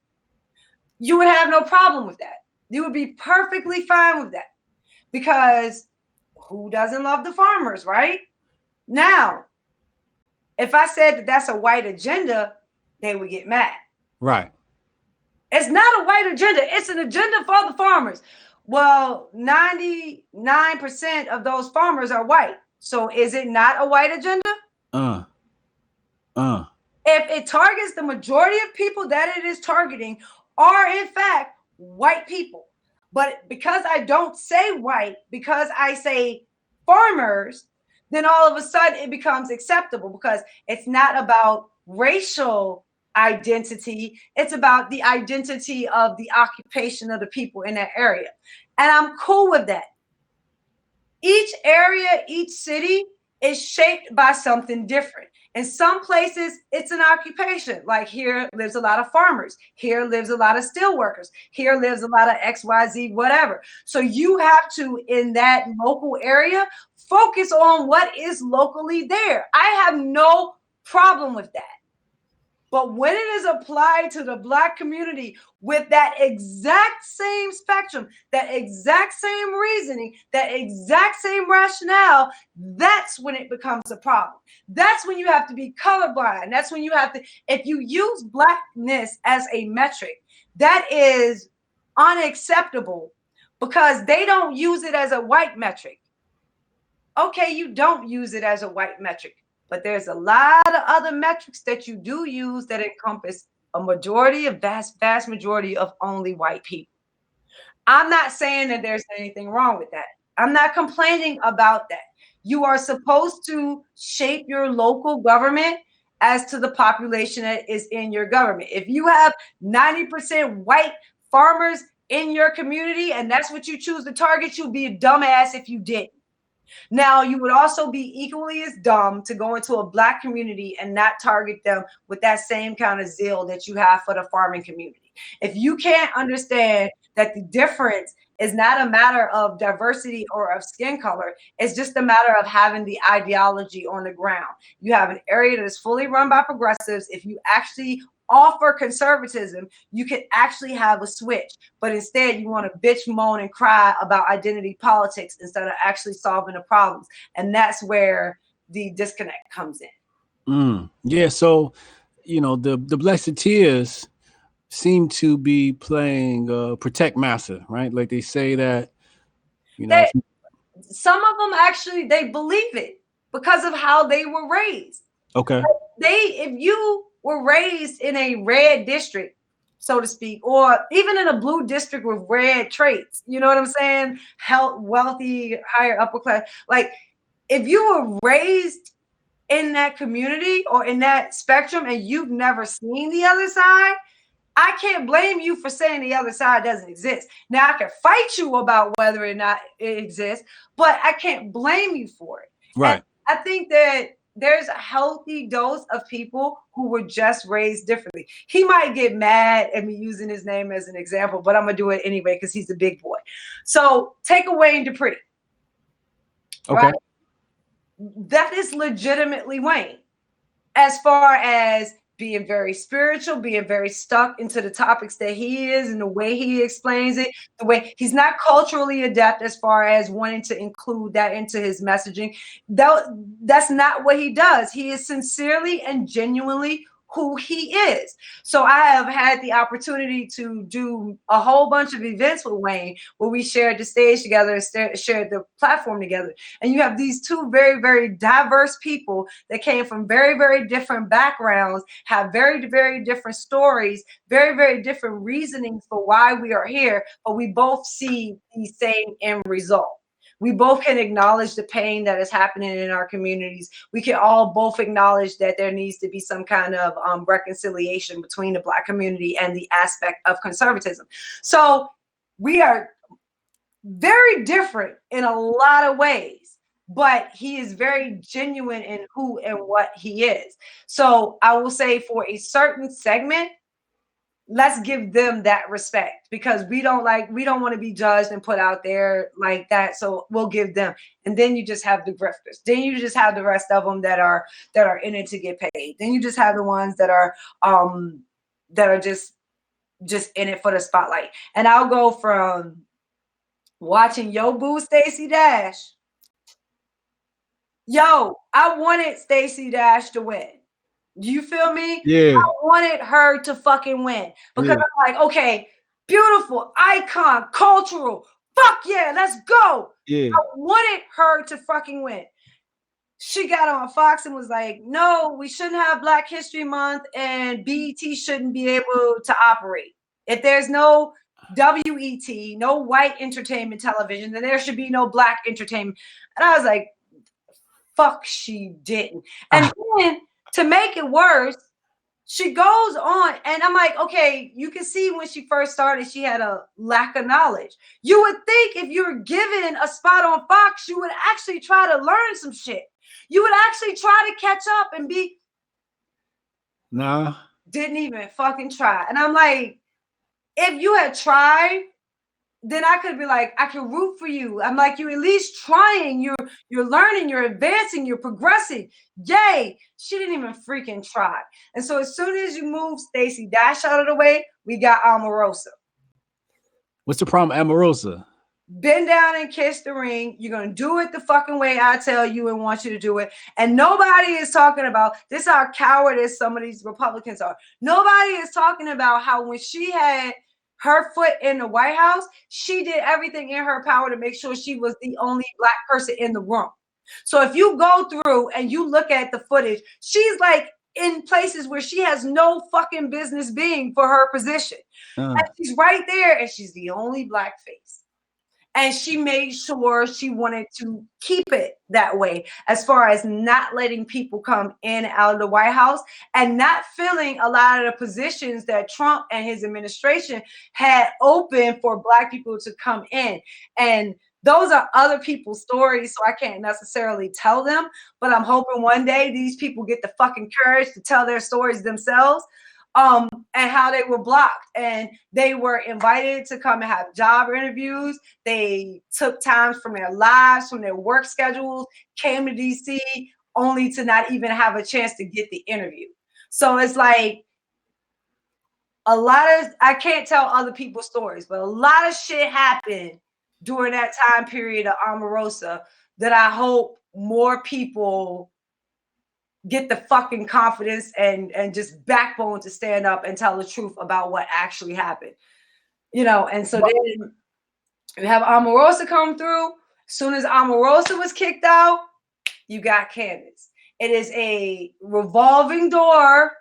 you would have no problem with that. You would be perfectly fine with that because who doesn't love the farmers, right? Now, if I said that that's a white agenda, they would get mad. Right. It's not a white agenda. It's an agenda for the farmers. Well, 99% of those farmers are white. So is it not a white agenda? If it targets the majority of people that it is targeting are in fact white people. But because I don't say white, because I say farmers, then all of a sudden it becomes acceptable because it's not about racial identity. It's about the identity of the occupation of the people in that area. And I'm cool with that. Each area, each city is shaped by something different. In some places, it's an occupation. Like here lives a lot of farmers. Here lives a lot of steel workers. Here lives a lot of XYZ, whatever. So you have to, in that local area, focus on what is locally there. I have no problem with that. But when it is applied to the Black community with that exact same spectrum, that exact same reasoning, that exact same rationale, that's when it becomes a problem. That's when you have to be colorblind. That's when you have to, if you use Blackness as a metric, that is unacceptable because they don't use it as a white metric. Okay, you don't use it as a white metric. But there's a lot of other metrics that you do use that encompass a vast majority of only white people. I'm not saying that there's anything wrong with that. I'm not complaining about that. You are supposed to shape your local government as to the population that is in your government. If you have 90% white farmers in your community and that's what you choose to target, you'd be a dumbass if you didn't. Now, you would also be equally as dumb to go into a Black community and not target them with that same kind of zeal that you have for the farming community. If you can't understand that the difference is not a matter of diversity or of skin color, it's just a matter of having the ideology on the ground. You have an area that is fully run by progressives. If you actually offer conservatism, you can actually have a switch. But instead, you want to bitch, moan, and cry about identity politics instead of actually solving the problems. And that's where the disconnect comes in. Yeah. So, the Blessed Tears seem to be playing Protect Massa, right? Like they say that, some of them actually, they believe it because of how they were raised. Okay. If you were raised in a red district, so to speak, or even in a blue district with red traits, you know what I'm saying? Health, wealthy, higher upper class. Like if you were raised in that community or in that spectrum and you've never seen the other side, I can't blame you for saying the other side doesn't exist. Now I can fight you about whether or not it exists, but I can't blame you for it. Right. And I think that there's a healthy dose of people who were just raised differently. He might get mad at me using his name as an example, but I'm gonna do it anyway because he's a big boy. So take away Dupree. Okay. Right? That is legitimately Wayne. As far as being very spiritual, being very stuck into the topics that he is and the way he explains it, the way he's not culturally adept as far as wanting to include that into his messaging. That's not what he does. He is sincerely and genuinely who he is. So I have had the opportunity to do a whole bunch of events with Wayne where we shared the stage together and shared the platform together. And you have these two very, very diverse people that came from very, very different backgrounds, have very, very different stories, very, very different reasonings for why we are here, but we both see the same end result. We both can acknowledge the pain that is happening in our communities. We can all both acknowledge that there needs to be some kind of reconciliation between the Black community and the aspect of conservatism. So we are very different in a lot of ways, but he is very genuine in who and what he is. So I will say for a certain segment, let's give them that respect because we don't want to be judged and put out there like that. So we'll give them. And then you just have the grifters. Then you just have the rest of them that are in it to get paid. Then you just have the ones that are just in it for the spotlight. And I'll go from watching Yo Boo Stacey Dash. Yo, I wanted Stacey Dash to win. Do you feel me? Yeah. I wanted her to fucking win because I'm like, okay, beautiful, icon, cultural. Fuck yeah, let's go. Yeah. I wanted her to fucking win. She got on Fox and was like, no, we shouldn't have Black History Month and BET shouldn't be able to operate. If there's no WET, no white entertainment television, then there should be no Black entertainment. And I was like, fuck, she didn't. And then to make it worse, she goes on, and I'm like, okay, you can see when she first started, she had a lack of knowledge. You would think if you were given a spot on Fox, you would actually try to learn some shit. You would actually try to catch up and be. Nah. Didn't even fucking try. And I'm like, if you had tried, then I could be like, I can root for you. I'm like, you're at least trying. You're learning. You're advancing. You're progressing. Yay! She didn't even freaking try. And so as soon as you move Stacey Dash out of the way, we got Omarosa. What's the problem, Omarosa? Bend down and kiss the ring. You're gonna do it the fucking way I tell you and want you to do it. And nobody is talking about this. Is how cowardice some of these Republicans are. Nobody is talking about how when she had her foot in the White House, she did everything in her power to make sure she was the only Black person in the room. So if you go through and you look at the footage, she's like in places where she has no fucking business being for her position. And she's right there and she's the only Black face. And she made sure she wanted to keep it that way as far as not letting people come in and out of the White House and not filling a lot of the positions that Trump and his administration had open for Black people to come in. And those are other people's stories, so I can't necessarily tell them. But I'm hoping one day these people get the fucking courage to tell their stories themselves. And how they were blocked and they were invited to come and have job interviews. They took times from their lives, from their work schedules, came to DC only to not even have a chance to get the interview. So it's like a lot of, I can't tell other people's stories, but a lot of shit happened during that time period of Omarosa that I hope more people get the fucking confidence and just backbone to stand up and tell the truth about what actually happened. You know, and so then you have Omarosa come through. As soon as Omarosa was kicked out, you got Candace. It is a revolving door.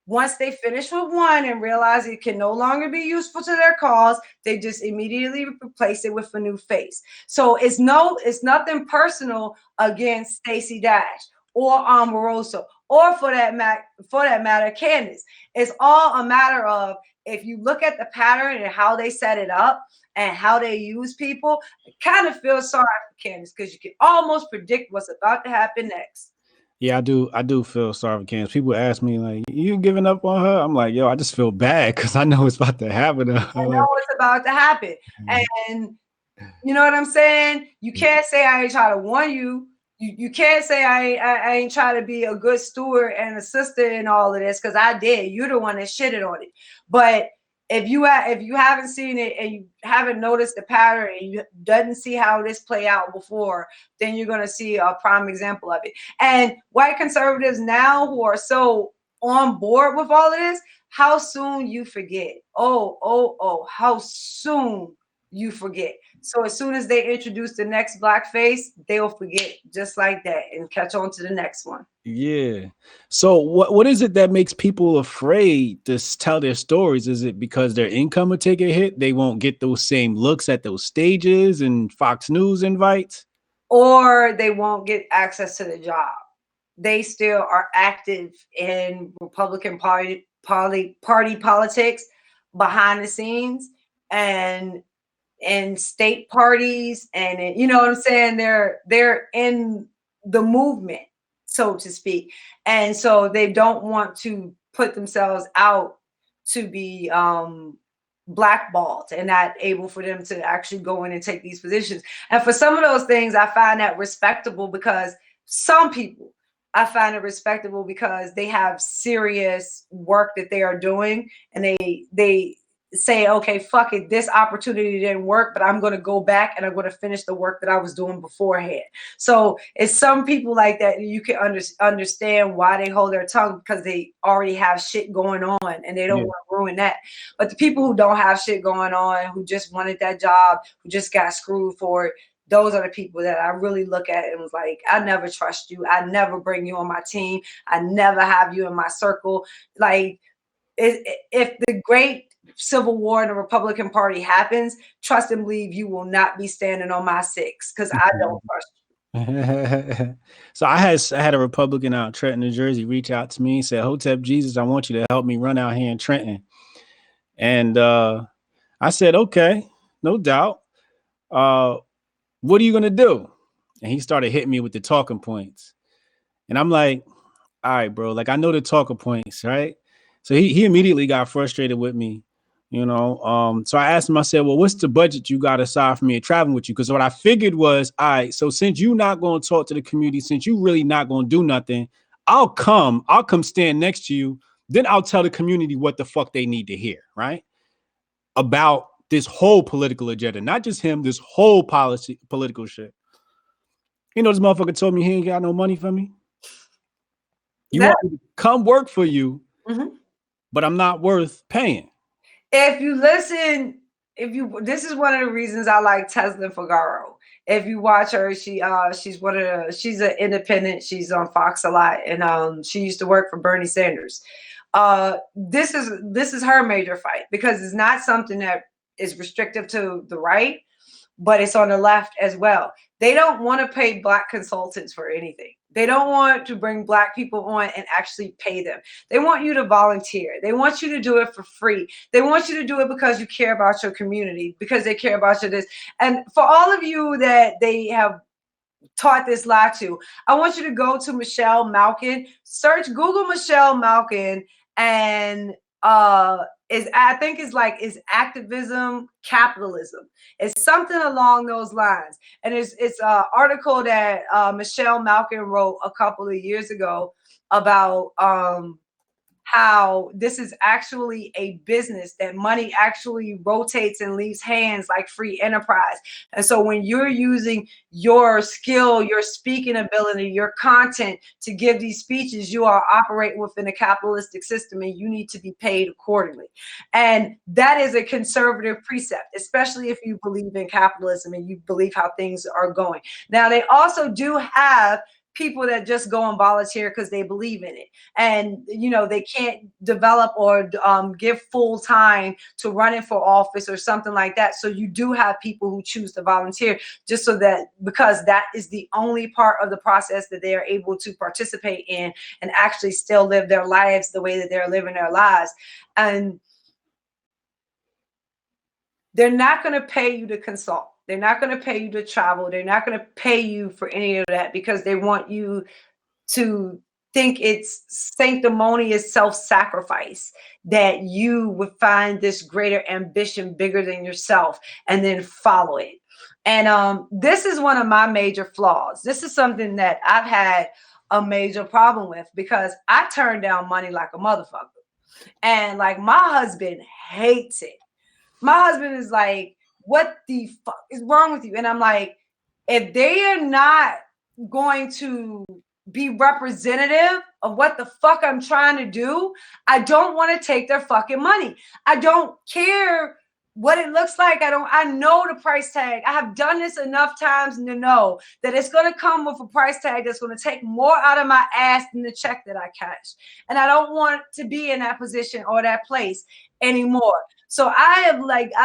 Once they finish with one and realize it can no longer be useful to their cause, they just immediately replace it with a new face. So it's nothing personal against Stacey Dash or Omarosa, or for that matter, Candace. It's all a matter of, if you look at the pattern and how they set it up and how they use people, I kind of feel sorry for Candace because you can almost predict what's about to happen next. Yeah, I do feel sorry for Candace. People ask me like, "You giving up on her?" I'm like, "Yo, I just feel bad because I know it's about to happen to her." I Like, know it's about to happen. And you know what I'm saying? You can't say I ain't trying to warn you. You can't say I ain't trying to be a good steward and a sister in all of this because I did. You're the one that shitted on it. But if you haven't seen it and you haven't noticed the pattern and you doesn't see how this play out before, then you're gonna see a prime example of it. And white conservatives now who are so on board with all of this, how soon you forget. Oh, how soon you forget. So as soon as they introduce the next black face, they'll forget just like that and catch on to the next one. yeah. So what is it that makes people afraid to tell their stories? Is it because their income will take a hit? They won't get those same looks at those stages and Fox News invites? Or they won't get access to the job. They still are active in Republican party politics behind the scenes and in state parties and you know what I'm saying? They're in the movement, so to speak. And so they don't want to put themselves out to be blackballed and not able for them to actually go in and take these positions. And for some of those things, I find that respectable because some people, I find it respectable because they have serious work that they are doing and they say, okay, fuck it, this opportunity didn't work, but I'm going to go back and I'm going to finish the work that I was doing beforehand. So it's some people like that you can understand why they hold their tongue because they already have shit going on and they don't Yeah. want to ruin that. But the people who don't have shit going on, who just wanted that job, who just got screwed for it, those are the people that I really look at and was like, I never trust you. I never bring you on my team. I never have you in my circle. Like, if the great civil war in the Republican Party happens, trust and believe you will not be standing on my six because I don't trust So I had a Republican out in Trenton, New Jersey, reach out to me and said, "Hotep Jesus, I want you to help me run out here in Trenton." And I said, "Okay, no doubt. Uh, what are you gonna do?" And he started hitting me with the talking points. And I'm like, "All right, bro, like I know the talking points, right?" So he immediately got frustrated with me, you know. So I asked him, I said, "Well, what's the budget you got aside for me traveling with you?" Because what I figured was, all right, so since you're not going to talk to the community, since you really not going to do nothing, I'll come stand next to you. Then I'll tell the community what the fuck they need to hear, right? About this whole political agenda, not just him, this whole policy, political shit. You know, this motherfucker told me he ain't got no money for me. You that. want me to come work for you, Mhm. but I'm not worth paying. If you listen, if you this is one of the reasons I like Tesla Figaro. If you watch her, she's one of the she's an independent. She's on Fox a lot, and she used to work for Bernie Sanders. This is her major fight because it's not something that is restrictive to the right, but it's on the left as well. They don't want to pay black consultants for anything. They don't want to bring black people on and actually pay them. They want you to volunteer. They want you to do it for free. They want you to do it because you care about your community, because they care about your this. And for all of you that they have taught this lie to, I want you to go to Michelle Malkin, search Google Michelle Malkin, and is I think it's like is activism capitalism. It's something along those lines. And it's an article that Michelle Malkin wrote a couple of years ago about how this is actually a business, that money actually rotates and leaves hands like free enterprise. And so when you're using your skill, your speaking ability, your content to give these speeches, you are operating within a capitalistic system and you need to be paid accordingly. And that is a conservative precept, especially if you believe in capitalism and you believe how things are going. Now, they also do have people that just go and volunteer because they believe in it, and you know they can't develop or give full time to running for office or something like that. So you do have people who choose to volunteer just so that, because that is the only part of the process that they are able to participate in and actually still live their lives the way that they're living their lives. And they're not going to pay you to consult. They're not going to pay you to travel. They're not going to pay you for any of that because they want you to think it's sanctimonious self-sacrifice, that you would find this greater ambition bigger than yourself and then follow it. And this is one of my major flaws. This is something that I've had a major problem with, because I turn down money like a motherfucker. And like, my husband hates it. My husband is like, what the fuck is wrong with you? And I'm like, if they are not going to be representative of what the fuck I'm trying to do, I don't want to take their fucking money. I don't care what it looks like. I know the price tag. I have done this enough times to know that it's going to come with a price tag that's going to take more out of my ass than the check that I cash. And I don't want to be in that position or that place anymore. So I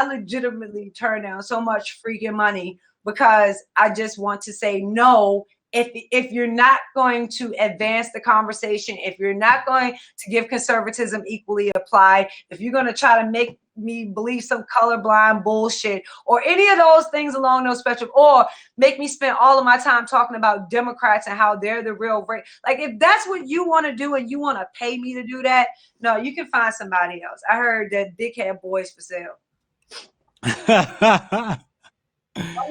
legitimately turn down so much freaking money because I just want to say no. If you're not going to advance the conversation, if you're not going to give conservatism equally applied, if you're going to try to make me believe some colorblind bullshit or any of those things along those spectrum, or make me spend all of my time talking about Democrats and how they're the real race. Like, if that's what you want to do and you want to pay me to do that, no, you can find somebody else. I heard that big head boys for sale. I'm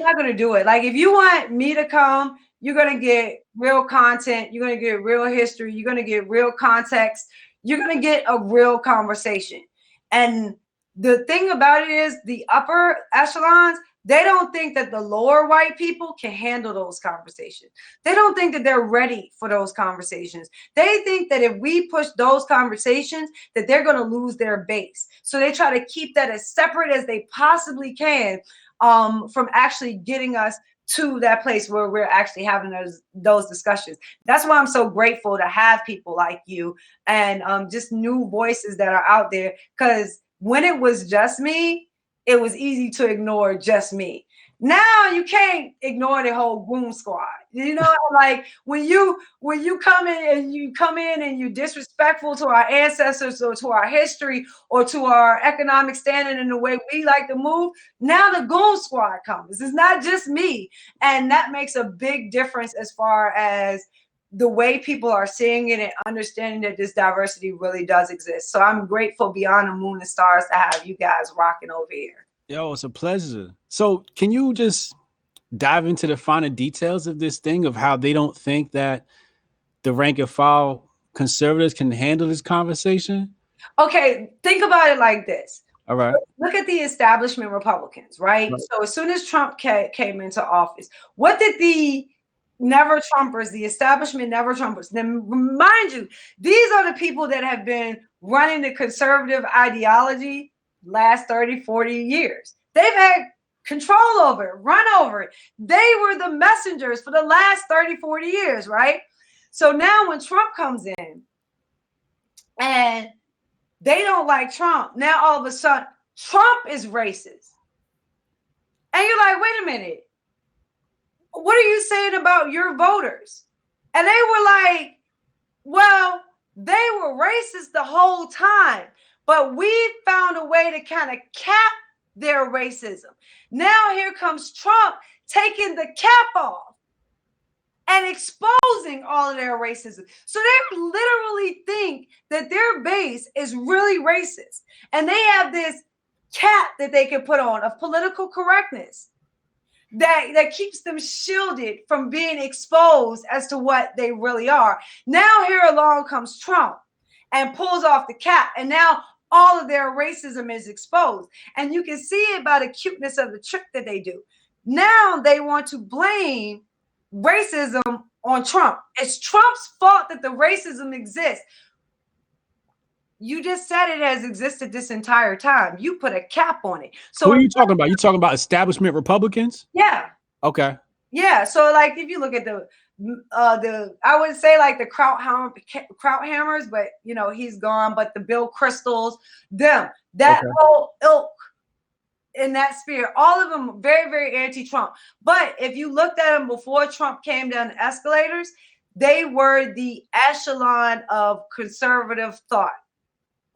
not going to do it. Like, if you want me to come, you're going to get real content. You're going to get real history. You're going to get real context. You're going to get a real conversation. And the thing about it is, the upper echelons, they don't think that the lower white people can handle those conversations. They don't think that they're ready for those conversations. They think that if we push those conversations, that they're going to lose their base. So they try to keep that as separate as they possibly can from actually getting us to that place where we're actually having those discussions. That's why I'm so grateful to have people like you and just new voices that are out there. Because when it was just me, it was easy to ignore just me. Now you can't ignore the whole goon squad. You know, like when you come in and you're disrespectful to our ancestors or to our history or to our economic standing and the way we like to move, now the goon squad comes. It's not just me. And that makes a big difference as far as the way people are seeing it and understanding that this diversity really does exist. So I'm grateful beyond the moon and stars to have you guys rocking over here. Yo, it's a pleasure. So can you just dive into the finer details of this thing, of how they don't think that the rank and file conservatives can handle this conversation? Okay, think about it like this. All right. Look at the establishment Republicans, right? So as soon as Trump came into office, what did the never Trumpers, the establishment never Trumpers, then mind you, these are the people that have been running the conservative ideology last 30, 40 years. They've had control over it, run over it. They were the messengers for the last 30, 40 years, right? So now when Trump comes in and they don't like Trump, now all of a sudden Trump is racist. And you're like, wait a minute, what are you saying about your voters? And they were like, well, they were racist the whole time, but we found a way to kind of cap their racism. Now here comes Trump taking the cap off and exposing all of their racism. So they literally think that their base is really racist. And they have this cap that they can put on of political correctness that keeps them shielded from being exposed as to what they really are. Now here along comes Trump and pulls off the cap, and now all of their racism is exposed. And you can see it by the cuteness of the trick that they do. Now they want to blame racism on Trump. It's Trump's fault that the racism exists. You just said it has existed this entire time. You put a cap on it. So who are you talking about? You talking about establishment Republicans? Yeah. Okay. Yeah. So like, if you look at the I would say like the Krauthammers, but you know, he's gone, but the Bill Crystals, that whole ilk in that sphere, all of them very, very anti-Trump. But if you looked at them before Trump came down the escalators, they were the echelon of conservative thought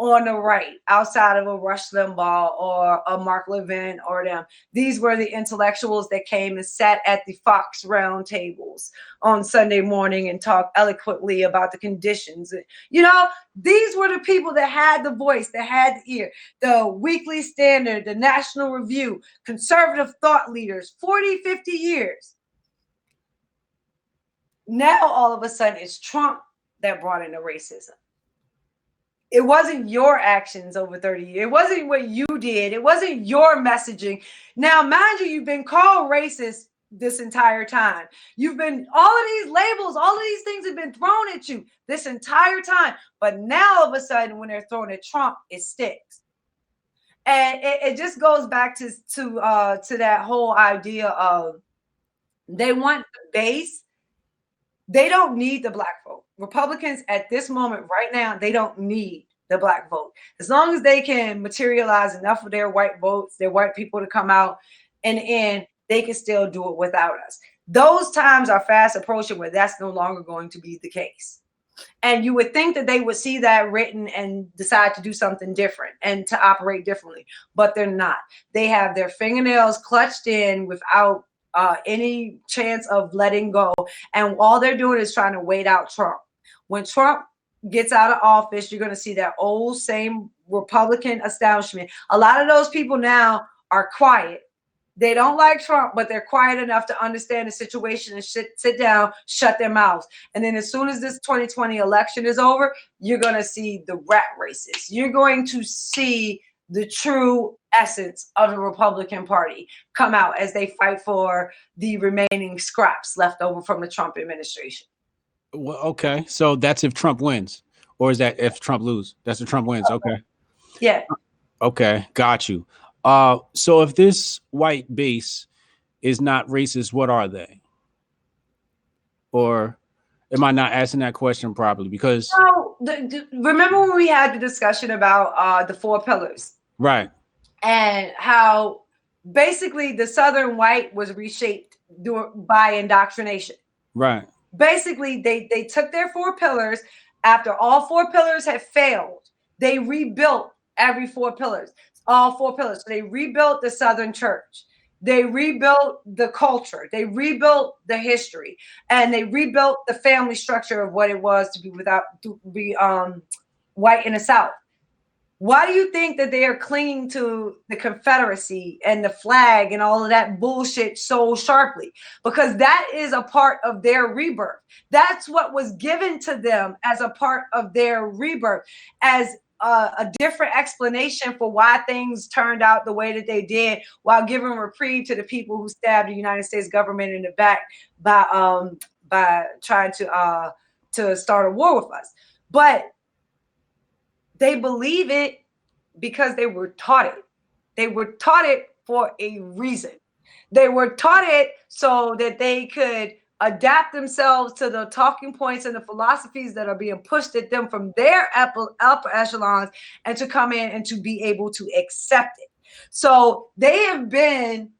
on the right, outside of a Rush Limbaugh or a Mark Levin or them. These were the intellectuals that came and sat at the Fox round tables on Sunday morning and talked eloquently about the conditions. You know, these were the people that had the voice, that had the ear. The Weekly Standard, the National Review, conservative thought leaders, 40, 50 years. Now, all of a sudden, it's Trump that brought in the racism. It wasn't your actions over 30 years. It wasn't what you did. It wasn't your messaging. Now, mind you, you've been called racist this entire time. You've been, all of these labels, all of these things have been thrown at you this entire time. But now, all of a sudden, when they're thrown at Trump, it sticks. And it just goes back to that whole idea of they want the base. They don't need the black vote. Republicans at this moment right now, they don't need the black vote. As long as they can materialize enough of their white votes, their white people to come out in the end, they can still do it without us. Those times are fast approaching where that's no longer going to be the case. And you would think that they would see that written and decide to do something different and to operate differently, but they're not. They have their fingernails clutched in without any chance of letting go. And all they're doing is trying to wait out Trump. When Trump gets out of office, you're going to see that old same Republican establishment. A lot of those people now are quiet. They don't like Trump, but they're quiet enough to understand the situation and sit down, shut their mouths. And then as soon as this 2020 election is over, you're going to see the rat races. You're going to see the true essence of the Republican Party come out as they fight for the remaining scraps left over from the Trump administration. Well, okay, so that's if Trump wins, or is that if Trump loses? That's if Trump wins. Okay. Yeah. Okay, got you. So if this white base is not racist, what are they? Or am I not asking that question properly? Because so remember when we had the discussion about the 4 pillars, right, and how basically the Southern white was reshaped by indoctrination. Right. Basically, they took their 4 pillars. After all 4 pillars had failed, they rebuilt every 4 pillars, all 4 pillars. So they rebuilt the Southern church. They rebuilt the culture. They rebuilt the history, and they rebuilt the family structure of what it was to be white in the South. Why do you think that they are clinging to the Confederacy and the flag and all of that bullshit so sharply? Because that is a part of their rebirth. That's what was given to them as a part of their rebirth, as a different explanation for why things turned out the way that they did, while giving reprieve to the people who stabbed the United States government in the back by trying to start a war with us. But they believe it because they were taught it. They were taught it for a reason. They were taught it so that they could adapt themselves to the talking points and the philosophies that are being pushed at them from their upper echelons, and to come in and to be able to accept it. So they have been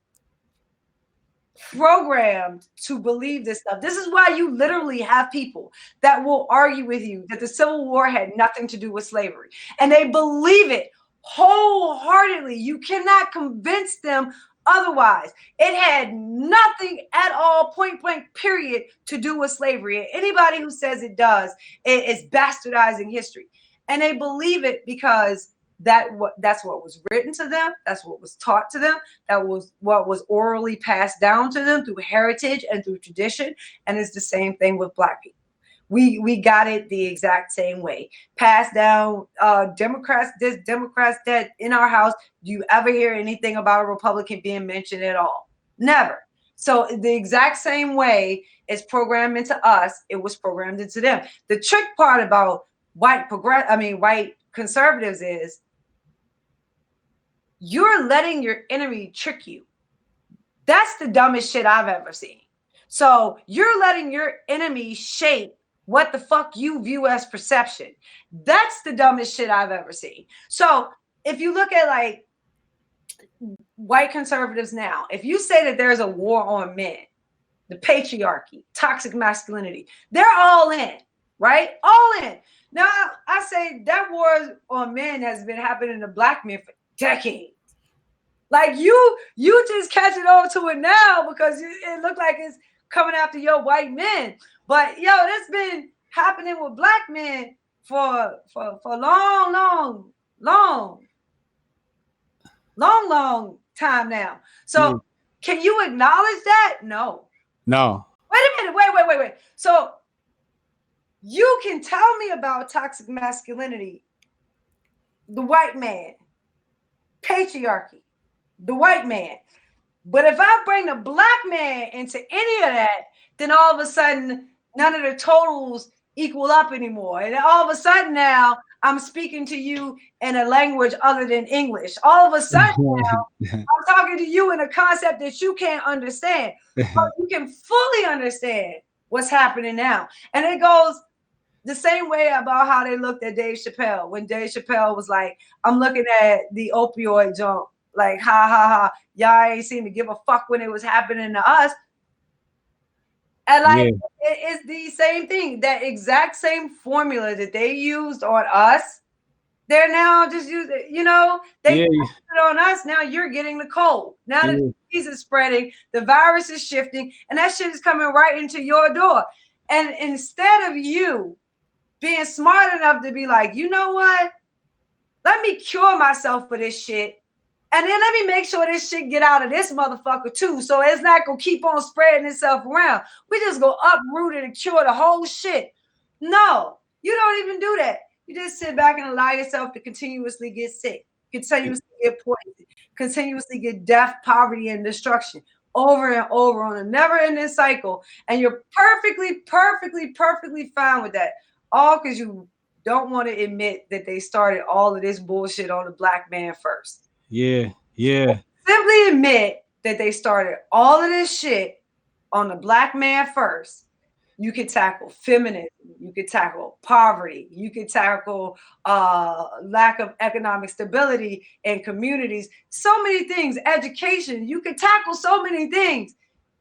programmed to believe this stuff. This is why you literally have people that will argue with you that the Civil War had nothing to do with slavery, and they believe it wholeheartedly. You cannot convince them otherwise. It had nothing at all, point blank, period, to do with slavery. And anybody who says it does is bastardizing history. And they believe it because that's what was written to them. That's what was taught to them. That was what was orally passed down to them through heritage and through tradition. And it's the same thing with Black people. We got it the exact same way. Passed down, Democrats this, Democrats that in our house. Do you ever hear anything about a Republican being mentioned at all? Never. So the exact same way it's programmed into us, it was programmed into them. The trick part about white conservatives is you're letting your enemy trick you. That's the dumbest shit I've ever seen. So you're letting your enemy shape what the fuck you view as perception. That's the dumbest shit I've ever seen. So if you look at like white conservatives now, if you say that there's a war on men, the patriarchy, toxic masculinity, they're all in, right? All in. Now, I say that war on men has been happening to black men for decades. Like you just catching on to it now because it looked like it's coming after your white men. But yo, that's been happening with black men for long time now. So can you acknowledge that? No. No. Wait a minute. Wait. So you can tell me about toxic masculinity, the white man, patriarchy, the white man. But if I bring the black man into any of that, then all of a sudden none of the totals equal up anymore. And all of a sudden now I'm speaking to you in a language other than English. All of a sudden now I'm talking to you in a concept that you can't understand. But you can fully understand what's happening now. And it goes the same way about how they looked at Dave Chappelle when Dave Chappelle was like, I'm looking at the opioid jump, like, ha, ha, ha. Y'all ain't seem to give a fuck when it was happening to us. And like, it's the same thing. That exact same formula that they used on us, they're now just using, you know, they put it on us. Now you're getting the cold. Now the disease is spreading, the virus is shifting, and that shit is coming right into your door. And instead of you being smart enough to be like, you know what? Let me cure myself for this shit. And then let me make sure this shit get out of this motherfucker too. So it's not going to keep on spreading itself around. We just go uproot it and cure the whole shit. No, you don't even do that. You just sit back and allow yourself to continuously get sick, continuously get poisoned, continuously get death, poverty, and destruction over and over on a never-ending cycle. And you're perfectly fine with that. All because you don't want to admit that they started all of this bullshit on the black man first. Simply admit that they started all of this shit on the black man first. You could tackle feminism. You could tackle poverty. You could tackle lack of economic stability in communities. So many things. Education. You could tackle so many things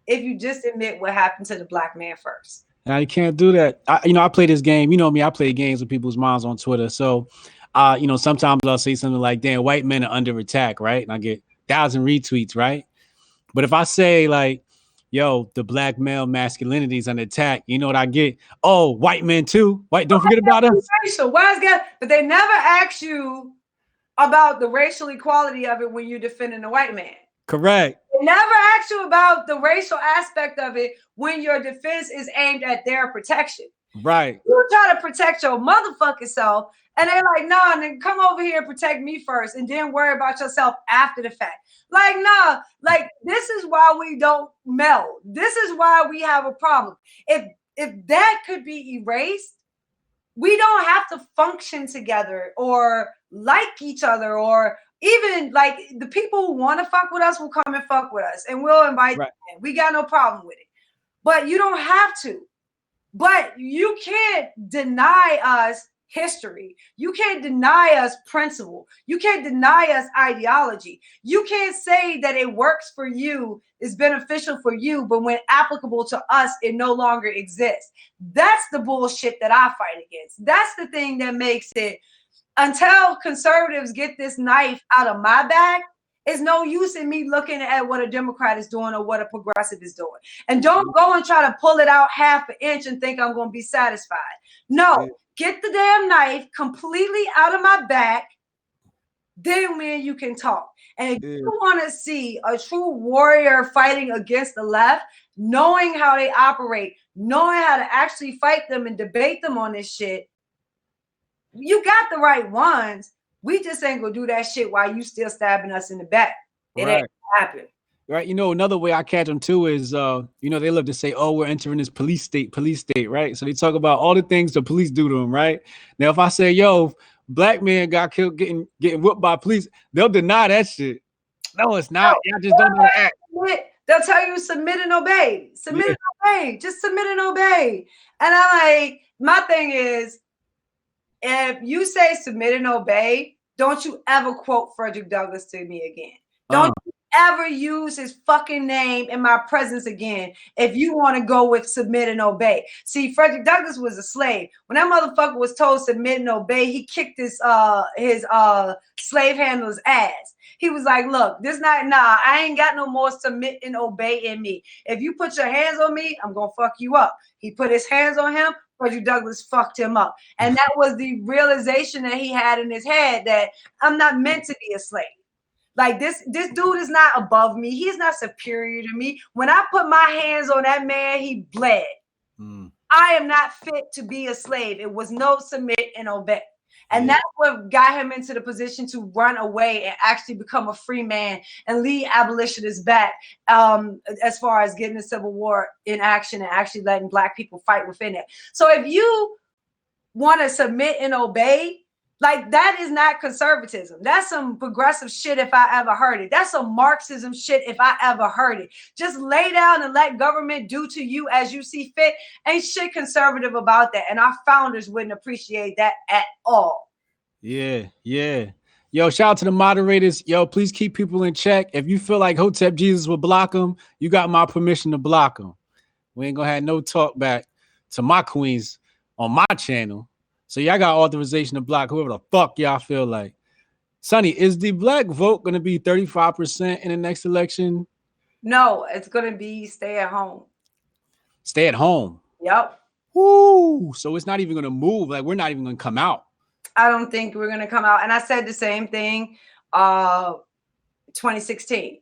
if you just admit what happened to the black man first. Now you can't do that. I play this game. You know me. I play games with people's minds on Twitter. So, sometimes I'll say something like, "Damn, white men are under attack," right? And I get 1,000 retweets, right? But if I say like, "Yo, the black male masculinity is under attack," you know what I get? Oh, white men too. Don't forget about us. Racial. But they never ask you about the racial equality of it when you're defending the white man. Correct. They never ask you about the racial aspect of it when your defense is aimed at their protection. Right. You try to protect your motherfucking self, and they're like, nah, then come over here and protect me first, and then worry about yourself after the fact. Like, nah, like this is why we don't meld. This is why we have a problem. If that could be erased, we don't have to function together or like each other, or even like the people who want to fuck with us will come and fuck with us, and we'll invite them in. We got no problem with it. But you don't have to. But you can't deny us history. You can't deny us principle. You can't deny us ideology. You can't say that it works for you, is beneficial for you, but when applicable to us, it no longer exists. That's the bullshit that I fight against. That's the thing that makes it, until conservatives get this knife out of my bag, it's no use in me looking at what a Democrat is doing or what a progressive is doing. And don't go and try to pull it out half an inch and think I'm going to be satisfied. No, get the damn knife completely out of my back. Then when you can talk. And if you want to see a true warrior fighting against the left, knowing how they operate, knowing how to actually fight them and debate them on this shit, you got the right ones. We just ain't gonna do that shit while you still stabbing us in the back. It ain't gonna happen. Right. Another way I catch them too is, they love to say, oh, we're entering this police state, right? So they talk about all the things the police do to them, right? Now, if I say, yo, black man got killed getting whooped by police, they'll deny that shit. No, it's not. Y'all just don't know how to act. They'll tell you submit and obey. Submit and obey. Just submit and obey. And I like, my thing is, if you say submit and obey, don't you ever quote Frederick Douglass to me again. Don't ever use his fucking name in my presence again if you want to go with submit and obey. See, Frederick Douglass was a slave. When that motherfucker was told submit and obey, he kicked his slave handler's ass. He was like, look, this not, nah, I ain't got no more submit and obey in me. If you put your hands on me, I'm gonna fuck you up. He put his hands on him. Frederick Douglass fucked him up. And that was the realization that he had in his head, that I'm not meant to be a slave. Like this dude is not above me. He's not superior to me. When I put my hands on that man, he bled. I am not fit to be a slave. It was no submit and obey. And that's what got him into the position to run away and actually become a free man and lead abolitionists back, as far as getting the Civil War in action and actually letting Black people fight within it. So if you want to submit and obey, like, that is not conservatism. That's some progressive shit if I ever heard it. That's some Marxism shit if I ever heard it. Just lay down and let government do to you as you see fit. Ain't shit conservative about that. And our founders wouldn't appreciate that at all. Yeah, yeah. Yo, shout out to the moderators. Yo, please keep people in check. If you feel like Hotep Jesus will block them, you got my permission to block them. We ain't gonna have no talk back to my queens on my channel. So y'all got authorization to block whoever the fuck y'all feel like. Sonnie, is the Black vote going to be 35% in the next election? No, it's going to be stay at home. Stay at home? Yep. Woo! So it's not even going to move. Like, we're not even going to come out. I don't think we're going to come out. And I said the same thing 2016.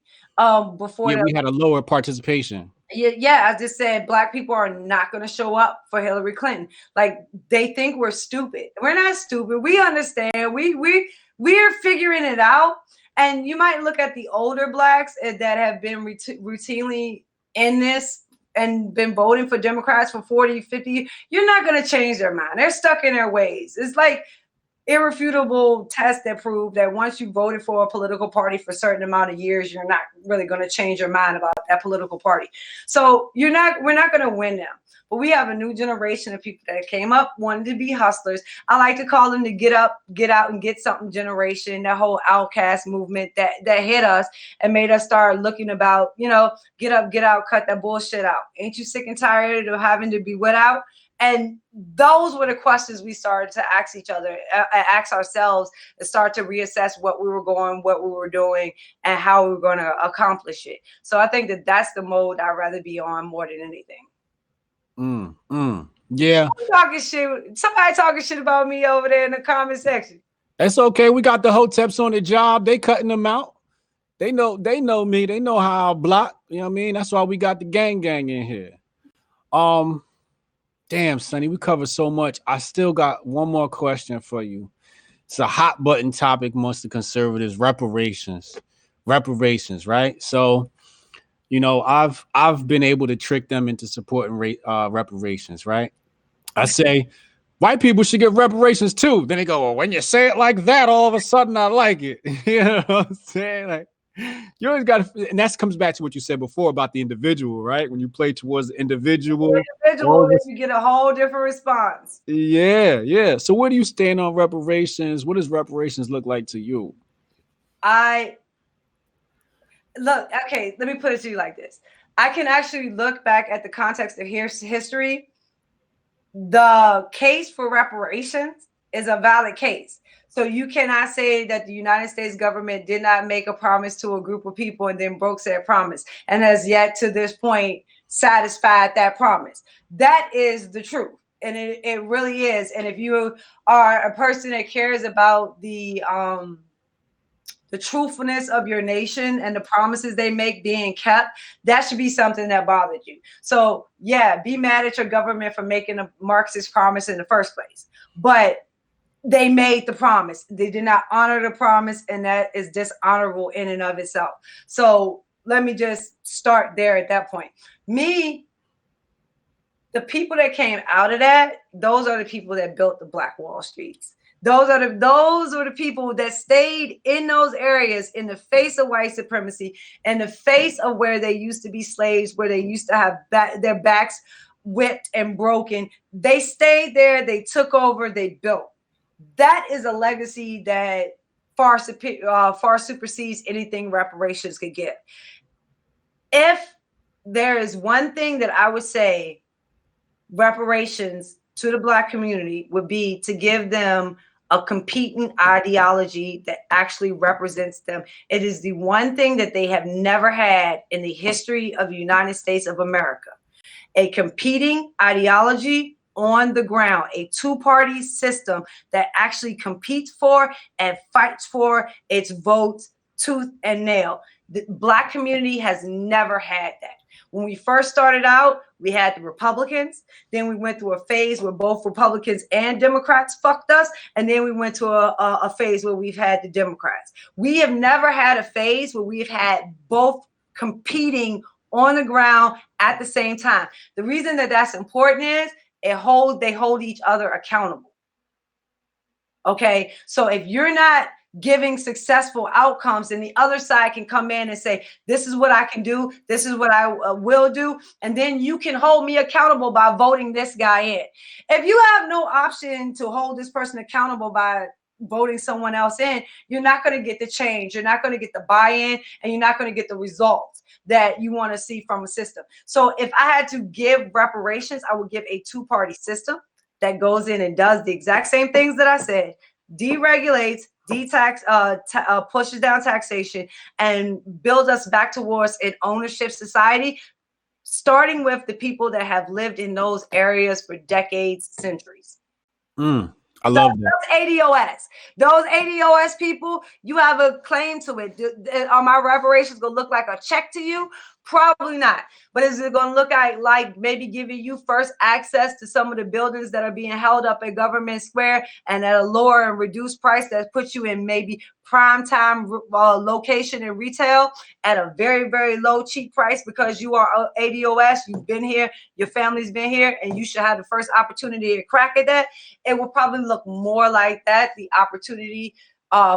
Before we had a lower participation. Yeah, I just said Black people are not going to show up for Hillary Clinton. Like, they think we're stupid. We're not stupid. We understand. We're figuring it out. And you might look at the older Blacks that have been routinely in this and been voting for Democrats for 40, 50. You're not going to change their mind. They're stuck in their ways. It's like irrefutable tests that prove that once you voted for a political party for a certain amount of years, you're not really going to change your mind about that political party. So we're not going to win them. But we have a new generation of people that came up, wanted to be hustlers. I like to call them the get up, get out, and get something generation, that whole outcast movement that hit us and made us start looking about, get up, get out, cut that bullshit out. Ain't you sick and tired of having to be without? And those were the questions we started to ask each other, ask ourselves, and start to reassess what we were going, what we were doing, and how we were going to accomplish it. So I think that that's the mode I'd rather be on more than anything. Yeah. Somebody talking shit about me over there in the comment section. That's okay. We got the Hoteps on the job. They cutting them out. They know me. They know how I block. You know what I mean? That's why we got the gang in here. Damn, Sonnie, we covered so much. I still got one more question for you. It's a hot button topic amongst the conservatives: reparations, right? So, I've been able to trick them into supporting reparations, right? I say white people should get reparations too. Then they go, well, when you say it like that, all of a sudden I like it. You know what I'm saying? Like, you always got to, and that comes back to what you said before about the individual, right? When you play towards the individual, you get a whole different response. Yeah. So where do you stand on reparations? What does reparations look like to you? Okay, let me put it to you like this. I can actually look back at the context of history. The case for reparations is a valid case. So you cannot say that the United States government did not make a promise to a group of people and then broke said promise and has yet to this point satisfied that promise. That is the truth. And it really is. And if you are a person that cares about the truthfulness of your nation and the promises they make being kept, that should be something that bothered you. So yeah, be mad at your government for making a Marxist promise in the first place. But they made the promise. They did not honor the promise, and that is dishonorable in and of itself. So let me just start there at that point. The people that came out of that, those are the people that built the Black Wall Streets. Those are the people that stayed in those areas in the face of white supremacy, in the face of where they used to be slaves, where they used to have their backs whipped and broken. They stayed there, they took over, they built. That is a legacy that far supersedes anything reparations could give. If there is one thing that I would say reparations to the Black community would be to give them a competing ideology that actually represents them. It is the one thing that they have never had in the history of the United States of America. A competing ideology on the ground, a two-party system that actually competes for and fights for its votes tooth and nail. The Black community has never had that. When we first started out, we had the Republicans. Then we went through a phase where both Republicans and Democrats fucked us. And then we went to a phase where we've had the Democrats. We have never had a phase where we've had both competing on the ground at the same time. The reason that that's important is they hold each other accountable. Okay, so if you're not giving successful outcomes, and the other side can come in and say, this is what I can do, this is what I will do, and then you can hold me accountable by voting this guy in. If you have no option to hold this person accountable by voting someone else in, you're not going to get the change, you're not going to get the buy-in, and you're not going to get the results that you want to see from a system. So if I had to give reparations, I would give a two-party system that goes in and does the exact same things that I said, deregulates, detax, pushes down taxation, and builds us back towards an ownership society, starting with the people that have lived in those areas for decades, centuries. I love that. Those ADOS people, you have a claim to it. Are my reparations going to look like a check to you? Probably not. But is it going to look like maybe giving you first access to some of the buildings that are being held up at Government Square and at a lower and reduced price that puts you in maybe prime time location in retail at a very, very low, cheap price because you are ADOS, you've been here, your family's been here, and you should have the first opportunity to crack at that? It will probably look more like that, the opportunity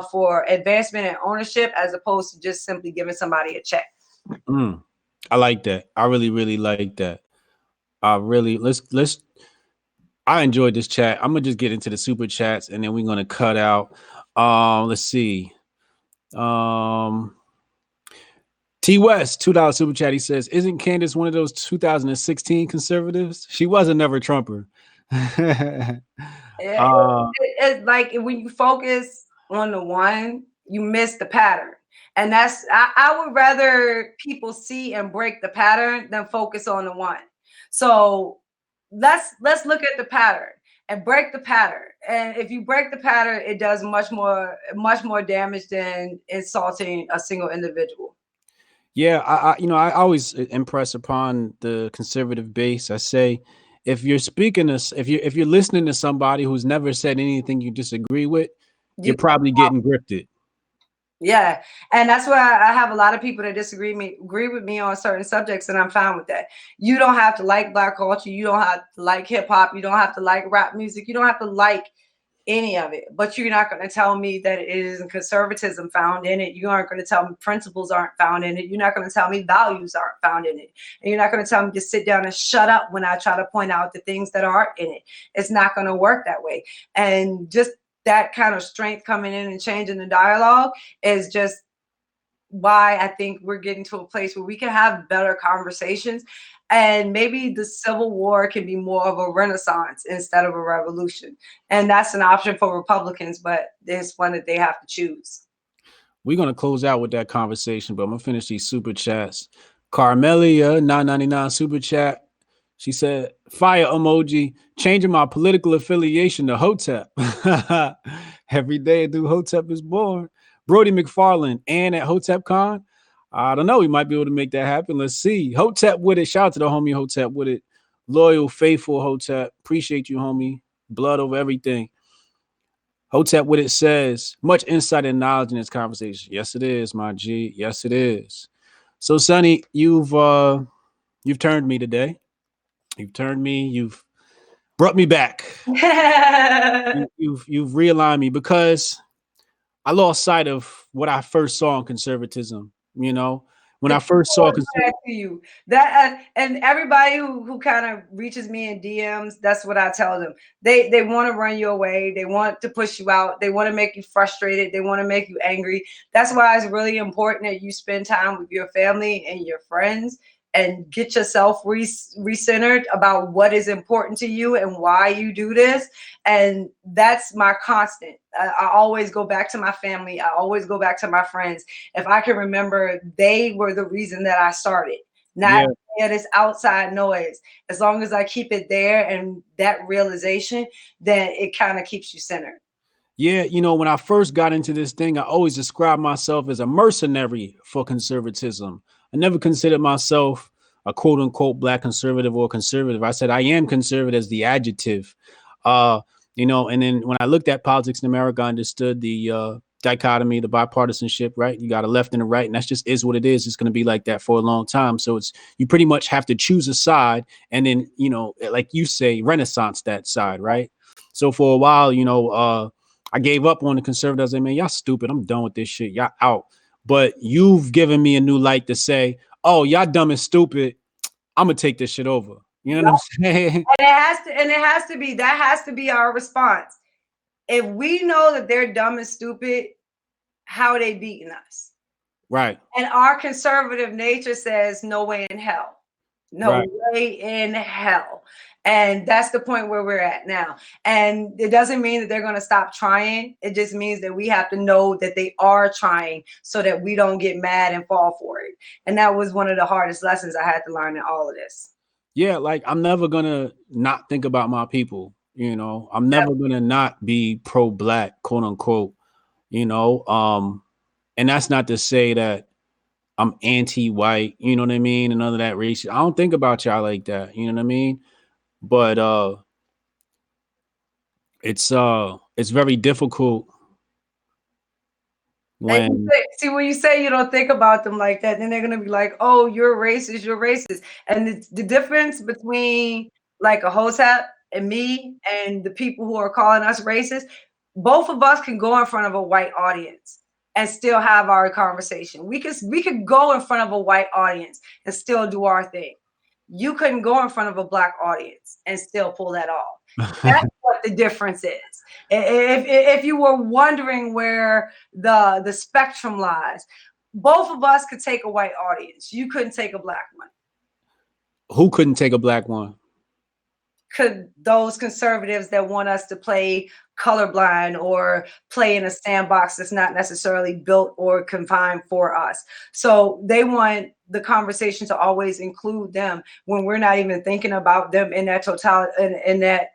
for advancement and ownership, as opposed to just simply giving somebody a check. I like that. I really like that. I enjoyed this chat. I'm gonna just get into the super chats and then we're gonna cut out. Let's see. T West, $2 super chat. He says, isn't Candace one of those 2016 conservatives? She was a never Trumper. It's like when you focus on the one, you miss the pattern. And that's, I would rather people see and break the pattern than focus on the one. So let's look at the pattern and break the pattern. And if you break the pattern, it does much more damage than insulting a single individual. Yeah, I always impress upon the conservative base. I say, if you're if you're listening to somebody who's never said anything you disagree with, you're probably getting grifted. Yeah, and that's why I have a lot of people that agree with me on certain subjects, and I'm fine with that. You don't have to like Black culture. You don't have to like hip hop. You don't have to like rap music. You don't have to like any of it. But you're not going to tell me that it isn't conservatism found in it. You aren't going to tell me principles aren't found in it. You're not going to tell me values aren't found in it. And you're not going to tell me to sit down and shut up when I try to point out the things that are in it. It's not going to work that way. And just that kind of strength coming in and changing the dialogue is just why I think we're getting to a place where we can have better conversations, and maybe the Civil War can be more of a renaissance instead of a revolution. And that's an option for Republicans, but it's one that they have to choose. We're going to close out with that conversation, but I'm going to finish these super chats. Carmelia, $9.99 super chat. She said, fire emoji, changing my political affiliation to Hotep. Every day a new Hotep is born. Brody McFarland, and at HotepCon, I don't know, we might be able to make that happen. Let's see. Hotep with it. Shout out to the homie Hotep with it. Loyal, faithful Hotep. Appreciate you, homie. Blood over everything. Hotep with it says, much insight and knowledge in this conversation. Yes, it is, my G. Yes, it is. So, Sonnie, you've turned me today. You've turned me. You've brought me back. you've realigned me, because I lost sight of what I first saw in conservatism. You know, when I first saw Back to you that and everybody who kind of reaches me in DMs, that's what I tell them. They want to run you away. They want to push you out. They want to make you frustrated. They want to make you angry. That's why it's really important that you spend time with your family and your friends and get yourself recentered about what is important to you and why you do this. And that's my constant. I always go back to my family. I always go back to my friends. If I can remember, they were the reason that I started, not this outside noise. As long as I keep it there and that realization, then it kind of keeps you centered. Yeah, you know, when I first got into this thing, I always described myself as a mercenary for conservatism. I never considered myself a quote unquote black conservative or conservative. I said I am conservative as the adjective. You know, and then when I looked at politics in America, I understood the dichotomy, the bipartisanship, right? You got a left and a right, and that's just is what it is. It's going to be like that for a long time. So it's you pretty much have to choose a side, and then you know, like you say, renaissance that side, right? So for a while, you know, I gave up on the conservatives. I mean, y'all stupid. I'm done with this shit. Y'all out. But you've given me a new light to say, oh, y'all dumb and stupid. I'm gonna take this shit over. You know what I'm saying? And that has to be our response. If we know that they're dumb and stupid, how are they beating us? Right. And our conservative nature says no way in hell. No way in hell. And that's the point where we're at now. And it doesn't mean that they're going to stop trying. It just means that we have to know that they are trying so that we don't get mad and fall for it. And that was one of the hardest lessons I had to learn in all of this. Yeah, like I'm never going to not think about my people. You know, I'm never going to not be pro-black, quote unquote, you know. And that's not to say that I'm anti-white, you know what I mean, and none of that race. I don't think about y'all like that, you know what I mean? But it's very difficult when when you say you don't think about them like that, then they're gonna be like, "Oh, you're racist. You're racist." And it's the difference between like a Hotep and me and the people who are calling us racist. Both of us can go in front of a white audience and still have our conversation. We could go in front of a white audience and still do our thing. You couldn't go in front of a black audience and still pull that off. That's what the difference is. If you were wondering where the spectrum lies, both of us could take a white audience. You couldn't take a black one. Who couldn't take a black one? Could those conservatives that want us to play colorblind or play in a sandbox that's not necessarily built or confined for us. So they want the conversation to always include them when we're not even thinking about them in that in that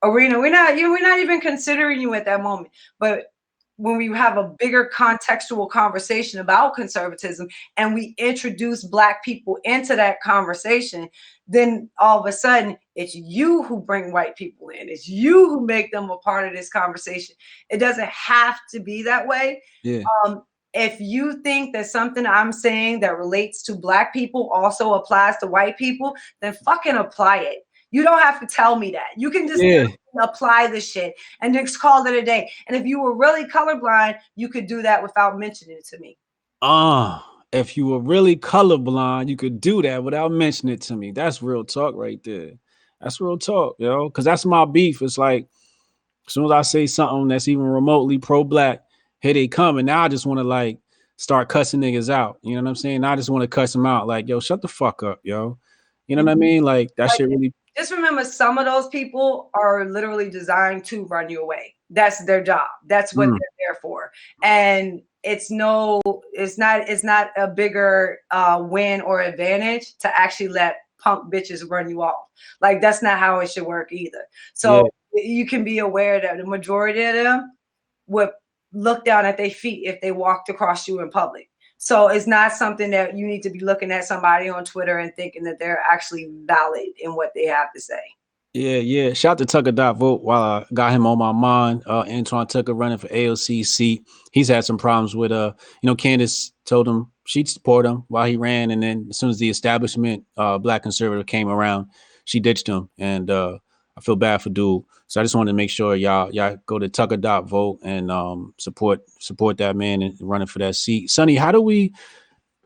arena. We're not even considering you at that moment. But when we have a bigger contextual conversation about conservatism and we introduce Black people into that conversation, then all of a sudden it's you who bring white people in. It's you who make them a part of this conversation. It doesn't have to be that way. Yeah. If you think that something I'm saying that relates to Black people also applies to white people, then fucking apply it. You don't have to tell me that. You can just apply the shit and just call it a day. And if you were really colorblind, you could do that without mentioning it to me. If you were really colorblind, you could do that without mentioning it to me. That's real talk right there. That's real talk, yo. Because that's my beef. It's like, as soon as I say something that's even remotely pro-Black, here they come. And now I just want to like start cussing niggas out. You know what I'm saying? I just want to cuss them out. Like, yo, shut the fuck up, yo. You know what I mean? Like that shit really. Just remember, some of those people are literally designed to run you away. That's their job. That's what they're there for. And it's not a bigger win or advantage to actually let punk bitches run you off. Like that's not how it should work either. So you can be aware that the majority of them would look down at their feet if they walked across you in public. So it's not something that you need to be looking at somebody on Twitter and thinking that they're actually valid in what they have to say. Yeah. Shout out to Tucker.vote while I got him on my mind. Antoine Tucker running for AOC seat. He's had some problems with, Candace told him she'd support him while he ran. And then as soon as the establishment, Black conservative came around, she ditched him. And I feel bad for dude. So I just wanted to make sure y'all go to Tucker.vote and support that man and running for that seat. Sonnie, how do we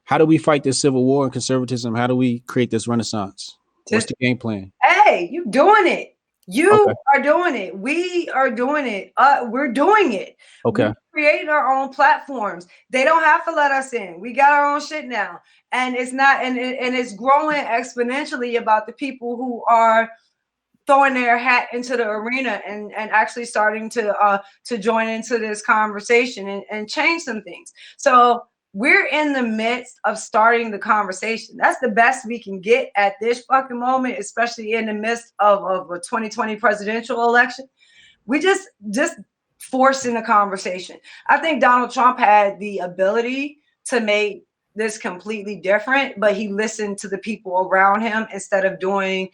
How do we fight this civil war and conservatism? How do we create this renaissance? What's the game plan? Hey, you doing it. You Okay. are doing it. We are doing it. We're doing it. Okay. We're creating our own platforms. They don't have to let us in. We got our own shit now. And it's not, and it's growing exponentially about the people who are throwing their hat into the arena and actually starting to join into this conversation and change some things. So we're in the midst of starting the conversation. That's the best we can get at this fucking moment, especially in the midst of a 2020 presidential election. We just forcing the conversation. I think Donald Trump had the ability to make this completely different, but he listened to the people around him instead of doing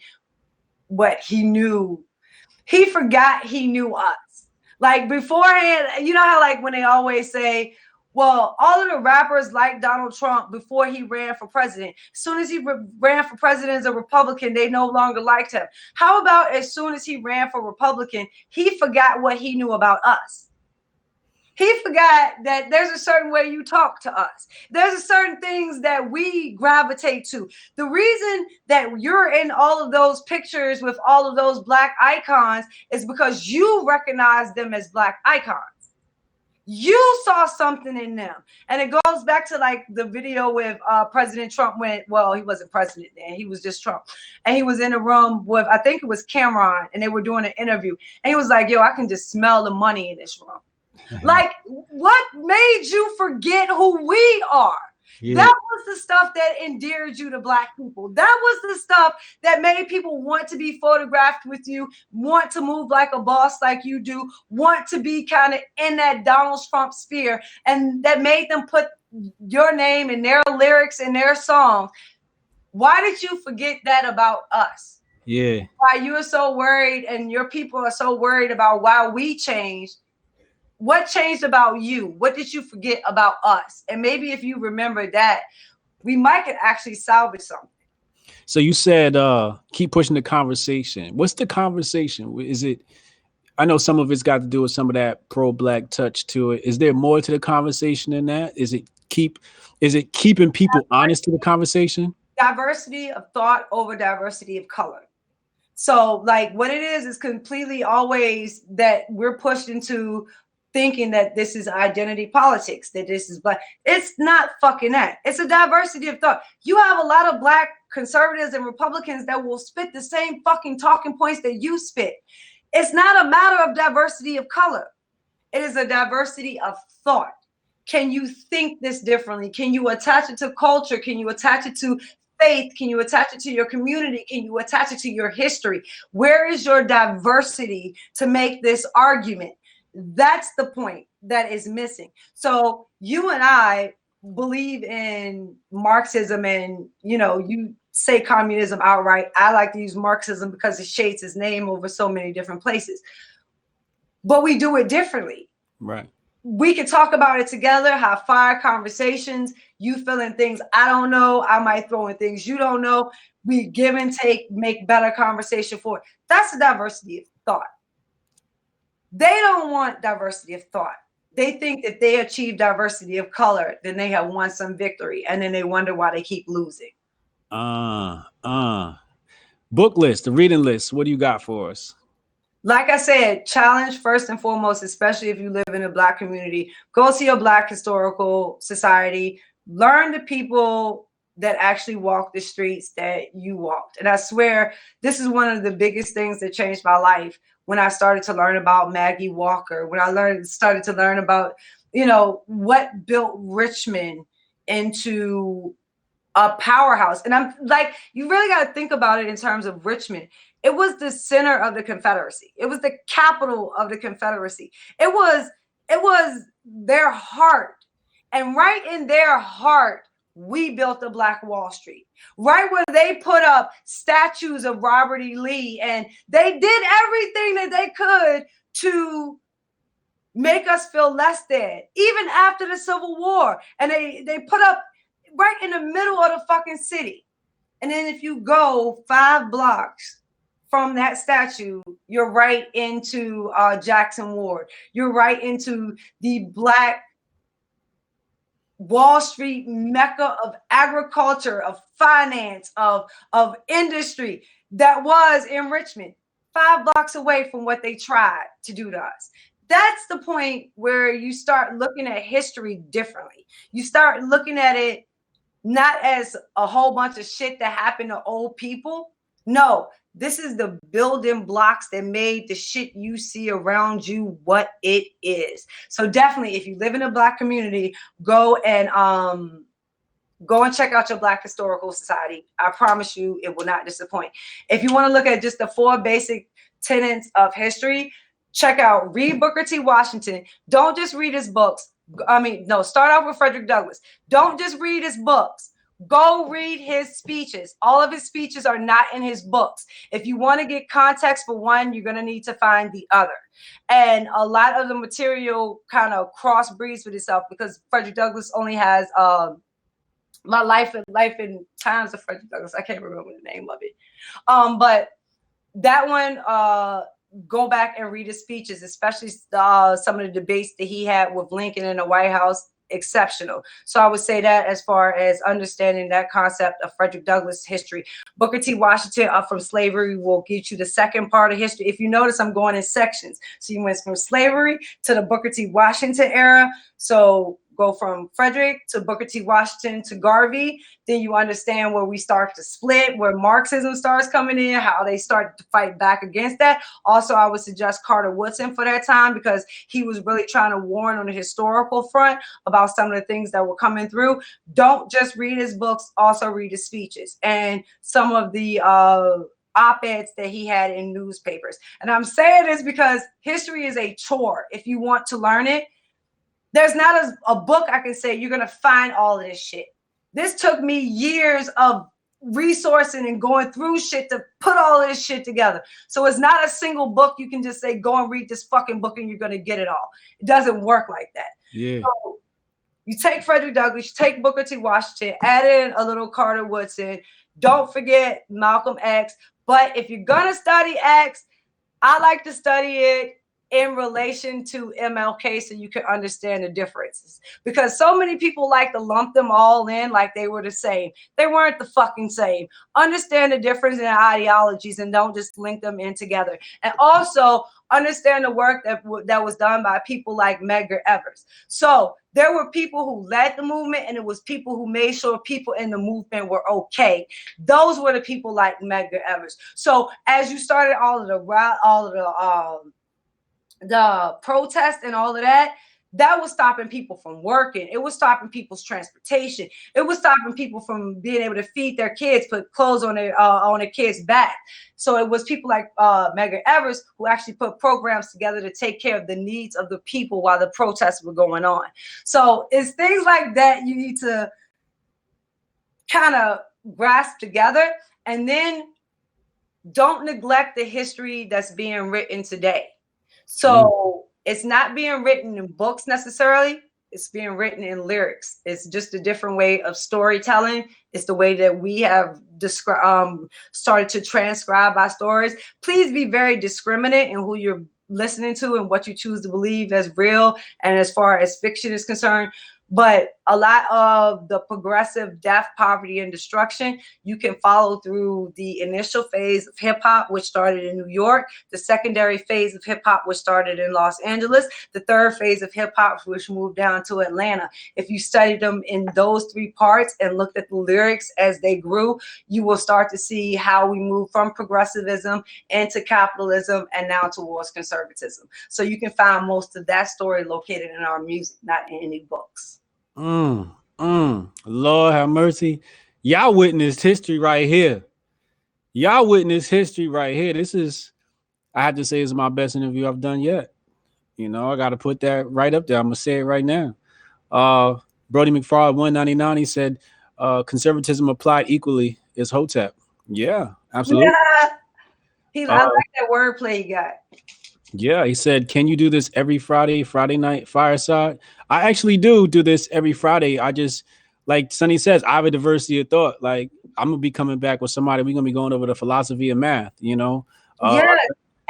what he knew. He forgot he knew us. Like beforehand, you know how like when they always say, well, all of the rappers like Donald Trump before he ran for president. As soon as he ran for president as a Republican, they no longer liked him. How about as soon as he ran for Republican, he forgot what he knew about us? He forgot that there's a certain way you talk to us. There's a certain things that we gravitate to. The reason that you're in all of those pictures with all of those Black icons is because you recognize them as Black icons. You saw something in them. And it goes back to like the video with President Trump well, he wasn't president then, he was just Trump. And he was in a room with, I think it was Cameron, and they were doing an interview. And he was like, yo, I can just smell the money in this room. Like, what made you forget who we are? Yeah. That was the stuff that endeared you to Black people. That was the stuff that made people want to be photographed with you, want to move like a boss like you do, want to be kind of in that Donald Trump sphere, and that made them put your name in their lyrics and their songs. Why did you forget that about us? Yeah. Why you are so worried and your people are so worried about why we changed. What changed about you? What did you forget about us? And maybe if you remember that, we might could actually salvage something. So you said keep pushing the conversation. What's the conversation? Is it, I know some of it's got to do with some of that pro-Black touch to it. Is there more to the conversation than that? Is it keeping people honest to the conversation? Diversity of thought over diversity of color. So like what it is completely always that we're pushed into thinking that this is identity politics, that this is Black. It's not fucking that. It's a diversity of thought. You have a lot of Black conservatives and Republicans that will spit the same fucking talking points that you spit. It's not a matter of diversity of color. It is a diversity of thought. Can you think this differently? Can you attach it to culture? Can you attach it to faith? Can you attach it to your community? Can you attach it to your history? Where is your diversity to make this argument? That's the point that is missing. So you and I believe in Marxism, and you say communism outright. I like to use Marxism because it shades its name over so many different places. But we do it differently. Right. We can talk about it together, have fire conversations. You fill in things I don't know. I might throw in things you don't know. We give and take, make better conversation for it. That's the diversity of thought. They don't want diversity of thought. They think that they achieve diversity of color, then they have won some victory, and then they wonder why they keep losing. Book list, the reading list. What do you got for us? Like I said, challenge first and foremost, especially if you live in a Black community. Go to your Black Historical Society. Learn the people that actually walk the streets that you walked. And I swear, this is one of the biggest things that changed my life. When I started to learn about Maggie Walker, when I started to learn about, what built Richmond into a powerhouse. And I'm like, you really got to think about it in terms of Richmond. It was the center of the Confederacy. It was the capital of the Confederacy. It was their heart. And right in their heart, we built the Black Wall Street, right where they put up statues of Robert E. Lee, and they did everything that they could to make us feel less than, even after the Civil War. And they put up right in the middle of the fucking city. And then if you go 5 blocks from that statue, you're right into Jackson Ward. You're right into the Black Wall Street mecca of agriculture, of finance, of industry that was in Richmond, 5 blocks away from what they tried to do to us. That's the point where you start looking at history differently. You start looking at it not as a whole bunch of shit that happened to old people. No, this is the building blocks that made the shit you see around you what it is. So definitely, if you live in a Black community, go and check out your Black Historical Society. I promise you, it will not disappoint. If you want to look at just the 4 basic tenets of history, check out, read Booker T. Washington. Don't just read his books. Start off with Frederick Douglass. Don't just read his books. Go read his speeches. All of his speeches are not in his books. If you want to get context for one, you're going to need to find the other. And a lot of the material kind of crossbreeds with itself because Frederick Douglass only has My Life and Times of Frederick Douglass. I can't remember the name of it. But that one, go back and read his speeches, especially some of the debates that he had with Lincoln in the White House. Exceptional. So I would say that as far as understanding that concept of Frederick Douglass history. Booker T. Washington Up From Slavery will get you the second part of history. If you notice, I'm going in sections. So you went from slavery to the Booker T. Washington era. So go from Frederick to Booker T. Washington to Garvey. Then you understand where we start to split, where Marxism starts coming in, how they start to fight back against that. Also, I would suggest Carter Woodson for that time because he was really trying to warn on the historical front about some of the things that were coming through. Don't just read his books, also read his speeches and some of the op-eds that he had in newspapers. And I'm saying this because history is a chore. If you want to learn it, there's not a book I can say you're going to find all of this shit. This took me years of resourcing and going through shit to put all of this shit together. So it's not a single book you can just say, go and read this fucking book and you're going to get it all. It doesn't work like that. Yeah. So you take Frederick Douglass, you take Booker T. Washington, add in a little Carter Woodson. Don't forget Malcolm X. But if you're going to study X, I like to study it in relation to MLK so you can understand the differences. Because so many people like to lump them all in like they were the same. They weren't the fucking same. Understand the difference in ideologies and don't just link them in together. And also understand the work that was done by people like Medgar Evers. So there were people who led the movement and it was people who made sure people in the movement were okay. Those were the people like Medgar Evers. So as you started all of the protest and all of that, that was stopping people from working. It was stopping people's transportation. It was stopping people from being able to feed their kids, put clothes on their kids' back. So it was people like Medgar Evers who actually put programs together to take care of the needs of the people while the protests were going on. So it's things like that you need to kind of grasp together, and then don't neglect the history that's being written today. So it's not being written in books necessarily. It's being written in lyrics. It's just a different way of storytelling. It's the way that we have started to transcribe our stories. Please be very discriminate in who you're listening to and what you choose to believe as real and as far as fiction is concerned. But a lot of the progressive death, poverty, and destruction, you can follow through the initial phase of hip hop, which started in New York, the secondary phase of hip hop, which started in Los Angeles, the third phase of hip hop, which moved down to Atlanta. If you studied them in those 3 parts and looked at the lyrics as they grew, you will start to see how we move from progressivism into capitalism and now towards conservatism. So you can find most of that story located in our music, not in any books. Lord have mercy. Y'all witnessed history right here. This is, I have to say, is my best interview I've done yet. You know, I got to put that right up there. I'm going to say it right now. Brody McFarland, 199, he said, conservatism applied equally is HOTEP. Yeah, absolutely. Yeah. I like that wordplay you got. Yeah, he said, can you do this every Friday night fireside? I actually do this every Friday. I just, like Sonnie says, I have a diversity of thought. Like, I'm going to be coming back with somebody. We're going to be going over the philosophy of math, you know? Yeah,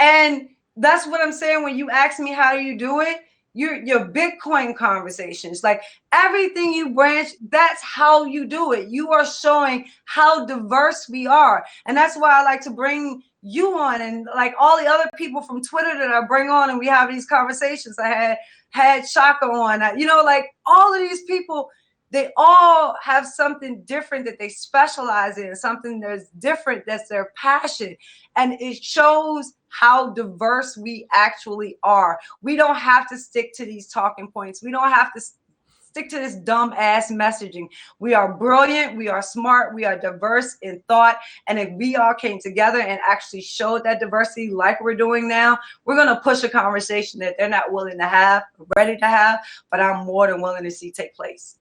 and that's what I'm saying. When you ask me how do you do it, your Bitcoin conversations, like everything you branch, that's how you do it. You are showing how diverse we are. And that's why I like to bring you on, and like all the other people from Twitter that I bring on, and we have these conversations. I had Shaka on, you know, like all of these people, they all have something different that they specialize in, something that's different, that's their passion. And it shows how diverse we actually are. We don't have to stick to these talking points. We don't have to stick to this dumb ass messaging. We are brilliant. We are smart. We are diverse in thought. And if we all came together and actually showed that diversity like we're doing now, we're going to push a conversation that they're not willing to have, ready to have, but I'm more than willing to see take place.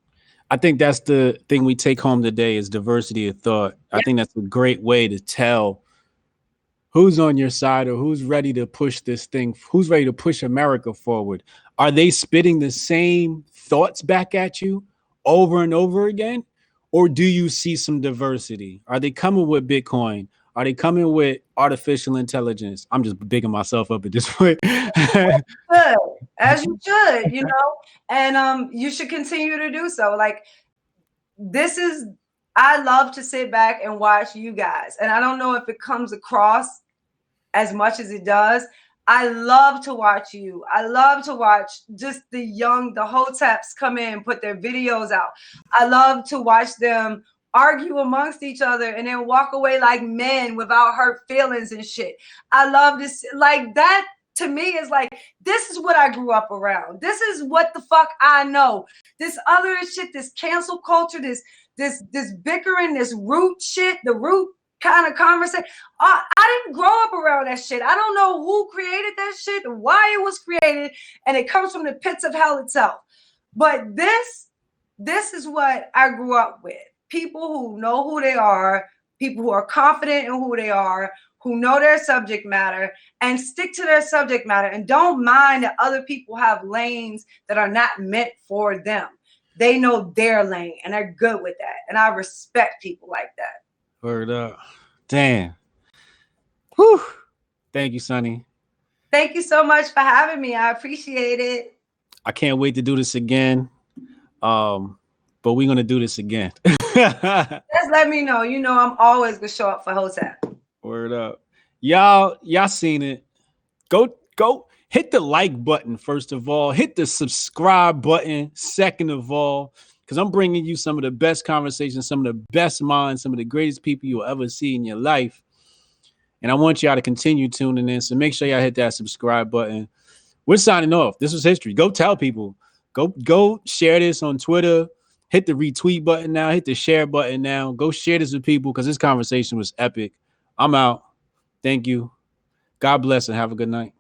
I think that's the thing we take home today is diversity of thought. I think that's a great way to tell who's on your side or who's ready to push this thing, who's ready to push America forward. Are they spitting the same thoughts back at you over and over again? Or do you see some diversity? Are they coming with Bitcoin? Are they coming with artificial intelligence? I'm just bigging myself up at this point. Good, as you should, you know, and you should continue to do so. Like, this is, I love to sit back and watch you guys, and I don't know if it comes across as much as it does. I love to watch you. I love to watch just the Hoteps come in, put their videos out. I love to watch them argue amongst each other and then walk away like men without hurt feelings and shit. I love this. Like, that to me is like, this is what I grew up around. This is what the fuck I know. This other shit, this cancel culture, this bickering, this root shit, the root kind of conversation. I didn't grow up around that shit. I don't know who created that shit, why it was created, and it comes from the pits of hell itself. But this is what I grew up with. People who know who they are, people who are confident in who they are, who know their subject matter and stick to their subject matter and don't mind that other people have lanes that are not meant for them. They know their lane and they're good with that. And I respect people like that. Word up. Damn. Whew. Thank you, Sonnie. Thank you so much for having me. I appreciate it. I can't wait to do this again. But we're gonna do this again. Just let me know. You know, I'm always gonna show up for Hotep. Word up. Y'all seen it. Go hit the like button, first of all. Hit the subscribe button, second of all, because I'm bringing you some of the best conversations, some of the best minds, some of the greatest people you'll ever see in your life. And I want y'all to continue tuning in. So make sure y'all hit that subscribe button. We're signing off. This was history. Go tell people. Go share this on Twitter. Hit the retweet button now. Hit the share button now. Go share this with people because this conversation was epic. I'm out. Thank you. God bless and have a good night.